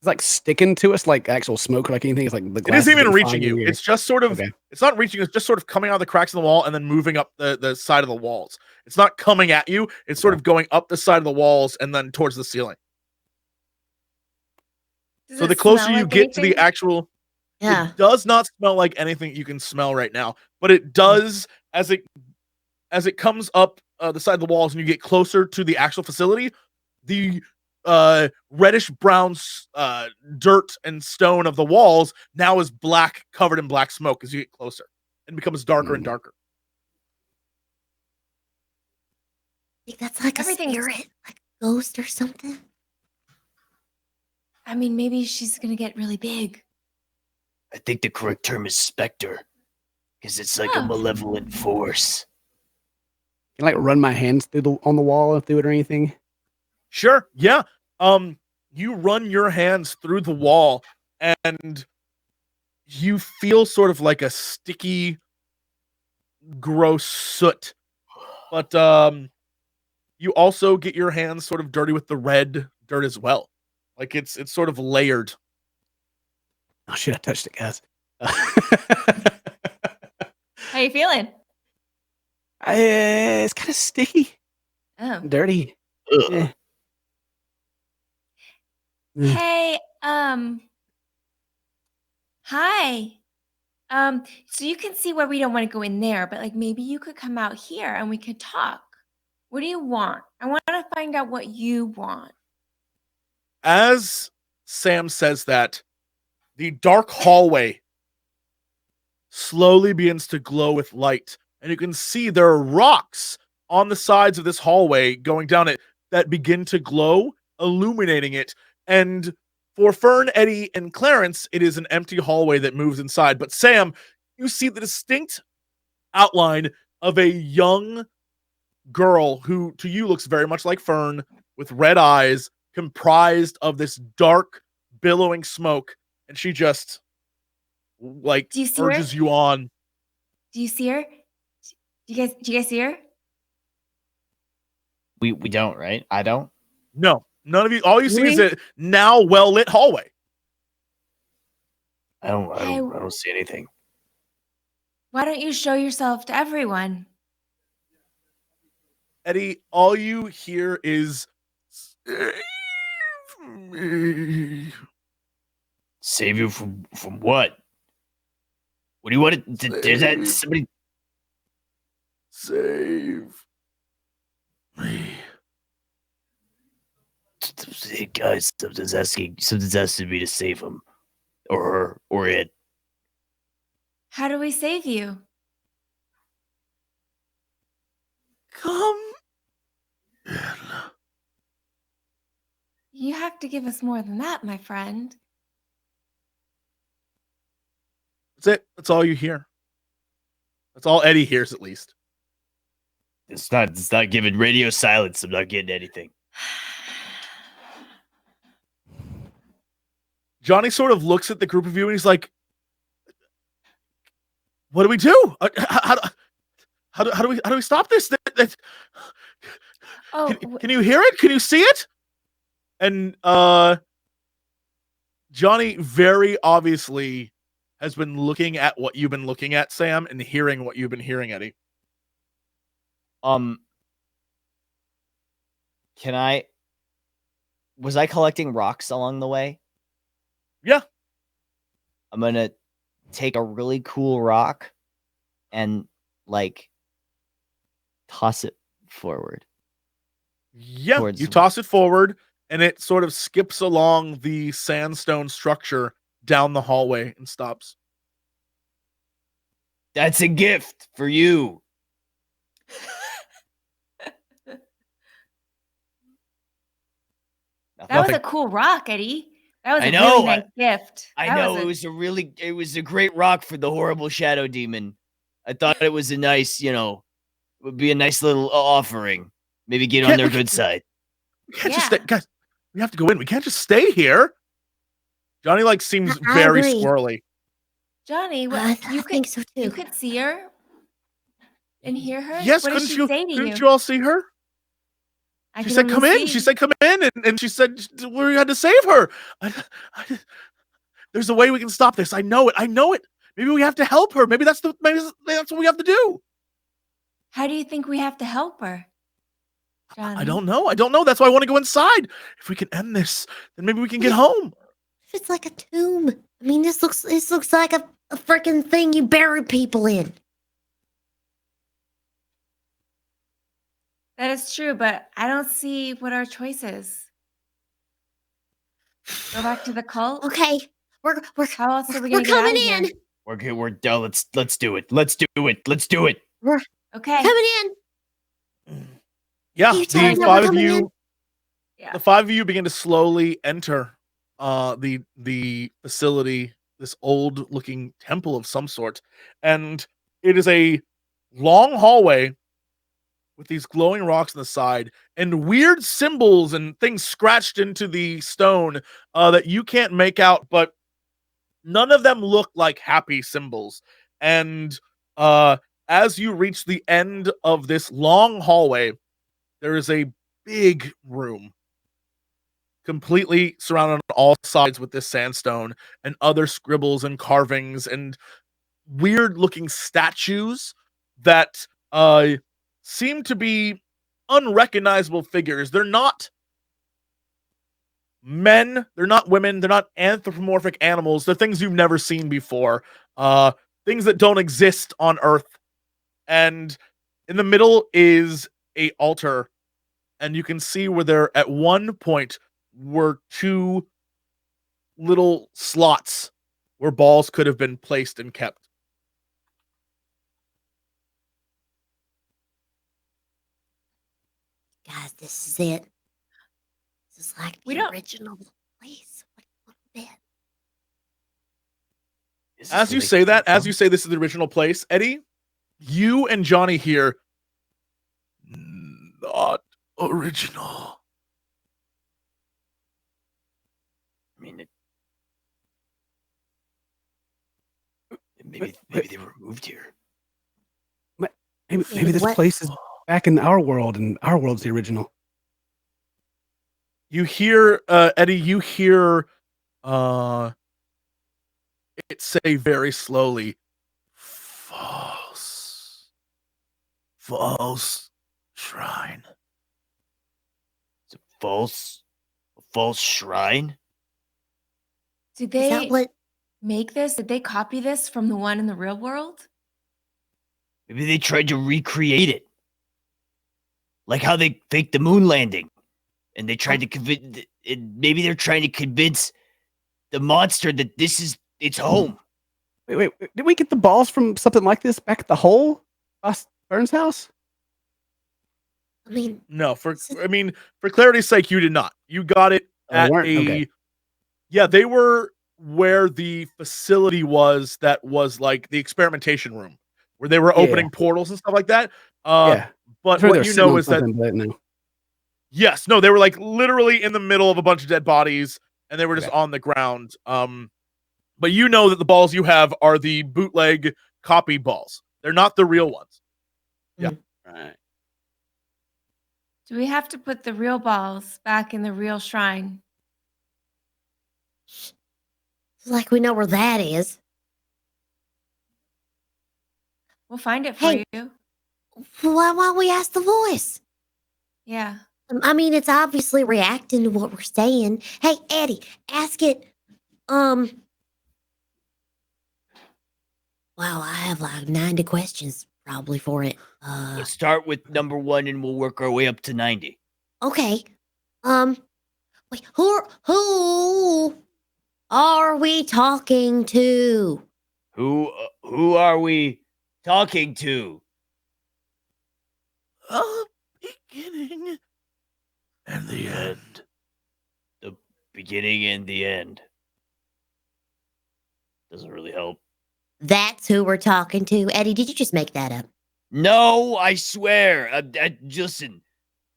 it's like sticking to us like actual smoke, like anything? It's like the It glass isn't even getting reaching foggy you. or- It's just sort of, Okay. it's not reaching you. It's just sort of coming out of the cracks in the wall and then moving up the side of the walls. It's not coming at you. It's sort of going up the side of the walls and then towards the ceiling. Does So it the closer smell you like get to the anything? actual, Yeah. it does not smell like anything you can smell right now, but it does as it comes up the side of the walls and you get closer to the actual facility, the reddish brown dirt and stone of the walls now is black, covered in black smoke as you get closer, and becomes darker and darker. Think that's like Everything's- a spirit, like a ghost or something. I mean, maybe she's gonna get really big. I think the correct term is specter, because it's like a Oh. malevolent force. Can I like run my hands on the wall through it or anything? Sure, yeah. You run your hands through the wall and you feel sort of like a sticky, gross soot. But you also get your hands sort of dirty with the red dirt as well. Like it's sort of layered. Oh shit! I touched it, guys. How you feeling? It's kind of sticky, Oh. dirty. Ugh. Yeah. Mm. Hey, hi. So you can see where we don't want to go in there, but like maybe you could come out here and we could talk. What do you want? I want to find out what you want. As Sam says that, the dark hallway slowly begins to glow with light, and you can see there are rocks on the sides of this hallway going down it that begin to glow, illuminating it. And for Fern, Eddie, and Clarence, it is an empty hallway that moves inside. But Sam, you see the distinct outline of a young girl who to you looks very much like Fern, with red eyes, comprised of this dark, billowing smoke, and she just like Do you see her? urges you on. Do you see her? Do you guys see her? We don't, right? I don't. No, none of you. All you see is Really? a now well-lit hallway. I don't see anything. Why don't you show yourself to everyone? Eddie, all you hear is "Save me. Save you from what? What do you want to? Is that somebody? Save me. Hey guys, something's asking me to save him, or her, or it. How do we save you? Come in. You have to give us more than that, my friend. That's it. That's all you hear. That's all Eddie hears, at least. It's not giving radio silence. I'm not getting anything. Johnny sort of looks at the group of you and he's like, "What do we do? How do we stop this? Oh, Can you hear it? Can you see it?" And Johnny very obviously has been looking at what you've been looking at, Sam, and hearing what you've been hearing, Eddie. Was I collecting rocks along the way? Yeah. I'm gonna take a really cool rock and like toss it forward. Yeah, Towards- you toss it forward, and it sort of skips along the sandstone structure down the hallway and stops. That's a gift for you. that was a cool rock, Eddie. That was I a know, really nice gift. I That know was it was a great rock for the horrible shadow demon. I thought it was a nice, would be a nice little offering. Maybe get on their good side. We can't Yeah. just stay, guys. We have to go in. We can't just stay here. Johnny seems I very agree. squirrely. Johnny, what, I you think could so you too. could see her and hear her. Yes, what did she say to couldn't you all see her? I She can said, only "Come in." see- She said, "Come in," and she said, "We had to save her." There's a way we can stop this. I know it. Maybe we have to help her. Maybe that's what we have to do. How do you think we have to help her, Johnny? I don't know. That's why I want to go inside. If we can end this, then maybe we can get home. It's like a tomb. I mean, this looks like a freaking thing you bury people in. That is true, but I don't see what our choice is. Go back to the cult. Okay, we're How else are we we're gonna get out coming of in. here? We're good. We're done. Let's do it. Let's do it. Okay. Coming in. Yeah, You tell the us how we're five of coming you. in. Yeah. The five of you begin to slowly enter the facility, this old looking temple of some sort, and it is a long hallway with these glowing rocks on the side and weird symbols and things scratched into the stone that you can't make out, but none of them look like happy symbols. And as you reach the end of this long hallway, there is a big room completely surrounded on all sides with this sandstone and other scribbles and carvings and weird looking statues that seem to be unrecognizable figures. They're not men, they're not women, they're not anthropomorphic animals. They're things you've never seen before, things that don't exist on Earth. And in the middle is a altar, and you can see where there at one point were two little slots where balls could have been placed and kept. Guys, this is it. This is like We the don't- original place. What a bit. As you say that, as you say this is the original place, Eddie, you and Johnny hear, "Not original." I mean, maybe they were moved here. Maybe this What? place is back in our world, and our world's the original. You hear Eddie, you hear it say very slowly, false shrine. It's a false shrine. Did Is that they what? make this? Did they copy this from the one in the real world? Maybe they tried to recreate it. Like how they faked the moon landing. And they tried to convince, maybe they're trying to convince the monster that this is its home. Wait. Did we get the balls from something like this back at the hole? Fern's house? I mean, No, for clarity's sake, you did not. You got it Oh, they at weren't? a Okay. Yeah, they were where the facility was that was like the experimentation room where they were Yeah. opening portals and stuff like that. Yeah. But That's where they what were you sitting know on is that something, but no. yes, no, they were like literally in the middle of a bunch of dead bodies and they were just Okay. on the ground. But you know that the balls you have are the bootleg copy balls. They're not the real ones. Right. Do we have to put the real balls back in the real shrine? it's like we know where that is. We'll find it for Hey. you. Why don't we ask the voice? Yeah. I mean, it's obviously reacting to what we're saying. Hey, Eddie, ask it. Wow, I have like 90 questions probably for it. Let's start with number 1 and we'll work our way up to 90. Okay. Wait, who are we talking to? Who are we talking to? Beginning and the end. The beginning and the end. Doesn't really help. That's who we're talking to. Eddie, did you just make that up? No, I swear. Listen,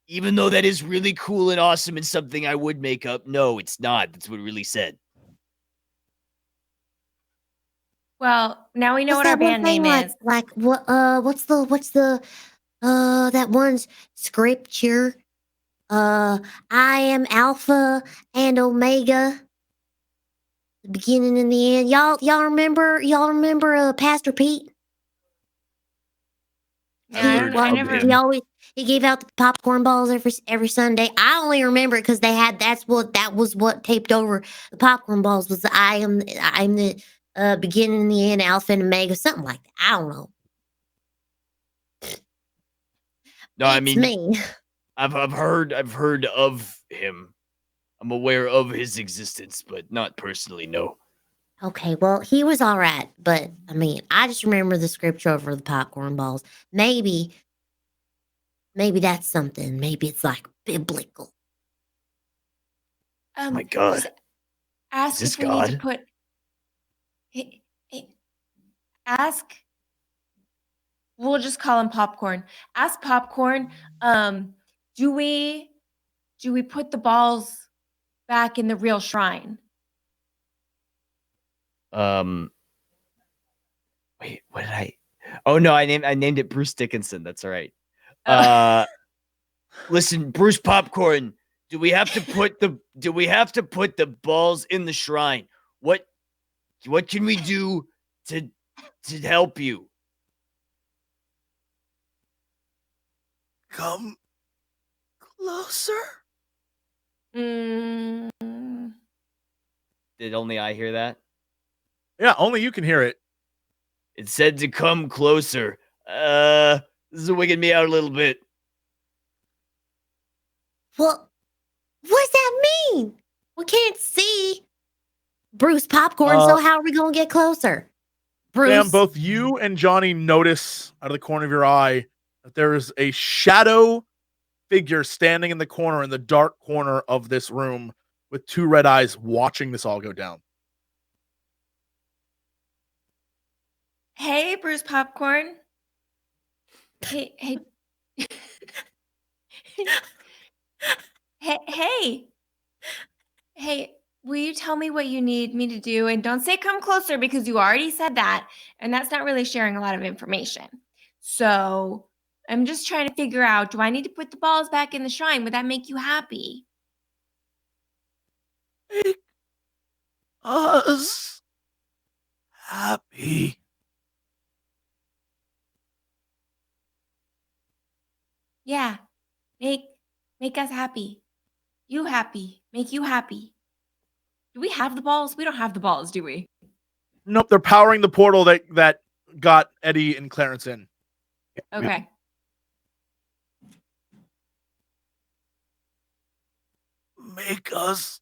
even though that is really cool and awesome and something I would make up, no, it's not. That's what it really said. Well, now we know What's what our that one band thing name is. like what what's the that one's scripture? I am Alpha and Omega. The beginning and the end. Y'all remember Pastor Pete? Yeah, I don't know. I of never. him. He gave out the popcorn balls every Sunday. I only remember it because that was what taped over the popcorn balls was I'm the beginning and the end, Alpha and Omega, something like that. I don't know. No, I It's mean, me. I've heard of him. I'm aware of his existence, but not personally, no. Okay, well, he was all right, but I mean, I just remember the scripture over the popcorn balls. Maybe that's something. Maybe it's like biblical. Oh my God. Just ask Is this if we need to God? put. Ask. We'll just call him Popcorn. Ask Popcorn. Do we put the balls back in the real shrine? Wait, what did I? Oh no, I named it Bruce Dickinson. That's all right. Listen, Bruce Popcorn. Do we have to put the balls in the shrine? What can we do to help you? Come closer. Mm, Did only I hear that? Yeah, only you can hear it. It said to come closer. This is wigging me out a little bit. Well, what does that mean? We can't see Bruce Popcorn, so how are we gonna get closer? Bruce, Sam, both you and Johnny notice out of the corner of your eye that there is a shadow figure standing in the corner, in the dark corner of this room, with 2 red eyes watching this all go down. hey, Bruce Popcorn. Hey. Hey, will you tell me what you need me to do? And don't say come closer because you already said that. And that's not really sharing a lot of information. So I'm just trying to figure out, do I need to put the balls back in the shrine? Would that make you happy? Make us happy. Yeah. Make us happy. You happy. Make you happy. Do we have the balls? We don't have the balls, do we? Nope, they're powering the portal that got Eddie and Clarence in. Okay. Make us.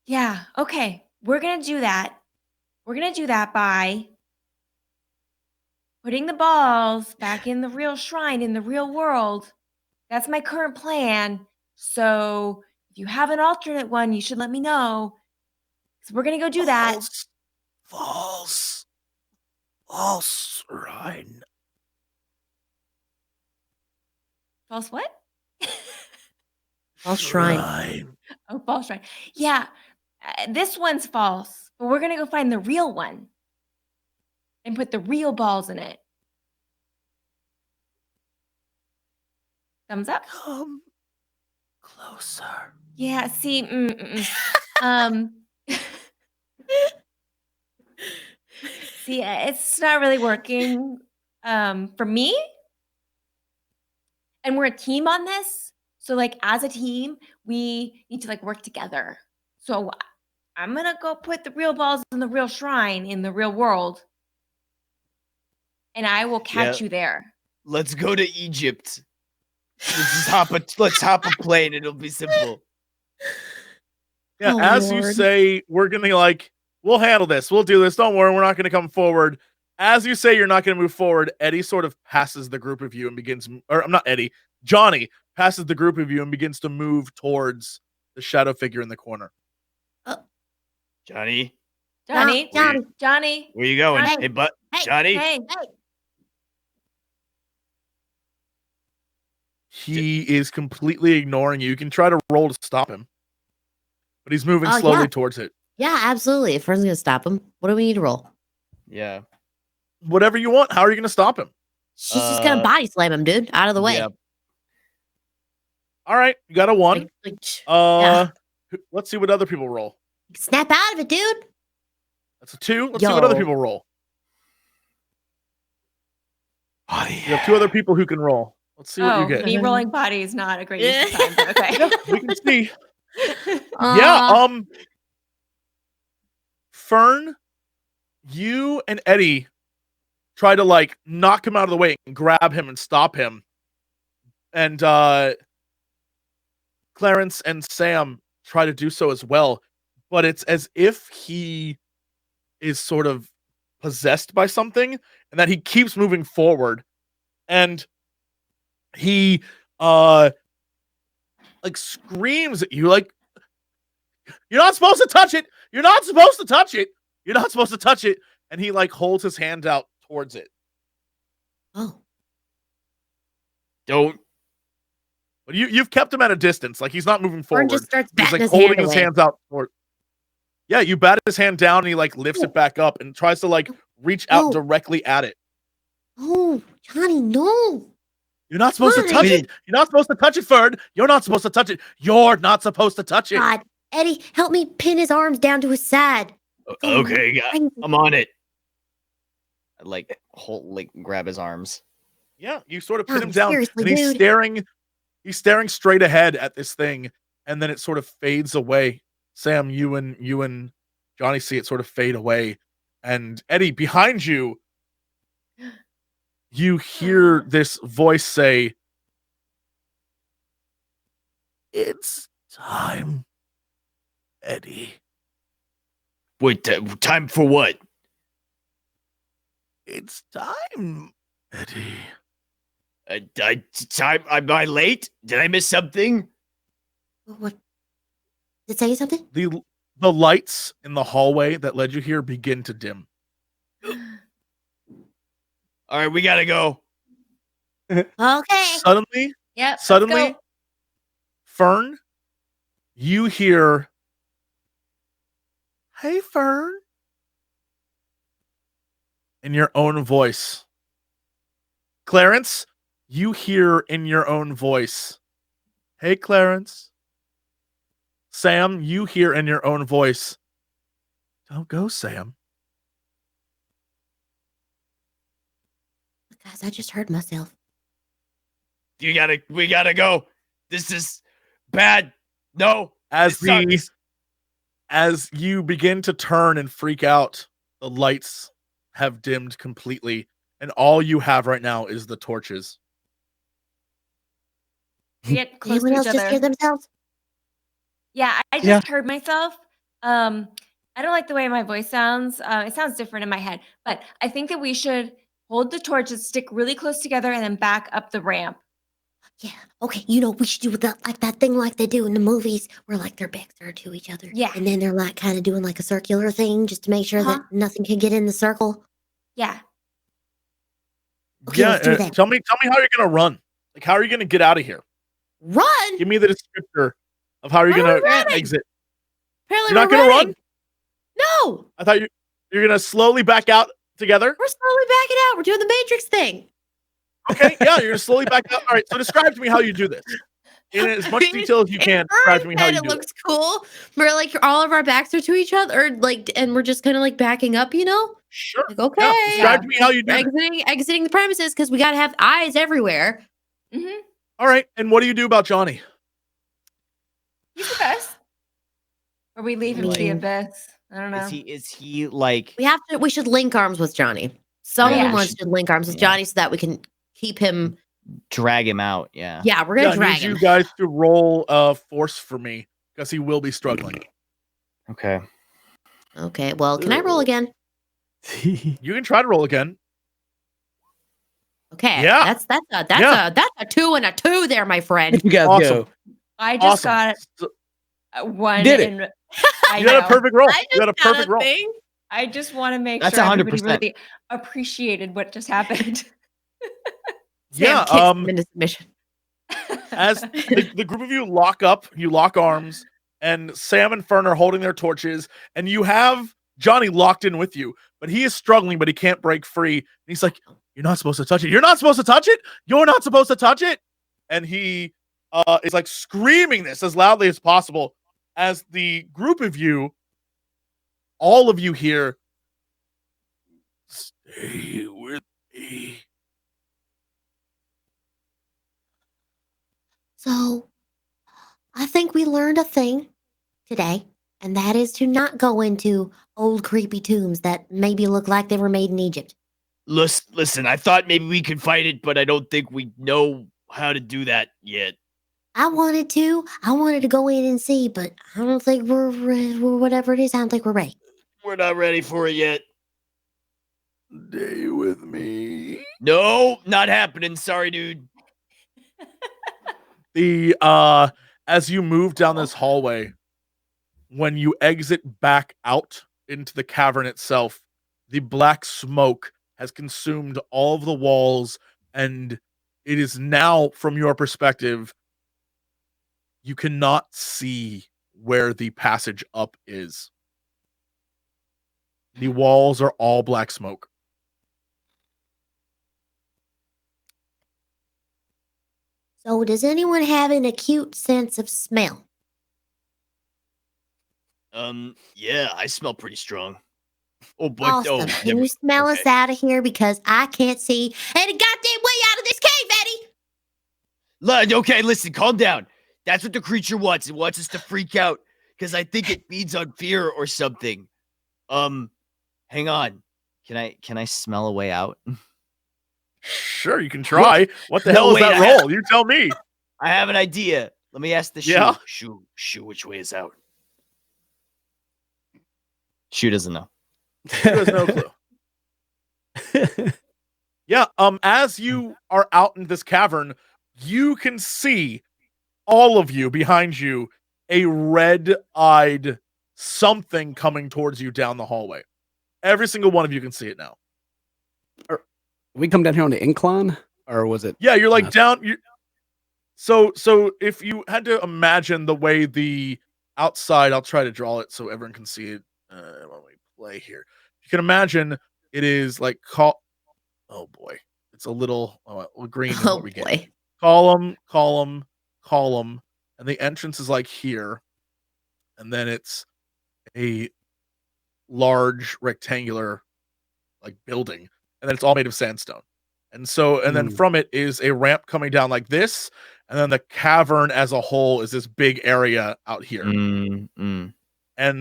Yeah, okay. We're going to do that. We're going to do that by putting the balls back in the real shrine in the real world. That's my current plan. So if you have an alternate one, you should let me know. So we're going to go do that. False shrine. False what? False shrine. Oh, false shrine. Yeah, this one's false. But we're going to go find the real one and put the real balls in it. Thumbs up? Come closer. Yeah, see, see, it's not really working for me. And we're a team on this. So, like, as a team, we need to, like, work together. So, I'm going to go put the real balls in the real shrine in the real world. And I will catch you there. Let's go to Egypt. Let's hop a plane. It'll be simple. Yeah, Oh, as you Lord. say, we're gonna we'll handle this. We'll do this. Don't worry, we're not gonna come forward. As you say, you're not gonna move forward. Eddie sort of passes the group of you and begins, or I'm not Eddie. Johnny passes the group of you and begins to move towards the shadow figure in the corner. Johnny, Johnny, Johnny. Johnny. where you going? Hey. Hey, but Hey, Johnny. Hey, He is completely ignoring you. You can try to roll to stop him, but he's moving Oh, slowly yeah. towards it. Yeah, absolutely. If Fern's gonna stop him, what do we need to roll? Yeah. Whatever you want. How are you gonna stop him? She's just gonna body slam him, dude. Out of the way. Yeah. All right, you got a 1. Yeah. Let's see what other people roll. Snap out of it, dude. That's a 2. Let's see what other Yo. people roll. Oh, You have 2 other people who can roll. Let's see what you get. me rolling body is not a great use of time, but okay. Yeah, we can see. Yeah, Fern, you and Eddie try to knock him out of the way and grab him and stop him. And Clarence and Sam try to do so as well, but it's as if he is sort of possessed by something and that he keeps moving forward, and he screams at you like, you're not supposed to touch it. You're not supposed to touch it. You're not supposed to touch it. And he holds his hand out towards it. Oh. Don't. But you've kept him at a distance. He's not moving Fern forward. just starts He's batting his holding hand his away. hands out toward. Yeah, you bat his hand down and he lifts it back up and tries to reach out No. directly at it. Oh, Johnny, no. You're not supposed to Fern. touch it. You're not supposed to touch it, Fern. You're not supposed to touch it. You're not supposed to touch it. God, Eddie, help me pin his arms down to his side. Okay, I'm- I'm on it. I grab his arms. Yeah, you sort of pin God, him down, seriously, and he's dude. staring. He's staring straight ahead at this thing, and then it sort of fades away. Sam, you and Johnny see it sort of fade away, and Eddie, behind you, you hear this voice say, "It's time, Eddie. Wait, time for what? It's time, Eddie." Am I late? Did I miss something? What? Did it say something? The lights in the hallway that led you here begin to dim. All right, we gotta go. Okay. Suddenly, Yep. let's Suddenly, go. Fern, you hear, "Hey, Fern," in your own voice. Clarence, you hear in your own voice, Hey, Clarence. Sam, you hear in your own voice, don't go, Sam. Guys, I just heard myself. We gotta go. This is bad. No. As It sucks. as you begin to turn and freak out, the lights have dimmed completely, and all you have right now is the torches. We get close Anyone to else each just other. hear themselves? Yeah, I just heard myself. I don't like the way my voice sounds. It sounds different in my head, but I think that we should hold the torches, stick really close together, and then back up the ramp. Yeah. Okay. You know, we should do that, like that thing like they do in the movies where like their backs are to each other. Yeah. And then they're like kind of doing like a circular thing just to make sure that nothing can get in the circle. Yeah. Okay, Yeah, let's do that. tell me how you're gonna run. Like, how are you gonna get out of here? Run. Give me the descriptor of how you're Why are we gonna running? exit. Apparently You're not we're gonna running. run? No, I thought you're gonna slowly back out together. we're slowly backing out. We're doing the Matrix thing. Okay, yeah, you're gonna slowly back out. All right, so describe to me how you do this in as much detail as you can. Describe to me how you it do looks cool. We're like all of our backs are to each other, like, and we're just kind of like backing up, you know? Sure. Like, okay. Yeah, describe to me how you do We're exiting the premises because we gotta have eyes everywhere. Mm-hmm. All right, and what do you do about Johnny? He's the best. Or we leave him to the Like- abyss. I don't know. Is he like We should link arms with Johnny. Someone Yeah. wants to link arms with Yeah. Johnny so that we can keep him. drag him out? Yeah. Yeah, we're gonna I drag need him. you guys to roll force for me because he will be struggling. Okay. Okay, well, can I roll again? You can try to roll again. Okay. Yeah. That's a 2 and a 2 there, my friend. You guys Awesome. go. I just Awesome. got So- one. Did it. And I you had a know. perfect roll. I You had a just got perfect roll. thing. I just want to make That's sure everybody 100%. really appreciated what just happened. Yeah. Sam kicks him into submission. As the group of you lock up, you lock arms, and Sam and Fern are holding their torches, and you have Johnny locked in with you, but he is struggling, but he can't break free. And he's like, "You're not supposed to touch it. You're not supposed to touch it. You're not supposed to touch it." And he is like screaming this as loudly as possible as the group of you, all of you hear, "Stay with me." So, I think we learned a thing today, and that is to not go into old creepy tombs that maybe look like they were made in Egypt. Listen, I thought maybe we could fight it, but I don't think we know how to do that yet. I wanted to go in and see, but I don't think we're whatever it is. I don't think we're ready. We're not ready for it yet. Stay with me. No, not happening. Sorry, dude. The as you move down this hallway, when you exit back out into the cavern itself, the black smoke has consumed all of the walls, and it is now, from your perspective, you cannot see where the passage up is. The walls are all black smoke. So, does anyone have an acute sense of smell? Yeah, I smell pretty strong. Oh boy, Awesome. oh, Can never- you smell us okay. out of here because I can't see any goddamn way out of this cave, Eddie? Okay, listen, calm down. That's what the creature wants. It wants us to freak out because I think it feeds on fear or something. Hang on. Can I smell a way out? Sure, you can try. What the No, hell is wait, that I have- roll? You tell me. I have an idea. Let me ask the shoe. Yeah? Shoo, which way is out? Shoe doesn't know. He has no clue. Yeah, as you are out in this cavern, you can see all of you behind you a red-eyed something coming towards you down the hallway. Every single one of you can see it now. We come down here on the incline, or was it? Yeah, you're like Uh, down. So if you had to imagine the way the outside, I'll try to draw it so everyone can see it when we play here. You can imagine it is like oh boy, it's a little green. Is Oh what we get. boy. Column, column, column, and the entrance is like here, and then it's a large rectangular like building, and then it's all made of sandstone. And so, and then from it is a ramp coming down like this, and then the cavern as a whole is this big area out here. And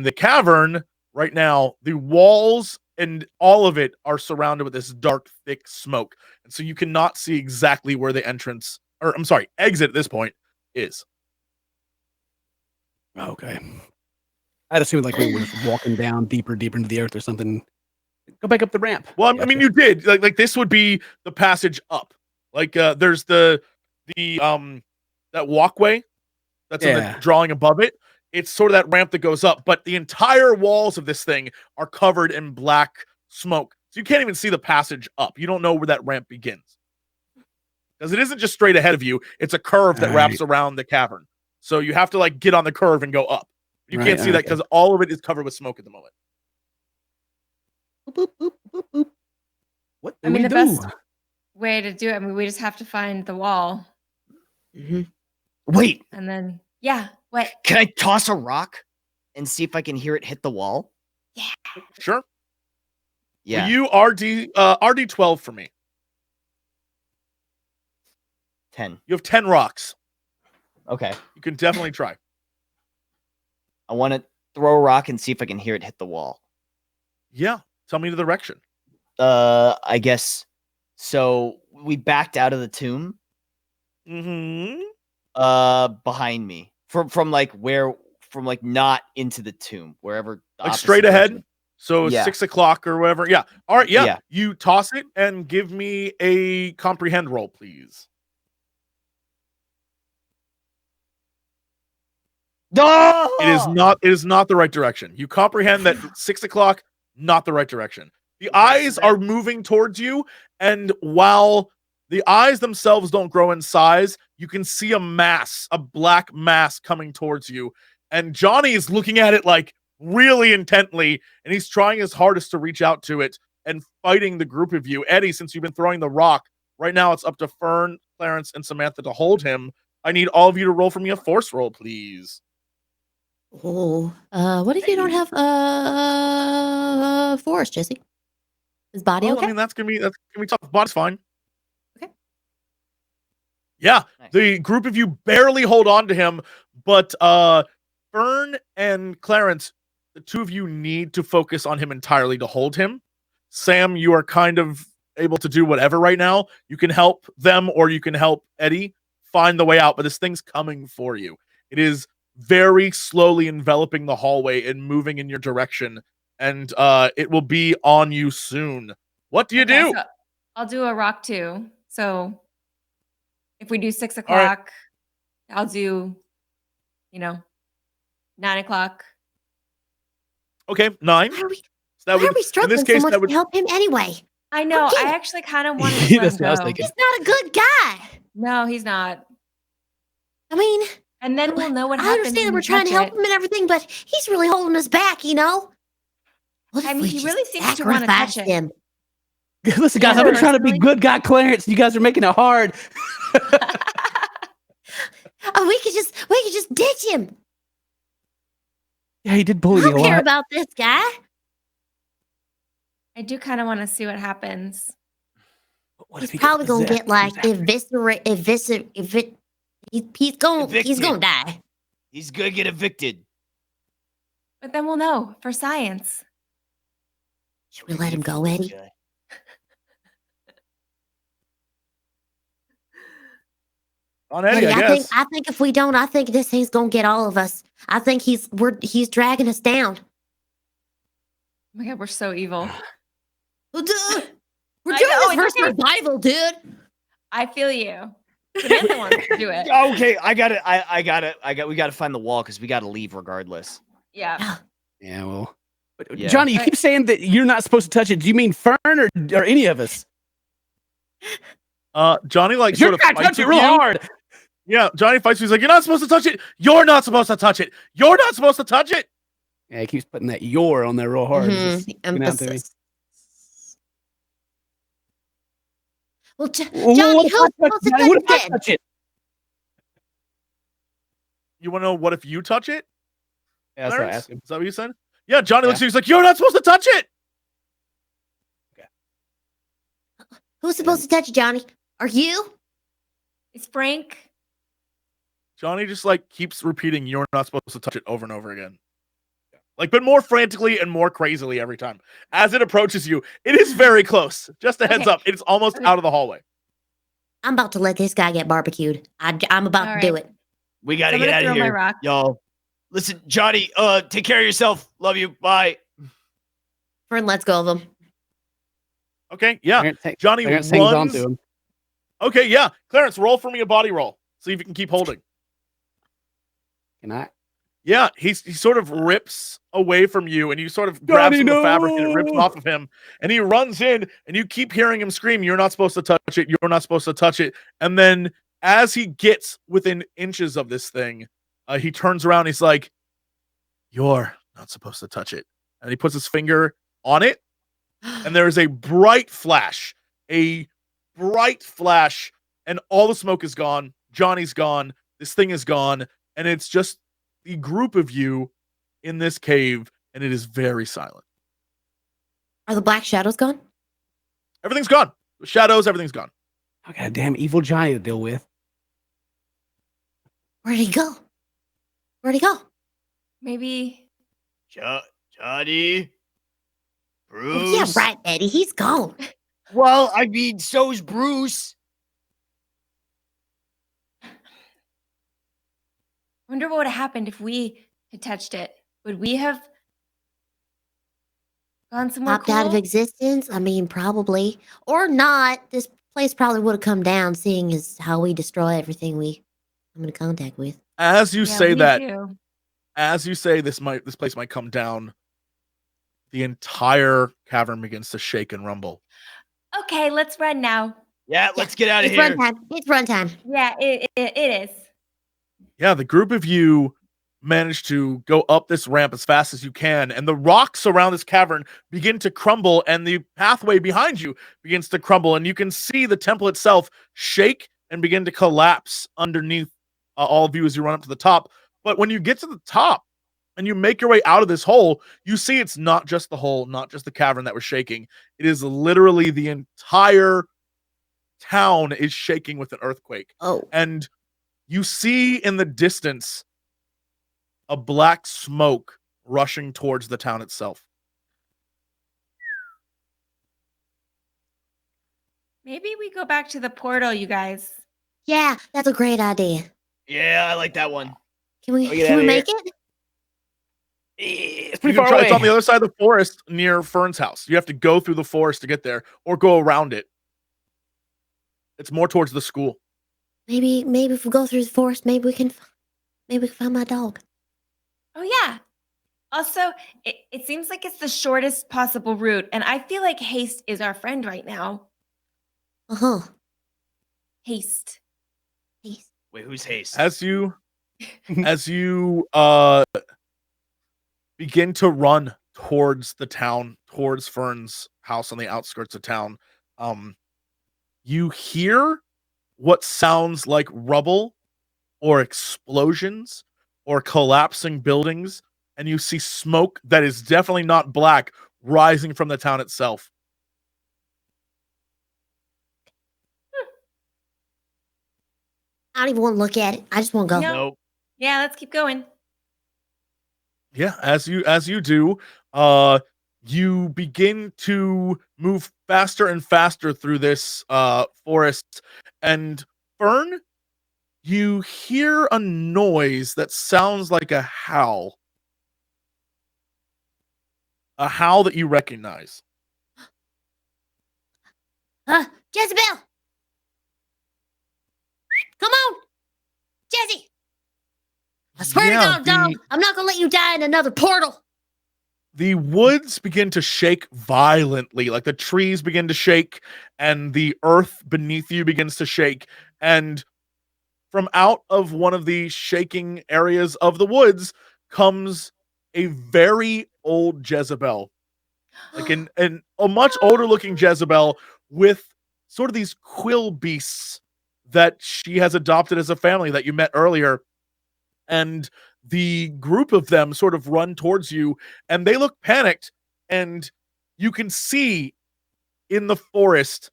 the cavern right now, the walls and all of it are surrounded with this dark, thick smoke, and so you cannot see exactly where the entrance, or I'm sorry, exit at this point is. Okay. I'd assume like we were just walking down deeper into the earth or something. Go back up the ramp. Well, I mean, you did like this would be the passage up. Like there's the that walkway that's in the drawing above it. It's sort of that ramp that goes up, but the entire walls of this thing are covered in black smoke, so you can't even see the passage up. You don't know where that ramp begins because it isn't just straight ahead of you. It's a curve that wraps around the cavern, so you have to like get on the curve and go up. You can't see that because all of it is covered with smoke at the moment. Boop, boop, boop, boop. What do I mean, we the do? best way to do it, I mean, we just have to find the wall. Wait, And then, yeah, what? can I toss a rock and see if I can hear it hit the wall? Yeah. Sure. Yeah. Well, you RD 12 for me. 10. You have 10 rocks. Okay. You can definitely try. I want to throw a rock and see if I can hear it hit the wall. Yeah. Tell me the direction. I guess. So we backed out of the tomb. Mm-hmm. Behind me. From like not into the tomb, wherever. Like straight ahead. direction. So Yeah. 6 o'clock or whatever. Yeah. All right. Yeah. Yeah. You toss it and give me a comprehend roll, please. No! It is not the right direction. You comprehend that 6 o'clock, not the right direction. The eyes are moving towards you, and while the eyes themselves don't grow in size, you can see a black mass coming towards you. And Johnny is looking at it like really intently, and he's trying his hardest to reach out to it and fighting the group of you. Eddie, since you've been throwing the rock, right now it's up to Fern, Clarence, and Samantha to hold him. I need all of you to roll for me a force roll, please. Oh, what if you don't have force, Jesse? Is body Well, okay? I mean, that's gonna be tough. Body's fine. Okay. Yeah, Nice. the group of you barely hold on to him, but Fern and Clarence, the two of you need to focus on him entirely to hold him. Sam, you are kind of able to do whatever right now. You can help them, or you can help Eddie find the way out. But this thing's coming for you. It is very slowly enveloping the hallway and moving in your direction, and it will be on you soon. What do you do? So I'll do a rock too. So if we do 6 All right. o'clock, I'll do, 9 o'clock. Okay, 9. Why are we, So that why are would, we in struggling this case, so much that would to help him anyway? I know. Okay. I actually kind of wanted to let That's him what I was go. thinking. He's not a good guy. No, he's not. I mean, And then we'll know what I happens. understand that when we're we trying to touch help him and everything, but he's really holding us back, What I if mean, we he just really seems to wanna touch sacrificed it. him? Listen, guys, Yeah, I've been trying to be personally. good guy Clarence. You guys are making it hard. Oh, we could just ditch him. Yeah, he did I bully me a don't care lot. about this guy. I do kind of want to see what happens. What He's if he gets probably gonna possessed? get like Who's after he's gonna Evicted. die. He's gonna get evicted. But then we'll know for science. Should we let him go, Eddie? on Eddie, I I guess. think if we don't, I think this thing's gonna get all of us. I think he's dragging us down. Oh my God, we're so evil. Well, dude, we're I doing know, this for it's okay. survival, dude. I feel you. Samantha wants to do it. Okay, we gotta find the wall because we gotta leave regardless. Yeah. Yeah, well. But, Yeah. Johnny, you keep saying that you're not supposed to touch it. Do you mean Fern or any of us? Johnny like You're sort of not fights touching it with real you. hard. Yeah, Johnny fights. He's like, "You're not supposed to touch it. You're not supposed to touch it. You're not supposed to touch it." Yeah, he keeps putting that "your" on there real hard. Mhm, Just sticking out to me. emphasis. Well, Well, Johnny, what if who's I touch supposed to it? What if I touch it? touch it? You want to know what if you touch it? Yeah, that's what I Clarence? asked him. Is that what you said? Yeah, Johnny looks Yeah. at you. He's like, "You're not supposed to touch it." Who's supposed to touch it, Johnny? Are you? It's Frank. Johnny just like keeps repeating, "You're not supposed to touch it" over and over again. Like, but more frantically and more crazily every time. As it approaches you, it is very close. Just a heads Okay. up, it's almost Okay. out of the hallway. I'm about to let this guy get barbecued. I'm about All to do right. it. We So gotta I'm get gonna out of throw my here, rock. y'all. Listen, Johnny. Take care of yourself. Love you. Bye. Fern, let's go of him. Okay, yeah. Johnny Clarence hangs on runs. to him. Okay, yeah. Clarence, roll for me a body roll. See if you can keep holding. Can I? Yeah, he sort of rips away from you, and you sort of grab Johnny, some of the fabric, and it rips no! off of him. And he runs in, and you keep hearing him scream, "You're not supposed to touch it. You're not supposed to touch it." And then, as he gets within inches of this thing, he turns around. He's like, "You're not supposed to touch it." And he puts his finger on it, and there is a bright flash, and all the smoke is gone. Johnny's gone. This thing is gone, and it's just the group of you in this cave, and it is very silent. Are the black shadows gone? Everything's gone. The shadows, everything's gone. I got a damn evil giant to deal with. Where'd he go? Where'd he go? Maybe. Johnny. Bruce. Oh, yeah, right, Eddie. He's gone. Well, I mean, so's Bruce. I wonder what would have happened if we had touched it. Would we have gone somewhere Popped out of cool? existence? I mean, probably. Or not. This place probably would have come down, seeing as how we destroy everything we come into contact with. As you Yeah, say we that, do. as you say this place might come down, the entire cavern begins to shake and rumble. Okay, let's run now. Yeah, let's get out of It's here. run time. It's run time. Yeah, it is. Yeah, the group of you manage to go up this ramp as fast as you can, and the rocks around this cavern begin to crumble, and the pathway behind you begins to crumble, and you can see the temple itself shake and begin to collapse underneath all of you as you run up to the top. But when you get to the top and you make your way out of this hole, you see it's not just the hole, not just the cavern that was shaking. It is literally the entire town is shaking with an earthquake. Oh. And you see in the distance a black smoke rushing towards the town itself. Maybe we go back to the portal, you guys. Yeah, that's a great idea. Yeah, I like that one. Can we, Get can outta we here. make it? It's You pretty can far try, away. it's on the other side of the forest near Fern's house. You have to go through the forest to get there or go around it. It's more towards the school. Maybe if we go through the forest, maybe we can find my dog. Oh, yeah. Also, it seems like it's the shortest possible route, and I feel like haste is our friend right now. Uh-huh. Haste. Please. Wait, who's Haste? As you begin to run towards the town, towards Fern's house on the outskirts of town, you hear what sounds like rubble or explosions or collapsing buildings, and you see smoke that is definitely not black rising from the town itself. I don't even want to look at it. I just want to go. No. Nope. Yeah, let's keep going. Yeah, as you do, you begin to move faster and faster through this forest, and Fern, you hear a noise that sounds like a howl that you recognize. Jezebel! Come on! Jesse! I swear Yeah, to God, dog, I'm not going to let you die in another portal. The woods begin to shake violently, like the trees begin to shake, and the earth beneath you begins to shake, and from out of one of the shaking areas of the woods comes a very old Jezebel. Like a much older looking Jezebel with sort of these quill beasts that she has adopted as a family that you met earlier. and the group of them sort of run towards you, and they look panicked, and you can see in the forest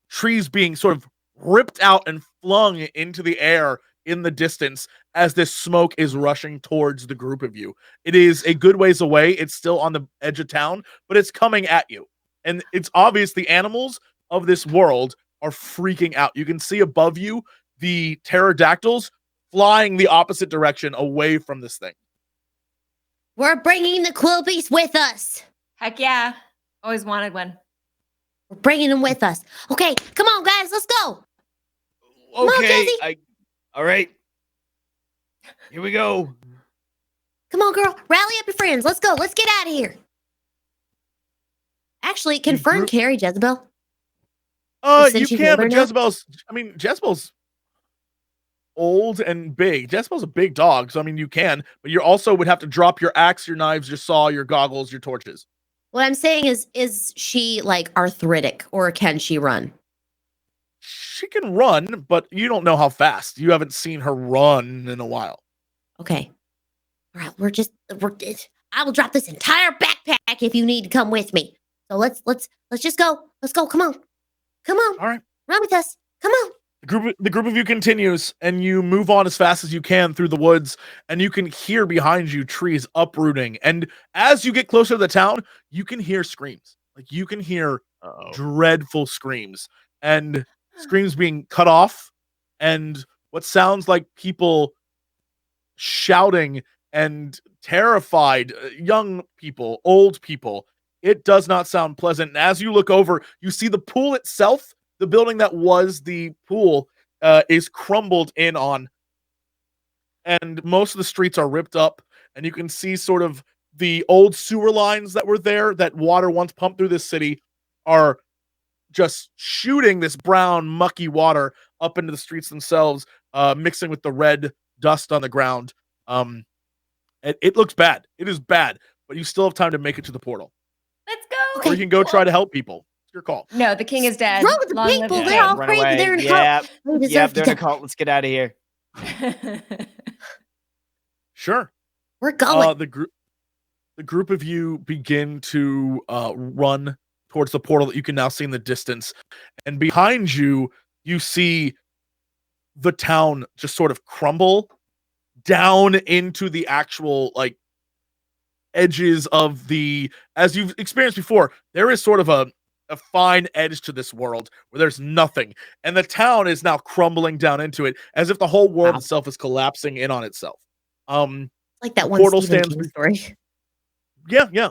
trees being sort of ripped out and flung into the air in the distance as this smoke is rushing towards the group of you. It is a good ways away. It's still on the edge of town, but it's coming at you. And it's obvious the animals of this world are freaking out. You can see above you the pterodactyls flying the opposite direction away from this thing. We're bringing the quilbies with us. Heck yeah. Always wanted one. We're bringing them with us. Okay, come on, guys, let's go. Come on, Okay, Jesse. all right. Here we go. Come on, girl. Rally up your friends. Let's go. Let's get out of here. Actually, can Fern carry Jezebel? Since You she's can, older but now? Jezebel's old and big. Jezebel's a big dog, so you can, but you also would have to drop your axe, your knives, your saw, your goggles, your torches. What I'm saying is she like arthritic or can she run? She can run, but you don't know how fast. You haven't seen her run in a while. Okay. All right, I will drop this entire backpack if you need to come with me. So let's just go. Let's go. Come on. Come on. All right. Run with us. Come on. The group of you continues, and you move on as fast as you can through the woods, and you can hear behind you trees uprooting. And as you get closer to the town, you can hear screams. Like you can hear dreadful screams and screams being cut off, and what sounds like people shouting and terrified, young people, old people. It does not sound pleasant. And as you look over, you see the pool itself. The building that was the pool is crumbled in on, and most of the streets are ripped up, and you can see sort of the old sewer lines that were there that water once pumped through this city are just shooting this brown, mucky water up into the streets themselves, mixing with the red dust on the ground. It looks bad. It is bad, but you still have time to make it to the portal. Let's go. Or you can go try to help people. Your call. No, the king is dead. What's wrong with the Long live people? the They're king. all Run crazy. away. They're in Yeah, cult. They deserve yeah, to they're in a die. cult. Let's get out of here. Sure. We're going. The group of you begin to run towards the portal that you can now see in the distance, and behind you, you see the town just sort of crumble down into the actual edges of the, as you've experienced before, there is sort of a fine edge to this world where there's nothing, and the town is now crumbling down into it as if the whole world itself is collapsing in on itself. Like that one portal Stephen stands King story. Yeah.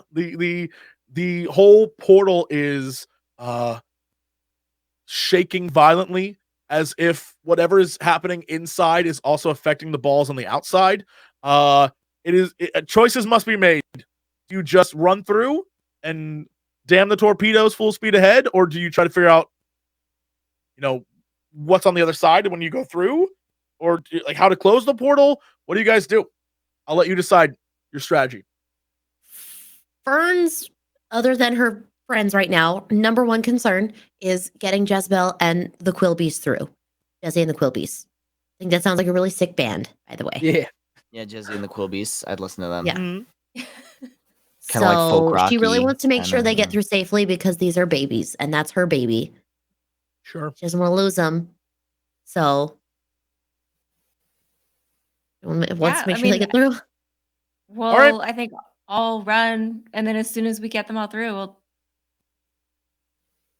The whole portal is shaking violently as if whatever is happening inside is also affecting the balls on the outside. Choices must be made. Do you just run through and damn the torpedoes full speed ahead, or do you try to figure out, what's on the other side when you go through, or how to close the portal? What do you guys do? I'll let you decide your strategy. Fern's, other than her friends right now, number one concern is getting Jezebel and the Quilbies through. Jesse and the Quilbies. I think that sounds like a really sick band, by the way. Yeah. Yeah, Jesse and the Quilbies. I'd listen to them. Yeah. Mm-hmm. Kinda like folk So she really rocky, wants to make sure they get kinda. through safely because these are babies, and that's her baby. Sure. She doesn't want to lose them. So wants to make sure they get through. Well, All right. I think I'll run, and then as soon as we get them all through, we'll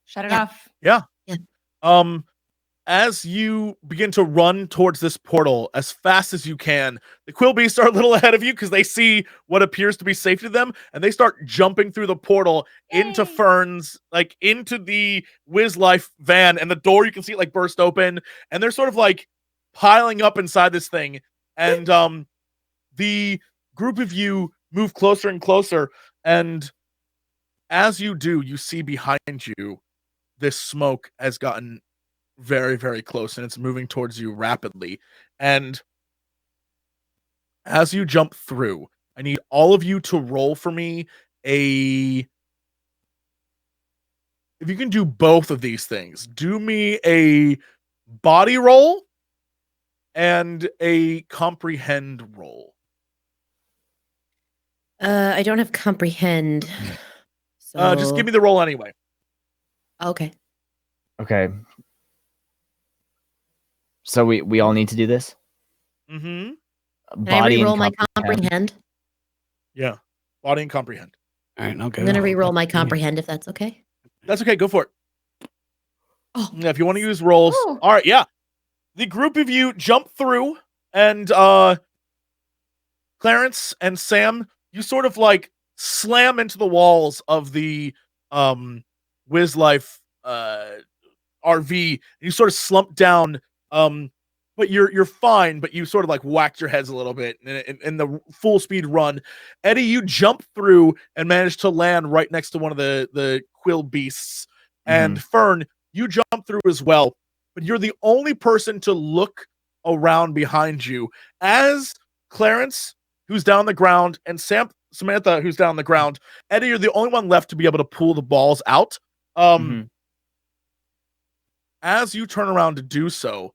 shut it off. Yeah. As you begin to run towards this portal as fast as you can, the Quilbies are a little ahead of you because they see what appears to be safe to them, and they start jumping through the portal into Yay. Fern's, into the Wiz Life van, and the door you can see it burst open, and they're sort of piling up inside this thing, and the group of you move closer and closer, and as you do, you see behind you this smoke has gotten very, very close, and it's moving towards you rapidly. And as you jump through, I need all of you to roll for me if you can do both of these things, do me a body roll and a comprehend roll. I don't have comprehend. So Just give me the roll anyway. Okay. Okay. So we all need to do this? Mm-hmm. Can I re-roll my comprehend? Yeah. Body and comprehend. All right, okay. I'm gonna re-roll my comprehend if that's okay. That's okay. Go for it. Oh. Yeah, if you want to use rolls. Ooh. All right, yeah. The group of you jump through, and Clarence and Sam, you sort of like slam into the walls of the Wiz Life RV. You sort of slump down, but you're fine. But you sort of like whacked your heads a little bit in the full speed run. Eddie, you jump through and manage to land right next to one of the quill beasts. And Fern, you jump through as well, but you're the only person to look around behind you as Clarence, who's down the ground, and Samantha, who's down the ground. Eddie, you're the only one left to be able to pull the balls out. As you turn around to do so,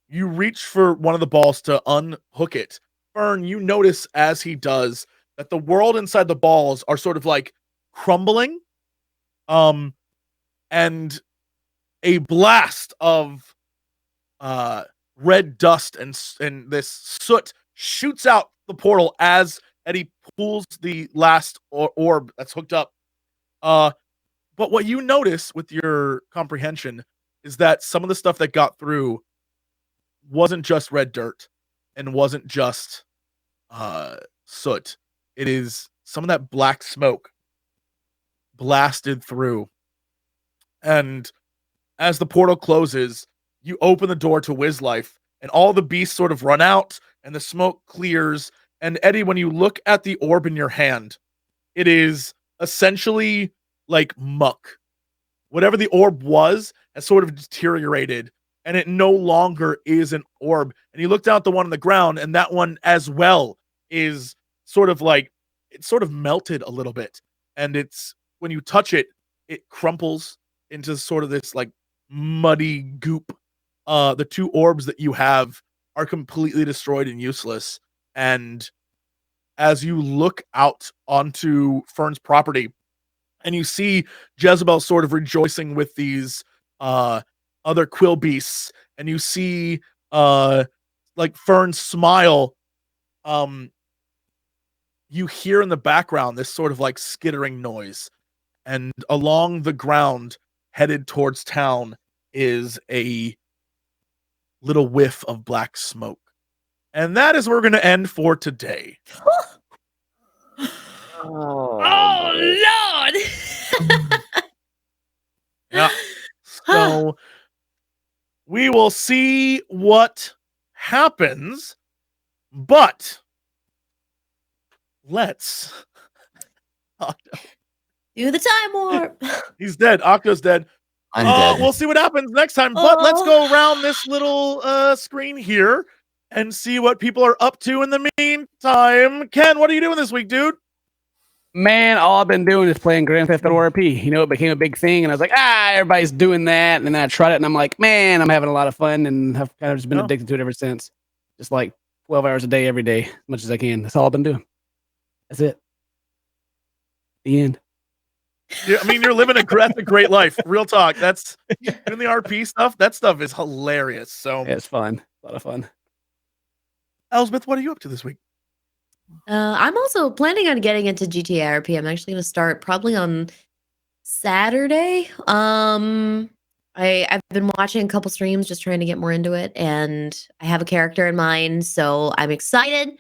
you reach for one of the balls to unhook it. Fern, you notice as he does that the world inside the balls are sort of like crumbling. And a blast of red dust and this soot shoots out the portal as Eddie pulls the last orb that's hooked up. But what you notice with your comprehension is that some of the stuff that got through wasn't just red dirt and wasn't just soot. It is some of that black smoke blasted through. And as the portal closes, you open the door to Wiz Life, and all the beasts sort of run out, and the smoke clears. And Eddie, when you look at the orb in your hand, it is essentially like muck. Whatever the orb was has sort of deteriorated, and it no longer is an orb. And you look down at the one on the ground, and that one as well is sort of like, it's sort of melted a little bit. And it's, when you touch it, it crumples into sort of this like muddy goop. The two orbs that you have are completely destroyed and useless. And as you look out onto Fern's property and you see Jezebel sort of rejoicing with these other quill beasts, and you see like Fern smile, you hear in the background this sort of like skittering noise. And along the ground, headed towards town, is a little whiff of black smoke. And that is where we're going to end for today. Oh, Lord. Yeah. So we will see what happens, but let's... Do the time warp. He's dead. Octo's dead. I'm dead. We'll see what happens next time. But let's go around this little screen here and see what people are up to in the meantime. Ken, what are you doing this week, dude? Man, all I've been doing is playing Grand Theft Auto RP. You know, it became a big thing, and I was like, everybody's doing that. And then I tried it, and I'm like, man, I'm having a lot of fun, and I've kind of just been addicted to it ever since. Just like 12 hours a day, every day, as much as I can. That's all I've been doing. That's it. The end. Yeah, I mean, you're living a great life. Real talk. That's doing the RP stuff. That stuff is hilarious. So Yeah, it's fun. A lot of fun. Elspeth, what are you up to this week? I'm also planning on getting into GTA RP. I'm actually going to start probably on Saturday. I've been watching a couple streams, just trying to get more into it, and I have a character in mind, so I'm excited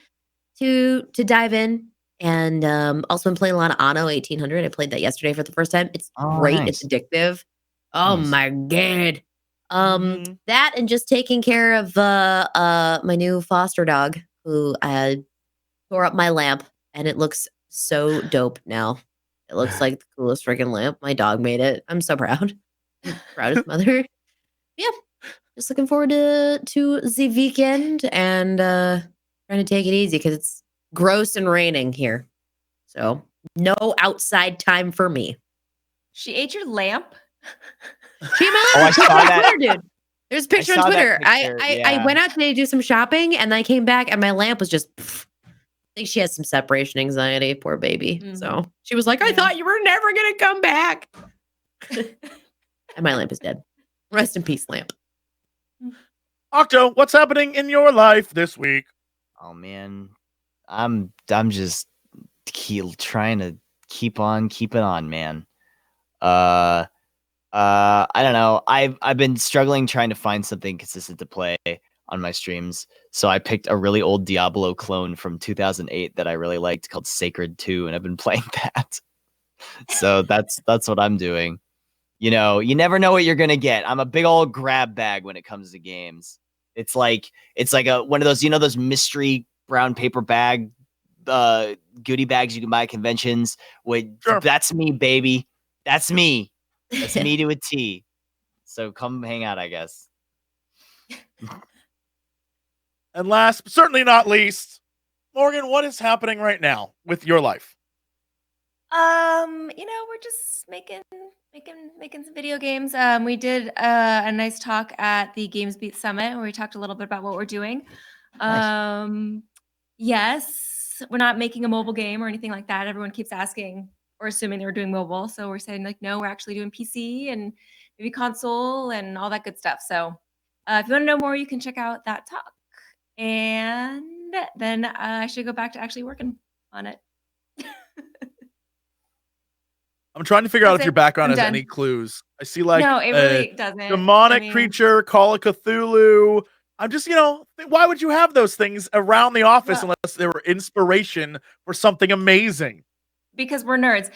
to dive in. And also, I'm playing a lot of Anno 1800. I played that yesterday for the first time. It's great. Nice. It's addictive. Oh my god. That and just taking care of my new foster dog who tore up my lamp, and it looks so dope now. It looks like the coolest freaking lamp. My dog made it. I'm so proud. Proudest mother. Yeah. Just looking forward to the weekend and trying to take it easy because it's gross and raining here. So no outside time for me. She ate your lamp. She I saw that. dude. There's a picture saw on that Twitter. picture, I yeah. went out today to do some shopping, and I came back, and my lamp was just. I think she has some separation anxiety, poor baby. So she was like, "I thought you were never gonna come back," and my lamp is dead. Rest in peace, lamp. Octo, what's happening in your life this week? Oh man, I'm just trying to keep on keeping on, man. I don't know. I've been struggling trying to find something consistent to play on my streams. So I picked a really old Diablo clone from 2008 that I really liked called Sacred 2, and I've been playing that. So that's what I'm doing. You know, you never know what you're gonna get. I'm a big old grab bag when it comes to games. It's like a one of those, you know, those mystery brown paper bag goodie bags you can buy at conventions. Sure. That's me, baby. That's me. That's me to a T. So come hang out, I guess. And last, but certainly not least, Morgan, what is happening right now with your life? You know, we're just making some video games. We did a nice talk at the Games Beat Summit where we talked a little bit about what we're doing. Nice. Yes, we're not making a mobile game or anything like that. Everyone keeps asking or assuming they were doing mobile, so we're saying like, no, we're actually doing PC and maybe console and all that good stuff. So, if you want to know more, you can check out that talk. And then I should go back to actually working on it. I'm trying to figure out That's if your it. background I'm has done. any clues. I see like No, it a really doesn't. demonic I mean, creature, Call of Cthulhu. I'm just, why would you have those things around the office Well- unless they were inspiration for something amazing? because we're nerds.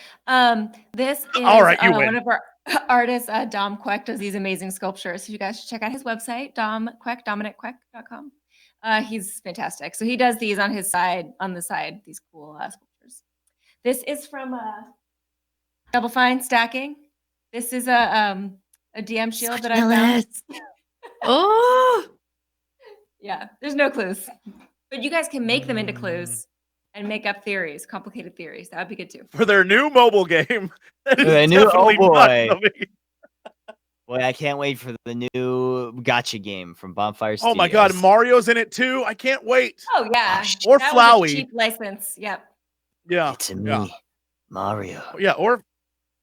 This is All right, you win. one of our artists, Dom Queck, does these amazing sculptures. So you guys should check out his website, DominicQueck.com. He's fantastic. So he does these on the side, these cool sculptures. This is from Double Fine Stacking. This is a DM shield that I found. Oh, Yeah, there's no clues. But you guys can make them into clues and make up theories, complicated theories. That would be good too. For their new mobile game. That is their new- definitely oh, not boy. coming. Boy, I can't wait for the new gotcha game from Bonfire Oh Studios. my god, Mario's in it too. I can't wait. Oh yeah, Or that was a Flowey. cheap license. Yep. Yeah. It's me, Yeah. Mario. Yeah, or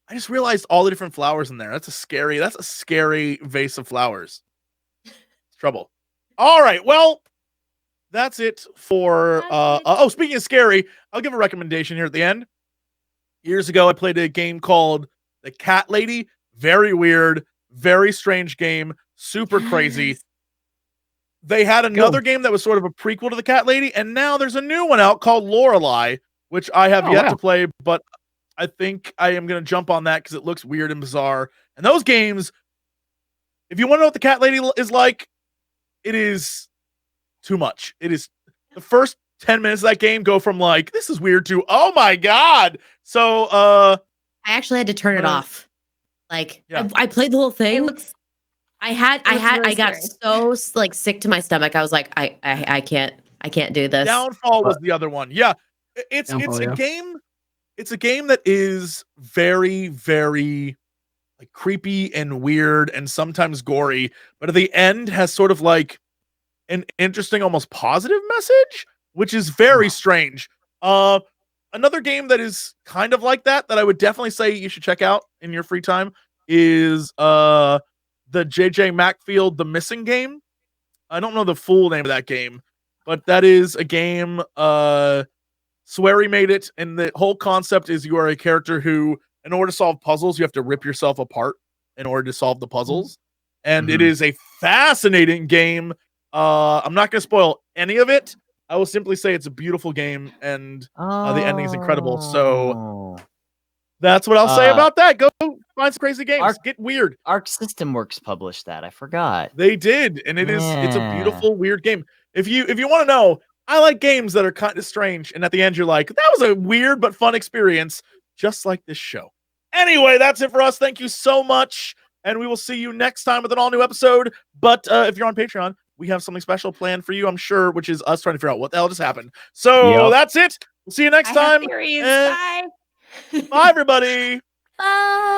I just realized all the different flowers in there. That's a scary vase of flowers. It's trouble. All right, well, that's it for speaking of scary, I'll give a recommendation here at the end. Years ago, I played a game called The Cat Lady. Very weird, very strange game, super crazy. They had another game that was sort of a prequel to The Cat Lady, and now there's a new one out called Lorelei, which I have yet to play, but I think I am going to jump on that because it looks weird and bizarre. And those games, if you want to know what The Cat Lady is like, it is too much. It is the first 10 minutes of that game go from like, this is weird to, oh my God. So, I actually had to turn it off. Like I played the whole thing. I got so like sick to my stomach. I was like, I can't do this. Downfall was the other one. Yeah. It's Downfall, a yeah. game. It's a game that is very, very like creepy and weird and sometimes gory, but at the end has sort of like an interesting, almost positive message, which is very strange. Another game that is kind of like that I would definitely say you should check out in your free time is the JJ Macfield The Missing Game. I don't know the full name of that game, but that is a game Swery made it, and the whole concept is you are a character who, in order to solve puzzles, you have to rip yourself apart in order to solve the puzzles. And it is a fascinating game. I'm not going to spoil any of it. I will simply say it's a beautiful game, and the ending is incredible. So that's what I'll say about that. Go find some crazy games. Get weird. Arc System Works published that. I forgot. They did, and it's a beautiful, weird game. If you want to know, I like games that are kind of strange, and at the end you're like, that was a weird but fun experience, just like this show. Anyway, that's it for us. Thank you so much, and we will see you next time with an all-new episode. But if you're on Patreon, we have something special planned for you, I'm sure, which is us trying to figure out what the hell just happened. So that's it. We'll see you next time. Bye. Bye, everybody. Bye.